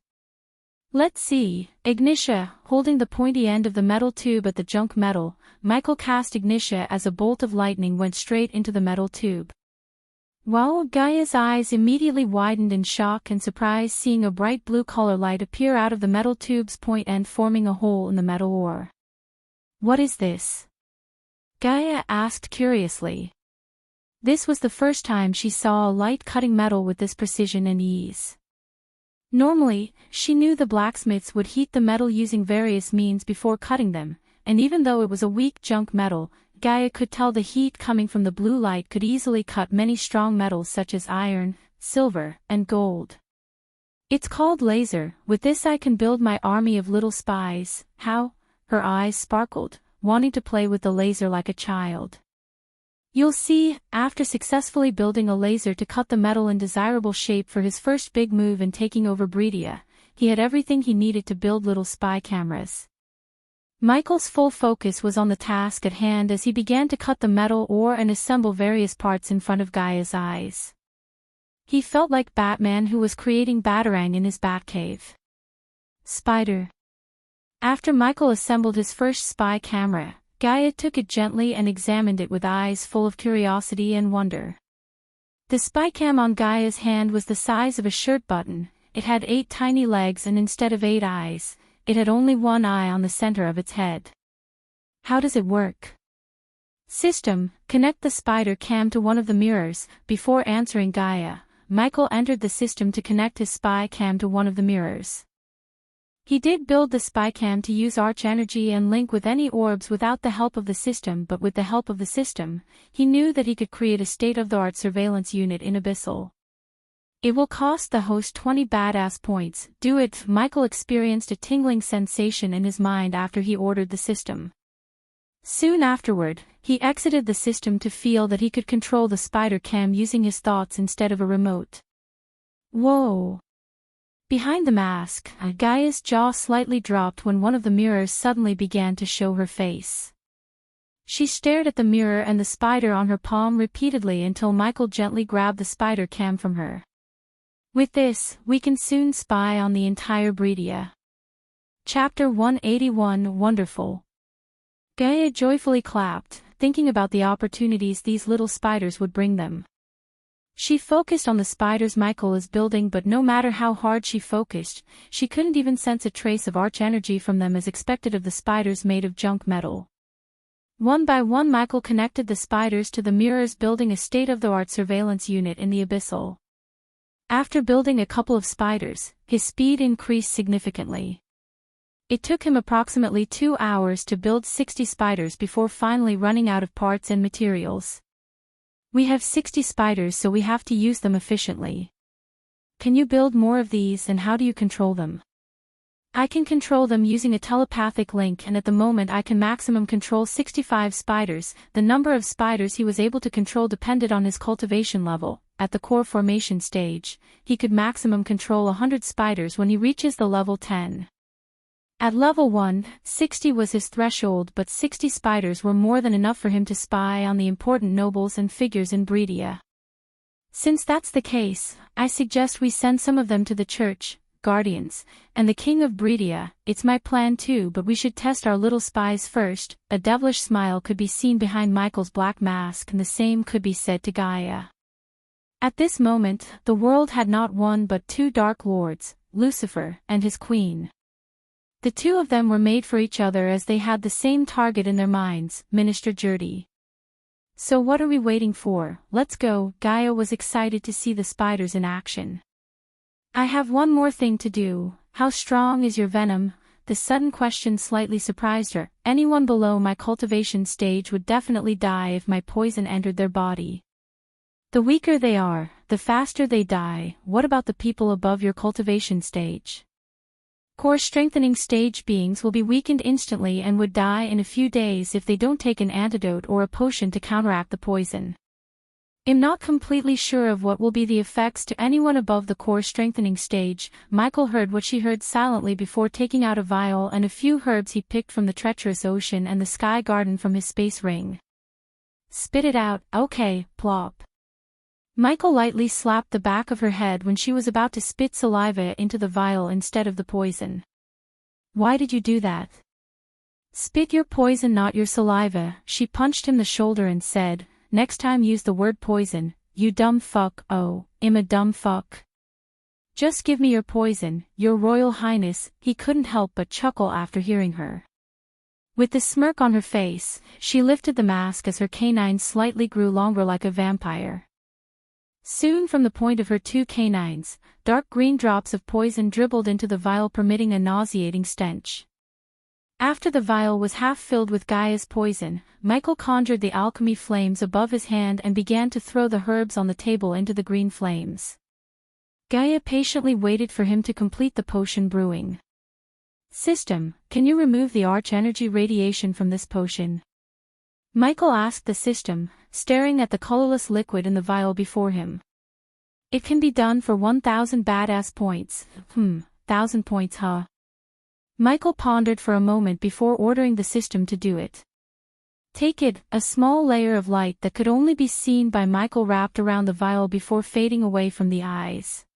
Let's see. Ignitia, holding the pointy end of the metal tube at the junk metal, Michael cast Ignitia as a bolt of lightning went straight into the metal tube. Wow! Gaia's eyes immediately widened in shock and surprise, seeing a bright blue color light appear out of the metal tube's point end, forming a hole in the metal ore. What is this? Gaia asked curiously. This was the first time she saw a light cutting metal with this precision and ease. Normally, she knew the blacksmiths would heat the metal using various means before cutting them, and even though it was a weak junk metal, Gaia could tell the heat coming from the blue light could easily cut many strong metals such as iron, silver, and gold. It's called laser. With this I can build my army of little spies. How? Her eyes sparkled, wanting to play with the laser like a child. You'll see, after successfully building a laser to cut the metal in desirable shape for his first big move in taking over Bredia, he had everything he needed to build little spy cameras. Michael's full focus was on the task at hand as he began to cut the metal ore and assemble various parts in front of Gaia's eyes. He felt like Batman who was creating Batarang in his Batcave. Spider. After Michael assembled his first spy camera, Gaia took it gently and examined it with eyes full of curiosity and wonder. The spycam on Gaia's hand was the size of a shirt button. It had 8 tiny legs and instead of 8 eyes, it had only 1 eye on the center of its head. How does it work? System, connect the spider cam to one of the mirrors. Before answering Gaia, Michael entered the system to connect his spy cam to one of the mirrors. He did build the spycam to use arch energy and link with any orbs without the help of the system, but with the help of the system, he knew that he could create a state-of-the-art surveillance unit in Abyssal. It will cost the host 20 badass points. Do it. Michael experienced a tingling sensation in his mind after he ordered the system. Soon afterward, he exited the system to feel that he could control the spider cam using his thoughts instead of a remote. Whoa! Behind the mask, Gaia's jaw slightly dropped when one of the mirrors suddenly began to show her face. She stared at the mirror and the spider on her palm repeatedly until Michael gently grabbed the spider cam from her. With this, we can soon spy on the entire Bredia. Chapter 181 Wonderful. Gaia joyfully clapped, thinking about the opportunities these little spiders would bring them. She focused on the spiders Michael is building, but no matter how hard she focused, she couldn't even sense a trace of arch energy from them as expected of the spiders made of junk metal. One by one Michael connected the spiders to the mirrors, building a state-of-the-art surveillance unit in the Abyssal. After building a couple of spiders, his speed increased significantly. It took him approximately 2 hours to build 60 spiders before finally running out of parts and materials. We have 60 spiders, so we have to use them efficiently. Can you build more of these, and how do you control them? I can control them using a telepathic link, and at the moment I can maximum control 65 spiders. The number of spiders he was able to control depended on his cultivation level. At the core formation stage, he could maximum control 100 spiders when he reaches the level 10. At level 1, 60 was his threshold, but 60 spiders were more than enough for him to spy on the important nobles and figures in Bredia. Since that's the case, I suggest we send some of them to the church, guardians, and the king of Bredia. It's my plan too, but we should test our little spies first. A devilish smile could be seen behind Michael's black mask, and the same could be said to Gaia. At this moment, the world had not one but 2 dark lords, Lucifer and his queen. The 2 of them were made for each other as they had the same target in their minds, Minister Jurdi. So what are we waiting for? Let's go. Gaia was excited to see the spiders in action. I have one more thing to do. How strong is your venom? The sudden question slightly surprised her. Anyone below my cultivation stage would definitely die if my poison entered their body. The weaker they are, the faster they die. What about the people above your cultivation stage? Core strengthening stage beings will be weakened instantly and would die in a few days if they don't take an antidote or a potion to counteract the poison. I'm not completely sure of what will be the effects to anyone above the core strengthening stage. Michael heard what she heard silently before taking out a vial and a few herbs he picked from the treacherous ocean and the sky garden from his space ring. Spit it out, okay, plop. Michael lightly slapped the back of her head when she was about to spit saliva into the vial instead of the poison. Why did you do that? Spit your poison, not your saliva. She punched him the shoulder and said, next time use the word poison, you dumb fuck. Oh, I'm a dumb fuck. Just give me your poison, your royal highness. He couldn't help but chuckle after hearing her. With the smirk on her face, she lifted the mask as her canines slightly grew longer like a vampire. Soon from the point of her two canines, dark green drops of poison dribbled into the vial, permitting a nauseating stench. After the vial was half filled with Gaia's poison, Michael conjured the alchemy flames above his hand and began to throw the herbs on the table into the green flames. Gaia patiently waited for him to complete the potion brewing. System, can you remove the arch-energy radiation from this potion? Michael asked the system, staring at the colorless liquid in the vial before him. It can be done for 1,000 badass points. 1,000 points, huh? Michael pondered for a moment before ordering the system to do it. Take it, a small layer of light that could only be seen by Michael wrapped around the vial before fading away from the eyes.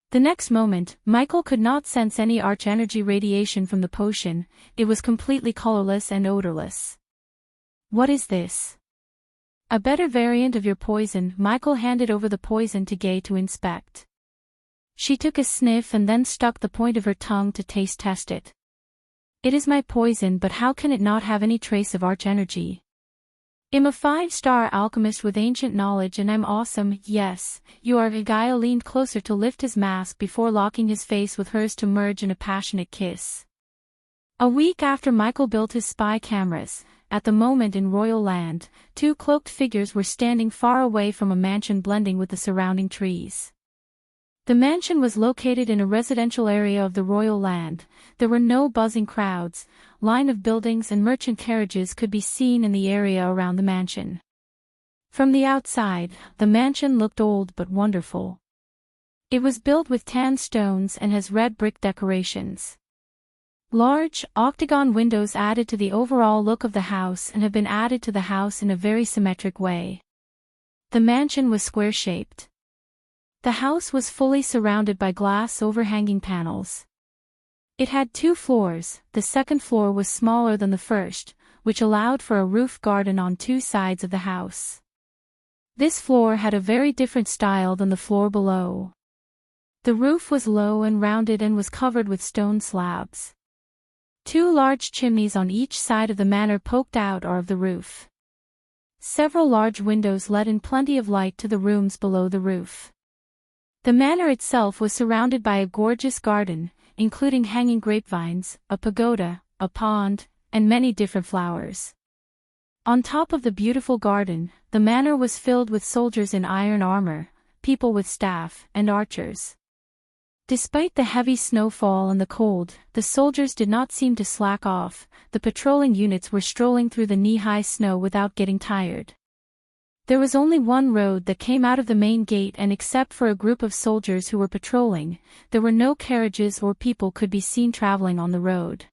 The next moment, Michael could not sense any arch-energy radiation from the potion. It was completely colorless and odorless. What is this? A better variant of your poison. Michael handed over the poison to Gay to inspect. She took a sniff and then stuck the point of her tongue to taste test it. It is my poison, but how can it not have any trace of arch-energy? I'm a 5-star alchemist with ancient knowledge and I'm awesome. Yes, you are. Gaia leaned closer to lift his mask before locking his face with hers to merge in a passionate kiss. A week after Michael built his spy cameras, at the moment in Royal Land, two cloaked figures were standing far away from a mansion blending with the surrounding trees. The mansion was located in a residential area of the Royal Land. There were no buzzing crowds. Line of buildings and merchant carriages could be seen in the area around the mansion. From the outside, the mansion looked old but wonderful. It was built with tan stones and has red brick decorations. Large, octagon windows added to the overall look of the house and have been added to the house in a very symmetric way. The mansion was square-shaped. The house was fully surrounded by glass overhanging panels. It had 2 floors. The second floor was smaller than the first, which allowed for a roof garden on 2 sides of the house. This floor had a very different style than the floor below. The roof was low and rounded and was covered with stone slabs. 2 large chimneys on each side of the manor poked out of the roof. Several large windows let in plenty of light to the rooms below the roof. The manor itself was surrounded by a gorgeous garden, including hanging grapevines, a pagoda, a pond, and many different flowers. On top of the beautiful garden, the manor was filled with soldiers in iron armor, people with staff, and archers. Despite the heavy snowfall and the cold, the soldiers did not seem to slack off. The patrolling units were strolling through the knee-high snow without getting tired. There was only one road that came out of the main gate, and except for a group of soldiers who were patrolling, there were no carriages or people could be seen traveling on the road.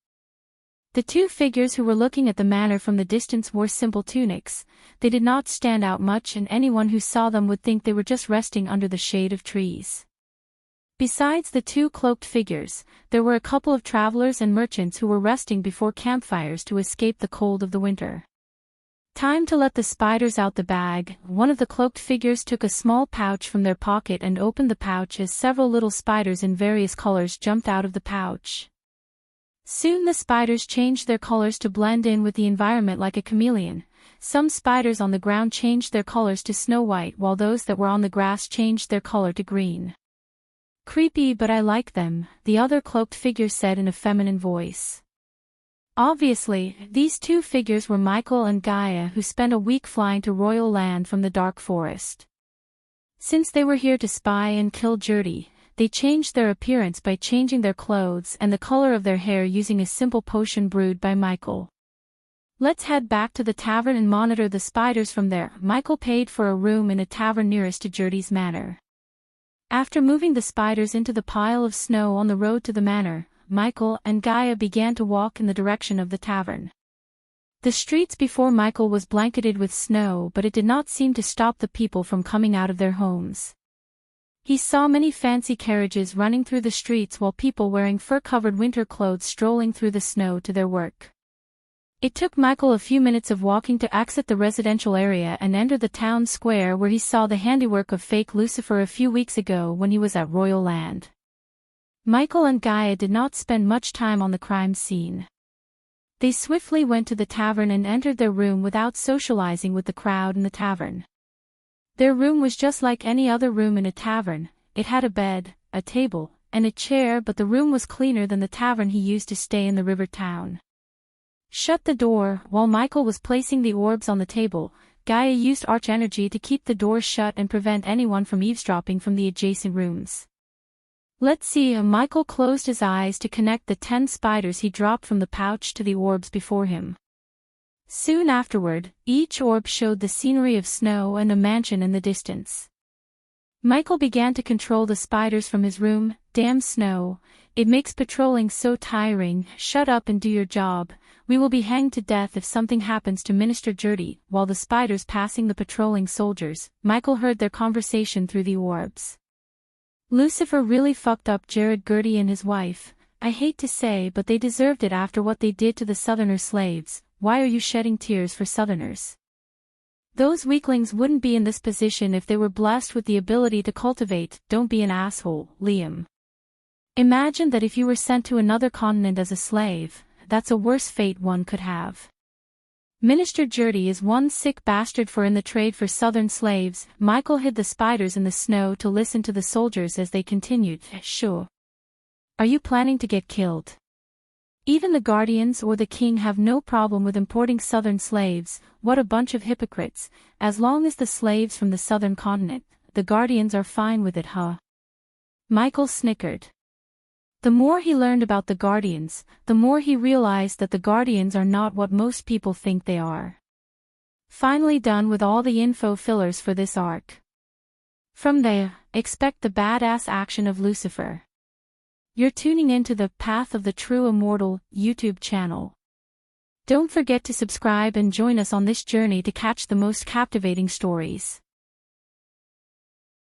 The 2 figures who were looking at the manor from the distance wore simple tunics. They did not stand out much, and anyone who saw them would think they were just resting under the shade of trees. Besides the 2 cloaked figures, there were a couple of travelers and merchants who were resting before campfires to escape the cold of the winter. Time to let the spiders out the bag. One of the cloaked figures took a small pouch from their pocket and opened the pouch as several little spiders in various colors jumped out of the pouch. Soon the spiders changed their colors to blend in with the environment like a chameleon. Some spiders on the ground changed their colors to snow white, while those that were on the grass changed their color to green. Creepy, but I like them, the other cloaked figure said in a feminine voice. Obviously, these two figures were Michael and Gaia, who spent a week flying to royal land from the dark forest. Since they were here to spy and kill Jurdi, they changed their appearance by changing their clothes and the color of their hair using a simple potion brewed by Michael. Let's head back to the tavern and monitor the spiders from there. Michael paid for a room in a tavern nearest to Jurdi's manor. After moving the spiders into the pile of snow on the road to the manor, Michael and Gaia began to walk in the direction of the tavern. The streets before Michael was blanketed with snow, but it did not seem to stop the people from coming out of their homes. He saw many fancy carriages running through the streets while people wearing fur-covered winter clothes strolling through the snow to their work. It took Michael a few minutes of walking to exit the residential area and enter the town square where he saw the handiwork of fake Lucifer a few weeks ago when he was at Royal Land. Michael and Gaia did not spend much time on the crime scene. They swiftly went to the tavern and entered their room without socializing with the crowd in the tavern. Their room was just like any other room in a tavern. It had a bed, a table, and a chair, but the room was cleaner than the tavern he used to stay in the river town. Shut the door. While Michael was placing the orbs on the table, Gaia used arch energy to keep the door shut and prevent anyone from eavesdropping from the adjacent rooms. Let's see. Michael closed his eyes to connect the 10 spiders he dropped from the pouch to the orbs before him. Soon afterward, each orb showed the scenery of snow and a mansion in the distance. Michael began to control the spiders from his room. Damn snow, it makes patrolling so tiring. Shut up and do your job. We will be hanged to death if something happens to Minister Jurdi. While the spiders passing the patrolling soldiers, Michael heard their conversation through the orbs. Lucifer really fucked up Jared Gertie and his wife. I hate to say, but they deserved it after what they did to the Southerner slaves. Why are you shedding tears for Southerners? Those weaklings wouldn't be in this position if they were blessed with the ability to cultivate. Don't be an asshole, Liam. Imagine that if you were sent to another continent as a slave, that's a worse fate one could have. Minister Jurdi is one sick bastard for in the trade for Southern slaves. Michael hid the spiders in the snow to listen to the soldiers as they continued. Sure. Are you planning to get killed? Even the Guardians or the King have no problem with importing Southern slaves. What a bunch of hypocrites. As long as the slaves from the Southern continent, the Guardians are fine with it, huh? Michael snickered. The more he learned about the Guardians, the more he realized that the Guardians are not what most people think they are. Finally done with all the info fillers for this arc. From there, expect the badass action of Lucifer. You're tuning into the Path of the True Immortal YouTube channel. Don't forget to subscribe and join us on this journey to catch the most captivating stories.